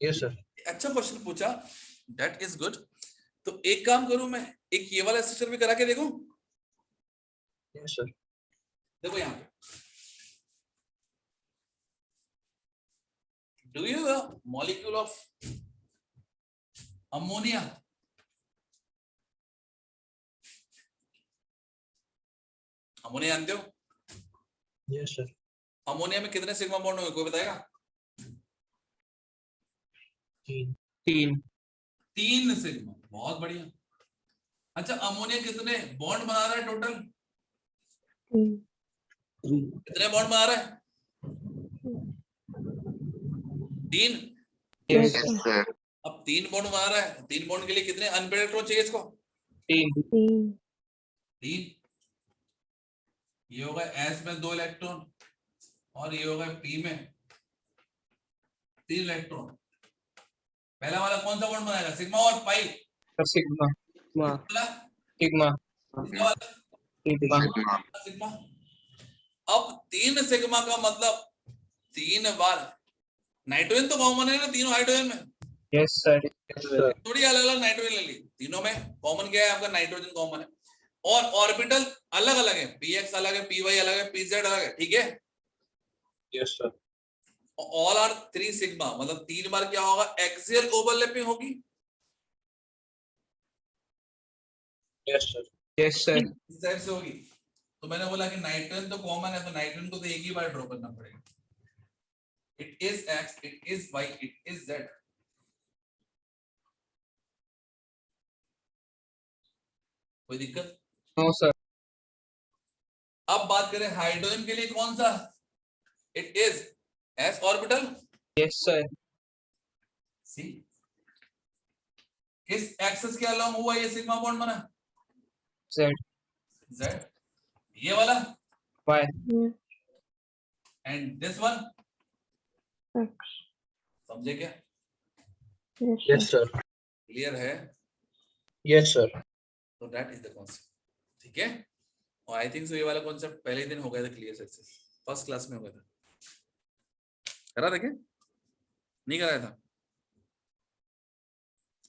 Yes sir. अच्छा क्वेश्चन पूछा, दैट इज गुड। तो एक काम करूं मैं, एक ये वाला स्ट्रक्चर भी करा के देखूं। Yes sir. देखो यहाँ पे, do you molecule of ammonia, ammonia जानते हो? Yes sir. अमोनिया में कितने सिग्मा बॉन्ड होंगे, कोई बताएगा? तीन। 3 सिग्मा, बहुत बढ़िया। अच्छा अमोनिया कितने बॉन्ड बना रहा है टोटल? 3 कितने बॉन्ड बना रहा है? 3। Yes yes sir sir. अब 3 बॉन्ड बना रहा है, 3 बॉन्ड के लिए कितने अनपेड इलेक्ट्रॉन चाहिए इसको? 3। 3। ये होगा S में 2 इलेक्ट्रॉन और ये होगा P में 3 इलेक्ट्रॉन। पहला वाला कौन सा बॉन्ड बनाएगा, सिग्मा और पाई? सिग्मा। वाला सिग्मा। इसका वाला सिग्मा। सिग्मा। अब 3 सिग्मा का मतलब 3 बार नाइट्रोजन तो कॉमन है ना तीनों हाइड्रोजन में, यस सर। थोड़ी अलग अलग नाइट्रोजन ले ली, तीनों में कॉमन क्या है आपका, नाइट्रोजन कॉमन है। और ऑर्बिटल अलग अलग है, px अलग है, py अलग है, pz अलग है, ठीक है। Yes sir. All are 3 sigma, मतलब 3 बार क्या होगा, एक्सियल ओवरलैपिंग होगी। Yes sir. Yes sir. इस टाइप से होगी। तो मैंने बोला कि नाइट्रोजन तो कॉमन है, तो नाइट्रोजन को तो एक ही बार ड्रॉ करना पड़ेगा। It is x, it is y, it is z। कोई दिक्कत? No sir. अब बात करें हाइड्रोजन के लिए, कौन सा? It is s orbital. Yes sir. सी किस एक्सिस के अलोंग हुआ ये सिग्मा बॉन्ड बना? जेड। z। ये वाला yes and this one, x समझे क्या? yes yes sir sir. Clear है? Yes sir. तो दैट इज द कॉन्सेप्ट, ठीक है। और आई थिंक सो ये वाला कॉन्सेप्ट पहले ही दिन हो गया था क्लियर से, फर्स्ट क्लास में हो गया था। करा था क्या? नहीं कराया था?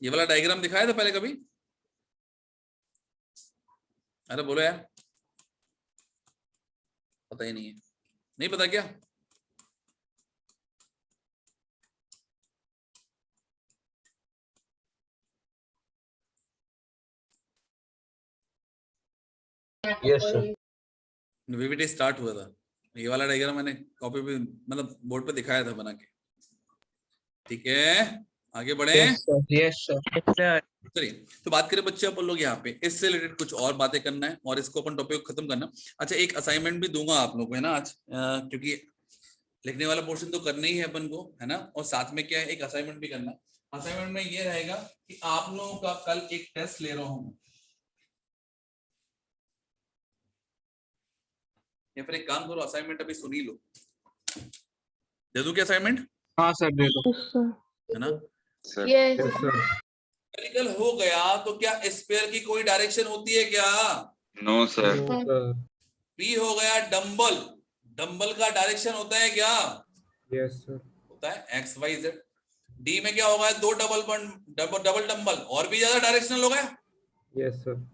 ये वाला डायग्राम दिखाया था पहले कभी? अरे बोलो यार, पता ही नहीं है, नहीं पता क्या? Yes sir. वीवीडी स्टार्ट हुआ था, ये वाला डायग्राम मैंने कॉपी पे मतलब बोर्ड पे दिखाया था बना के, ठीक है। आगे बढ़े। Yes sir. चलिए, तो बात करें बच्चे अपन लोग यहाँ पे, इससे रिलेटेड कुछ और बातें करना है और इसको अपन टॉपिक को खत्म करना। अच्छा एक असाइनमेंट भी दूंगा आप लोगों को, है ना, आज क्योंकि लिखने वाला पोर्शन तो करना ही है अपन को, है ना, और साथ में क्या है, एक असाइनमेंट भी करना। असाइनमेंट में ये रहेगा कि आप लोगों का कल एक टेस्ट ले रहा हूं, या फिर एक काम करो, असाइनमेंट अभी सुन ही लो। दे दूं क्या असाइनमेंट? हाँ सर दे दो। yes sir है ना। Sir yes yes sir. Medical हो गया तो क्या स्पेयर की कोई डायरेक्शन होती है क्या? No sir. No sir. P हो गया डंबल, डंबल का डायरेक्शन होता है क्या? Yes sir. होता है एक्स वाई जेड। डी में क्या होगा, 2 डबल डंबल, और भी ज्यादा डायरेक्शनल हो गया। Yes sir.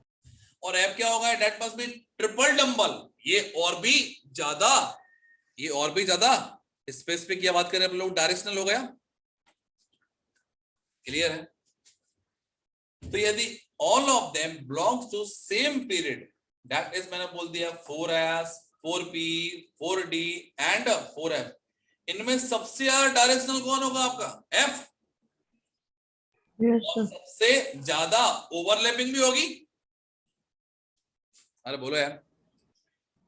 और एफ क्या होगा, that must be triple dumbbell, ये और भी ज्यादा, ये और भी ज्यादा स्पेसिफिक क्या बात करें हम लोग, डायरेक्शनल हो गया। क्लियर है? तो यदि all of them belongs to same period, that is मैंने बोल दिया 4s 4p 4d and 4f, इनमें सबसे ज्यादा डायरेक्शनल कौन होगा आपका? f। yes और sir सबसे ज्यादा ओवरलैपिंग भी होगी। अरे बोलो यार।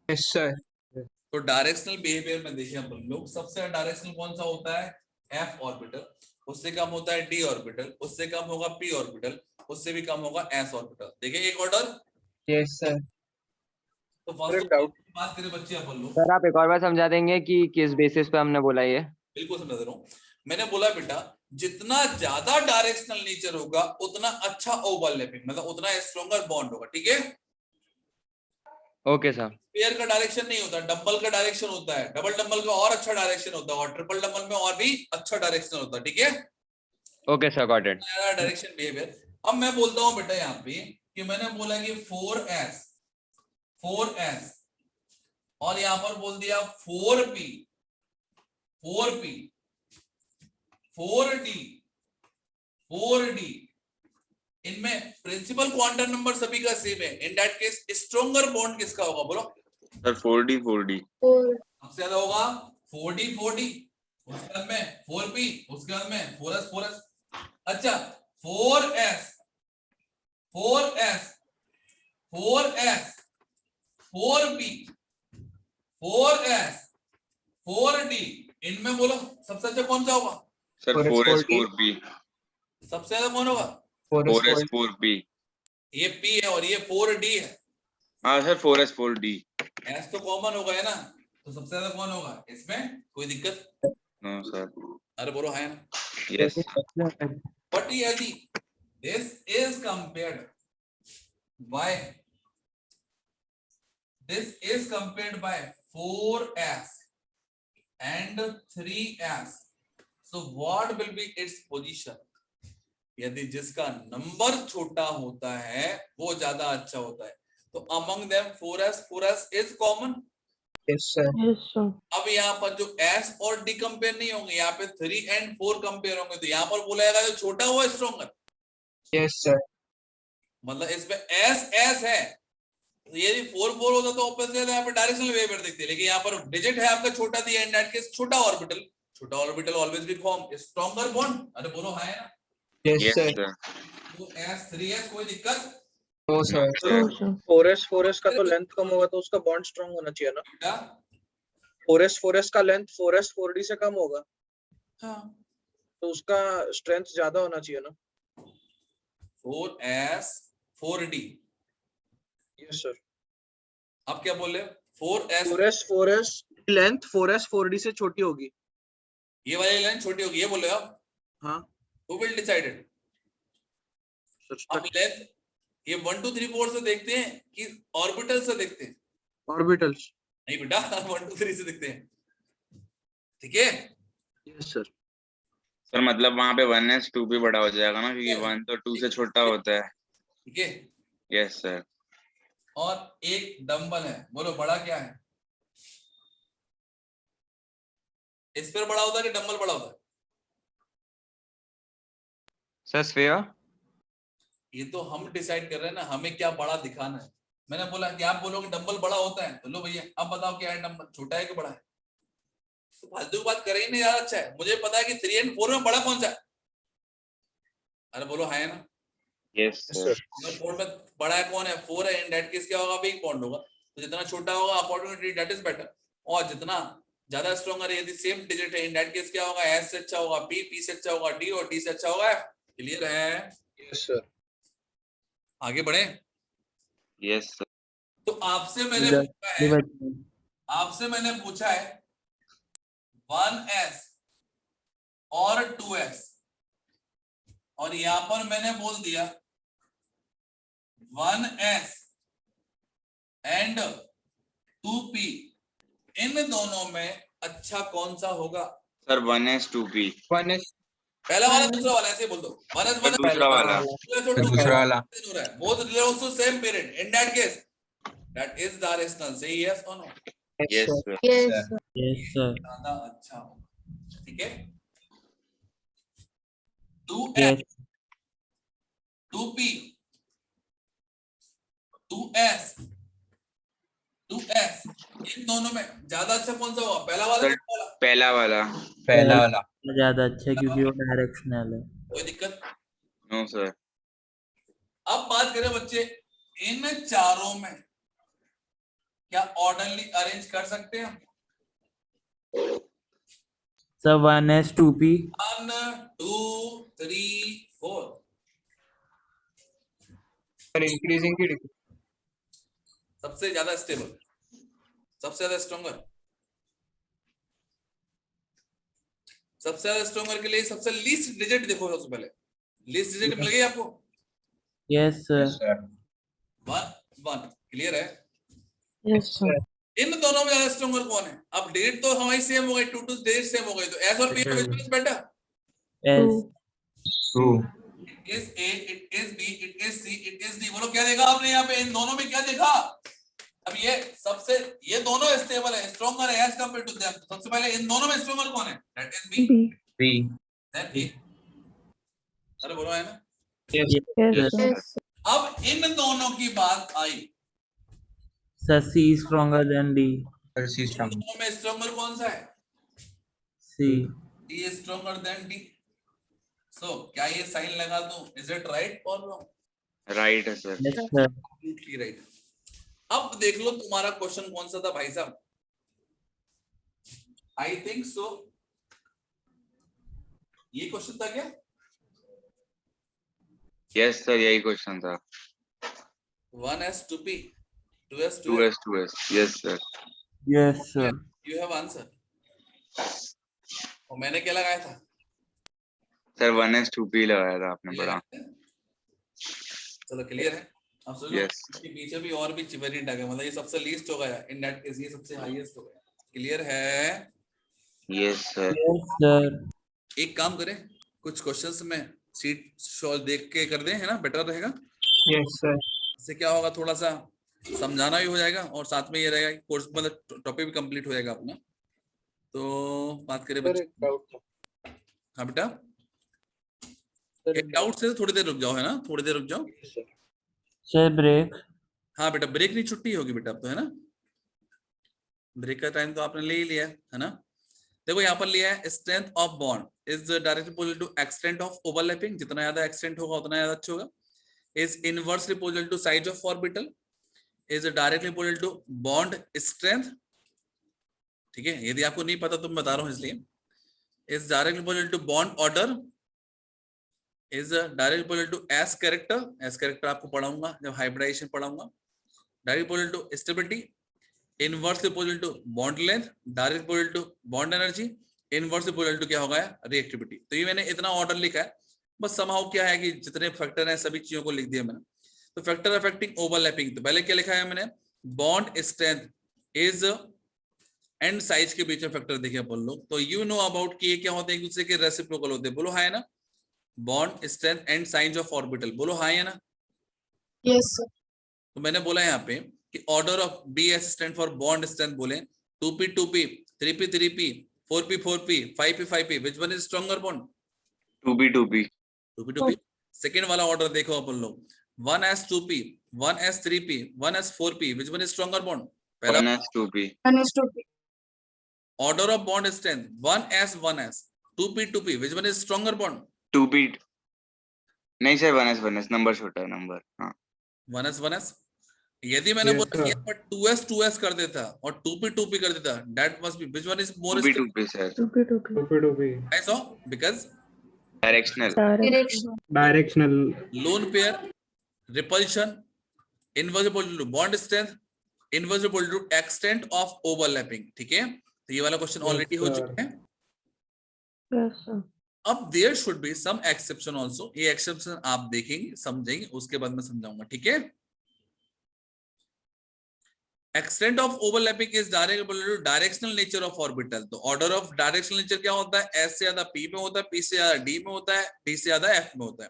Yes sir. तो डायरेक्शनल बिहेवियर में देखिए अपन लोग, सबसे ज्यादा डायरेक्शनल कौन सा होता है? f ऑर्बिटल, उससे कम होता है d ऑर्बिटल, उससे कम होगा p ऑर्बिटल, उससे भी कम होगा s ऑर्बिटल। देखिए एक ऑर्डर। Yes sir. तो सर फर्स्ट एक डाउट बात करें बच्चे अपन लोग, सर आप एक और बार समझा देंगे कि किस बेसिस पे हमने बोला ये? बिल्कुल समझा दे रहा हूँ। मैंने बोला बेटा जितना ज्यादा डायरेक्शनल नेचर होगा उतना अच्छा ओवरलैपिंग, मतलब उतना स्ट्रॉन्गर बॉन्ड होगा, ठीक है। Okay sir. पेयर का डायरेक्शन नहीं होता, डंबल का डायरेक्शन होता है, डबल डंबल का और अच्छा डायरेक्शन होता है, और ट्रिपल डंबल में और भी अच्छा डायरेक्शन होता है, ठीक है। Okay sir, got it. Direction behaviour. अब मैं बोलता हूं बेटा यहाँ पे कि मैंने बोला कि 4s और यहां पर बोल दिया 4p 4d इनमें प्रिंसिपल क्वांटम नंबर सभी का सेम है। इन दैट केस स्ट्रॉन्गर बॉन्ड किसका होगा बोलो? सर 4D सबसे ज्यादा होगा 4d उसके बाद में 4p, उसके बाद में 4s। अच्छा 4s 4p 4s 4d इनमें बोलो सबसे अच्छा कौन सा होगा? सर 4S4P सबसे ज्यादा कौन होगा? 4S4P। ये p है और ये 4d है। हाँ सर 4S4D। s तो कॉमन होगा है ना, तो सबसे ज्यादा कौन होगा इसमें? कोई दिक्कत? No sir. अरे बोलो है ना। यस But यदि this is compared by 4s and 3s, so what will be its position? यदि जिसका नंबर छोटा होता है वो ज्यादा अच्छा होता है, तो among them 4s is common। Yes sir Yes, sir. अब यहाँ पर जो s और d कंपेयर नहीं होंगे, यहाँ पे 3 and 4 कंपेयर होंगे, तो यहाँ पर बोला जाएगा जो छोटा हुआ स्ट्रॉन्गर। यस सर मतलब इसमें s है, तो यदि 4 होता तो ऑब्वियसली यहाँ पे डायरेक्शनल वेव दिखती है, लेकिन यहाँ पर डिजिट है आपका छोटा दिया, इन दैट केस छोटा orbital always will form stronger bond. अरे बोलो हाँ है ना। Yes yes sir sir. तो s 3s कोई दिक्कत? No sir No, sir. 4s का तो लेंथ कम होगा तो उसका बॉन्ड स्ट्रांग होना चाहिए ना। बेटा 4s का लेंथ 4d से कम होगा हाँ तो उसका स्ट्रेंथ ज्यादा होना चाहिए ना। 4s 4d। यस सर अब क्या बोले? 4s 4s लेंथ 4d से छोटी होगी। ये वाली लाइन छोटी होगी, ये बोले आप। हाँ Who will decide it? Sir आप लेंथ ये 1 2 3 4 से देखते हैं कि ऑर्बिटल से देखते हैं? ऑर्बिटल्स। नहीं बेटा 1 2 3 से देखते हैं, ठीक है। यस सर सर मतलब वहां पे 1s 2P बड़ा हो जाएगा ना, क्योंकि 1 तो 2 से छोटा होता है। ठीक है। Yes sir. और एक डंबल है, बोलो बड़ा क्या है? इस पर बड़ा होता है कि डंबल बड़ा होता है? Sir sphere. ये तो हम डिसाइड कर रहे हैं ना, हमें क्या बड़ा दिखाना है। मैंने बोला कि आप बोलोगे डंबल बड़ा होता है, तो लो भैया अब बताओ क्या है, डंबल छोटा है कि बड़ा है? तो फालतू की बात करें ही नहीं, ज्यादा अच्छा है। मुझे पता है कि 3 and 4 में बड़ा कौन सा है। अरे बोलो है ना। Yes sir. 4 में बड़ा है कौन है? 4 है, इन दैट केस क्या होगा? वीक बॉन्ड होगा। तो जितना छोटा होगा अकॉर्डिंग दैट इज बेटर, और जितना ज्यादा स्ट्रॉन्गर है, यदि सेम डिजिट है, इन दैट केस क्या होगा? एस से अच्छा होगा पी, पी से अच्छा होगा डी, और डी से अच्छा होगा एफ। क्लियर है? यस सर आगे बढ़े। Yes sir. तो आपसे मैंने पूछा है 1s और 2s, और यहां पर मैंने बोल दिया 1s एंड 2p, इन दोनों में अच्छा कौन सा होगा? Sir 1s 2P। 1s पहला वाला दूसरा वाला ऐसे बोल दो। 1s सर दूसरा वाला। दूसरा वाला both belongs to same parent, in that case that is directional. से यस और no? Yes sir. Yes, sir. Yes sir. ज्यादा अच्छा होगा, ठीक है। 2s यस 2p 2s इन दोनों में ज्यादा अच्छा कौन सा होगा? पहला वाला सर दूसरा वाला? पहला वाला। पहला वाला ज्यादा अच्छा है क्योंकि वो डायरेक्शनल है। कोई दिक्कत? No sir. अब बात करें बच्चे, इन चारों में क्या ऑर्डरली अरेंज कर सकते हैं? Sir 1s 2p 1 2 3 4। इंक्रीजिंग की सबसे ज्यादा स्टेबल, सबसे ज्यादा स्ट्रॉन्गर, सबसे ज्यादा स्ट्रॉन्गर के लिए सबसे लीस्ट डिजिट देखो सबसे पहले, लीस्ट डिजिट मिल गई आपको, यस सर। 1 1 क्लियर है। Yes sir. इन दोनों में ज्यादा स्ट्रॉन्गर कौन है? अब डिजिट तो हमारी सेम हो गई, 2 2 डिजिट सेम हो गई, तो एस और पी में which is better? Yes true. It is A, it is B, it is C, it is D. बोलो क्या देखा आपने यहाँ पे? इन दोनों में क्या देखा? अब ये सबसे, ये दोनों स्टेबल है, स्ट्रॉन्गर है एज कंपेयर टू देम। सबसे पहले इन दोनों में स्ट्रॉन्गर कौन है? That is B, B. B. Then A. अरे बोलो है ना। Yes sir. यस अब इन दोनों की बात आई, sir C stronger than D. C strong. दोनों में स्ट्रॉन्गर कौन सा है? C. D is stronger than D. So क्या ये साइन लगा दूं? इज इट राइट और रॉन्ग? राइट है sir. Yes sir. Absolutely right. अब देख लो तुम्हारा क्वेश्चन कौन सा था भाई साहब? आई थिंक सो ये क्वेश्चन था क्या? यस सर, यही क्वेश्चन था। 1s2p 2s 2s 2s। Yes sir. Yes sir. You have answer. और मैंने क्या लगाया था? सर 1s 2p लगाया था आपने बड़ा। चलो क्लियर है। अब सोचो Yes. इसके पीछे भी और भी वेरिएंट आ गया, मतलब ये सबसे लीस्ट हो गया, इन दैट केस ये सबसे हाईएस्ट हो गया। क्लियर है? Yes sir. Yes sir. एक काम करें, कुछ क्वेश्चंस में सीट शॉल देख के कर दें, है ना, बेटर रहेगा। Yes sir. इससे क्या होगा, थोड़ा सा समझाना भी हो जाएगा और साथ में ये रहेगा कि कोर्स मतलब टॉपिक भी कंप्लीट हो जाएगा अपना। तो बात करें सर बच्चे। एक डाउट था। हाँ बेटा, सर एक डाउट से थोड़ी देर रुक जाओ, है ना, थोड़ी देर रुक जाओ। Sir break. हाँ बेटा, ब्रेक नहीं, छुट्टी होगी बेटा अब तो, है ना। ब्रेक का टाइम तो आपने ले ही लिया है ना। देखो यहाँ पर लिया है, strength of bond is directly proportional to extent of overlapping. जितना ज्यादा एक्सटेंट होगा उतना ज्यादा अच्छा होगा। Is inversely proportional to size of orbital. Is directly proportional to bond strength. ठीक है, यदि आपको नहीं पता तो मैं बता रहा हूँ इसलिए। Is directly proportional to bond order. Is directly proportional to S character. S character आपको पढ़ाऊंगा जब हाइब्रिडाइजेशन पढ़ाऊंगा। Directly proportional to stability. Inversely proportional to bond length. Direct proportional to bond energy. Inversely proportional to क्या होगा, reactivity. तो ये मैंने इतना ऑर्डर लिखा है, बस समहाउ क्या है कि जितने फैक्टर हैं सभी चीजों को लिख दिया मैंने। तो फैक्टर अफेक्टिंग ओवरलैपिंग, तो पहले क्या लिखा है मैंने, bond strength is and size के बीच में फैक्टर देखिए अपन लोग। तो यू नो अबाउट कि ये क्या होते हैं, एक दूसरे के रेसिप्रोकल होते हैं। बोलो हां है ना। Bond strength and size of orbital, बोलो हां है ना। Yes sir. तो मैंने बोला यहाँ पे कि order of BS stand for bond strength बोले 2p 2p 3p 3p 4p 4p 5p 5p, which one is stronger bond? 2p 2p। 2p 2p। Second वाला ऑर्डर देखो अपन लोग, 1s 2p 1s 3p 1s 4p, which one is stronger bond? पहला 1s 2p। Order of bond strength 1s 1s 2p 2p, which one is stronger bond? 2p। नहीं sir 1s number छोटा है number. हाँ 1s 1s। यदि मैंने Yes, बोला कि sir. पर 2s 2s कर देता और 2p 2p कर देता, that must be which one is more 2p 2p sir. 2p 2p। 2p 2p। I saw because directional. Direction. Directional। lone pair, repulsion, inversible to bond strength, inversible to extent of overlapping। ठीक है, तो ये वाला question Yes, already हो sir. चुका है। Yes sir. अब there should be some exception also. ये एक्सेप्शन आप देखेंगे समझेंगे, उसके बाद मैं समझाऊंगा। ठीक है, extent of overlapping is directional nature of orbital. तो ऑर्डर ऑफ डायरेक्शनल नेचर क्या होता है, एस से ज्यादा पी में होता है, पी से ज्यादा डी में होता है, डी से ज्यादा एफ में होता है।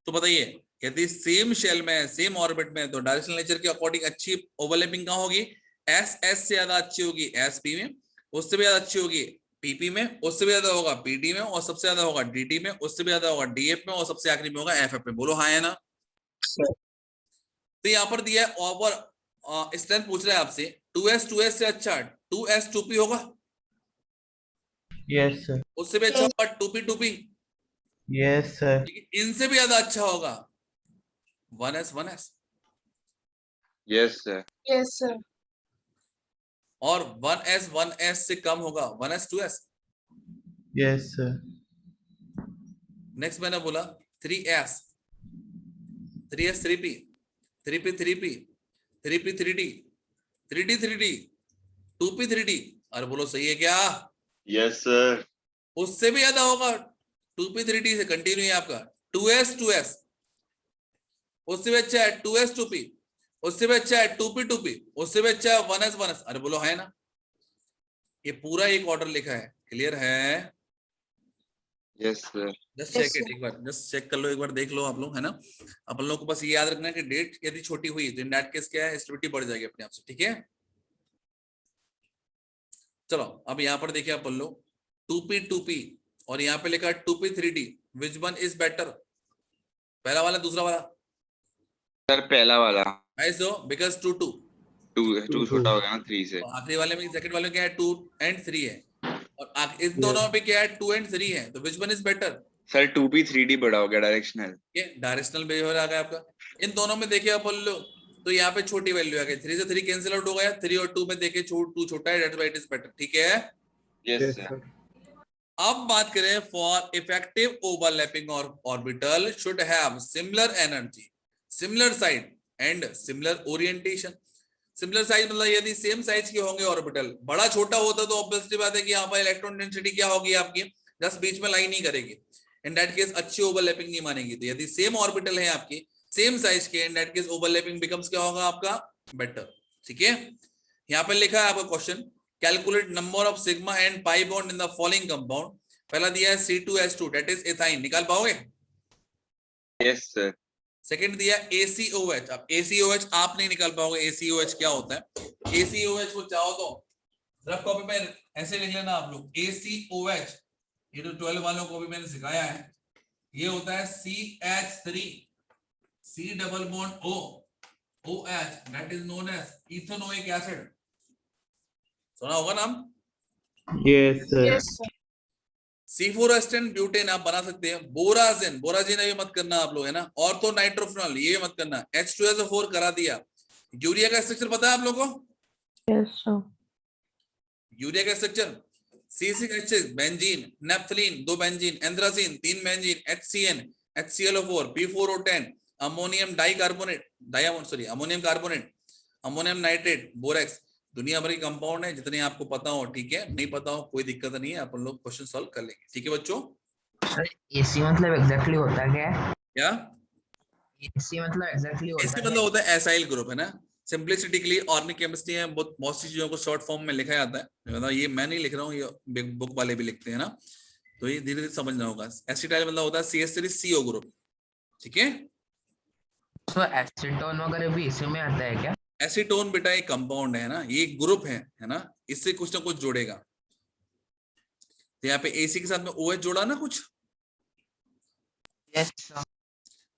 तो बताइए यदि सेम शेल में सेम ऑर्बिट में, तो डायरेक्शनल नेचर के अकॉर्डिंग अच्छी ओवरलैपिंग कहां होगी, एस एस से ज्यादा अच्छी होगी एस पी में, उससे भी ज्यादा अच्छी होगी पीपी में, उससे भी ज्यादा होगा पीडी में, और सबसे ज्यादा होगा डीडी में, उससे भी ज्यादा होगा डीएफ में, और सबसे आखिरी में होगा एफएफ में। बोलो हाँ है ना। तो यहाँ पर दिया है ओवर स्ट्रेंथ पूछ रहा है आपसे, 2s 2s से अच्छा 2s 2p होगा, यस सर। उससे भी अच्छा होगा 2p 2p, यस सर। इनसे भी ज्यादा अच्छा होगा 1s 1s, yes sir. Yes sir. और 1s 1s से कम होगा 1s 2s। Yes sir. Next मैंने बोला 3s 3s 3p 3p 3p 3p 3d, 3d 3d, 2p 3d। अरे बोलो सही है क्या? Yes sir. उससे भी ज्यादा होगा, 2p 3d से कंटिन्यू है आपका 2s 2s, उससे भी अच्छा है 2s 2p, उससे भी अच्छा है 2p 2p, उससे भी अच्छा है 1s 1s। अरे बोलो है ना, ये पूरा एक ऑर्डर लिखा है, क्लियर है? Yes sir. Just check it एक बार, जस्ट चेक कर लो एक बार, देख लो आप लोग, है ना। अपन लोग को बस ये याद रखना है कि डेट यदि छोटी हुई तो इन दैट केस क्या है, स्टेबिलिटी बढ़ जाएगी अपने आप से, ठीक है। चलो अब यहाँ पर देखिए अपन लोग 2p 2p और यहाँ पे लिखा है 2p 3d, which one is better? पहला वाला दूसरा वाला? सर पहला वाला। ऐसो बिकॉज 2 2 2 छोटा हो गया ना 3 से। आखिरी वाले में, सेकंड वाले में क्या है 2 and 3 है, और इन दोनों में क्या है 2 and 3 है, तो विच one is better? Sir 2p 3d बड़ा हो गया डायरेक्शनल। ये डायरेक्शनल बिहेवियर आ गया आपका। इन दोनों में देखिए अपन लोग, तो यहाँ पे छोटी वैल्यू आ गई, 3 से 3 कैंसिल आउट हो गया, 3 और 2 में देखिए 2 छोटा है, that's why it is better, ठीक है। Yes yes sir. सर। अब बात करें फॉर इफेक्टिव ओवरलैपिंग और orbital should have similar energy, similar side and similar orientation. Similar size मतलब यदि सेम साइज के होंगे ऑर्बिटल, बड़ा छोटा होता तो ऑब्वियसली बात है कि यहाँ पर इलेक्ट्रॉन डेंसिटी क्या होगी आपकी, जस्ट बीच में लाइन ही करेगी, इन दैट केस अच्छी ओवरलैपिंग नहीं मानेगी। तो यदि सेम ऑर्बिटल है आपकी सेम साइज के, इन दैट केस ओवरलैपिंग बिकम्स क्या होगा आपका, बेटर, ठीक है। यहाँ पे लिखा है आपका question, calculate number of sigma and pi bond in the following compound. पहला दिया है C2H2 दैट इज एथाइन, निकाल पाओगे? Yes sir. सेकंड दिया ACOH, अब ACOH आप नहीं निकाल पाओगे, ACOH क्या होता है? ACOH को चाहो तो रफ कॉपी में ऐसे लिख लेना आप लोग, ACOH, ये तो 12 वालों को भी मैंने सिखाया है, ये होता है CH3 C double bond O OH that is known as ethanoic acid, सुना होगा नाम? Yes sir. C4H10 ब्यूटेन आप बना सकते हैं, बोराजिन, बोराजिन ये मत करना आप लोग, है ना। ऑर्थो नाइट्रोफिनॉल ये मत करना, H2SO4 करा दिया। यूरिया का स्ट्रक्चर पता है आप लोगों को? Yes sir. यूरिया का structure C6H6 benzene, naphthalene 2 benzene, anthracene 3 benzene, HCN HClO4 P4O10, ammonium dicarbonate, ammonium carbonate, ammonium nitrate, borax. दुनिया भर के कंपाउंड है, जितने आपको पता हो ठीक है, नहीं पता हो कोई दिक्कत नहीं है, अपन लोग क्वेश्चन सॉल्व कर लेंगे, ठीक है बच्चों। एसी मतलब एग्जैक्टली होता क्या है? क्या एसी मतलब एग्जैक्टली होता इसके है? मतलब होता है एसाइल ग्रुप, है ना। सिंपलिसिटी के लिए ऑर्गेनिक केमिस्ट्री में बहुत सी चीजों को शॉर्ट फॉर्म में लिखा जाता है, मतलब ये मैं नहीं लिख रहा हूँ, ये बुक वाले भी लिखते हैं ना, तो ये धीरे धीरे समझना होगा। एसिटाइल मतलब होता है CH3CO ग्रुप, ठीक है। तो एसीटोन वगैरह भी इसी में आता है क्या? एसीटोन बेटा एक कंपाउंड है ना, ये एक ग्रुप है ना, इससे कुछ ना कुछ जोड़ेगा। तो यहाँ पे AC के साथ में OH जोड़ा ना कुछ। Yes sir.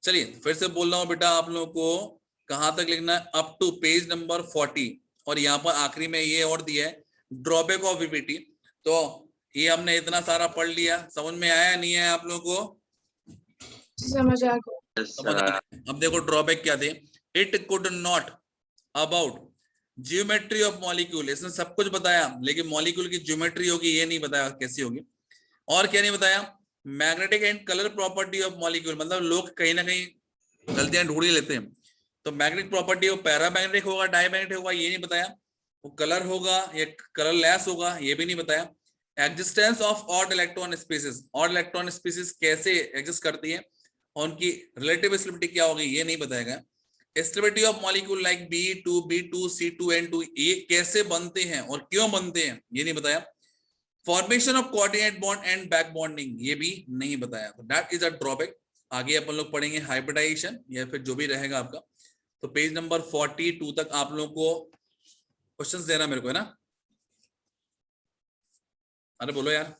चलिए फिर से बोल रहा हूँ बेटा आप लोगों को, कहां तक लिखना है, अप टू पेज नंबर 40, और यहाँ पर आखिरी में ये और दिया है ड्रॉबैक ऑफ VPT। तो ये हमने इतना सारा पढ़ लिया, समझ में आया नहीं है आप लोगों को? समझ आ गया। समझ आ गया। अब देखो ड्रॉबैक क्या थे, it could not about geometry of molecule, इसने सब कुछ बताया लेकिन मॉलिक्यूल की ज्योमेट्री होगी ये नहीं बताया कैसी होगी। और क्या नहीं बताया, magnetic and colour property of molecule, मतलब लोग कहीं ना कहीं गलतियां ढूंढ ही लेते हैं। तो मैग्नेटिक प्रॉपर्टी वो पैरामैग्नेटिक होगा, डायमैग्नेटिक होगा ये नहीं बताया, वो कलर होगा या कलर लेस होगा ये भी नहीं बताया। Existence of odd electron species, odd electron species कैसे एग्जिस्ट करती है और उनकी रिलेटिव स्टेबिलिटी क्या होगी ये नहीं बताया गया। Stability of molecule like B2 B2 C2 N2 ये कैसे बनते हैं और क्यों बनते हैं ये नहीं बताया। Formation of coordinate bond and back bonding ये भी नहीं बताया। तो दैट इज अ ड्रॉबैक। आगे अपन लोग पढ़ेंगे हाइब्रिडाइजेशन या फिर जो भी रहेगा आपका। तो पेज नंबर 42 तक आप लोगों को क्वेश्चंस देना मेरे को, है ना। अरे बोलो यार।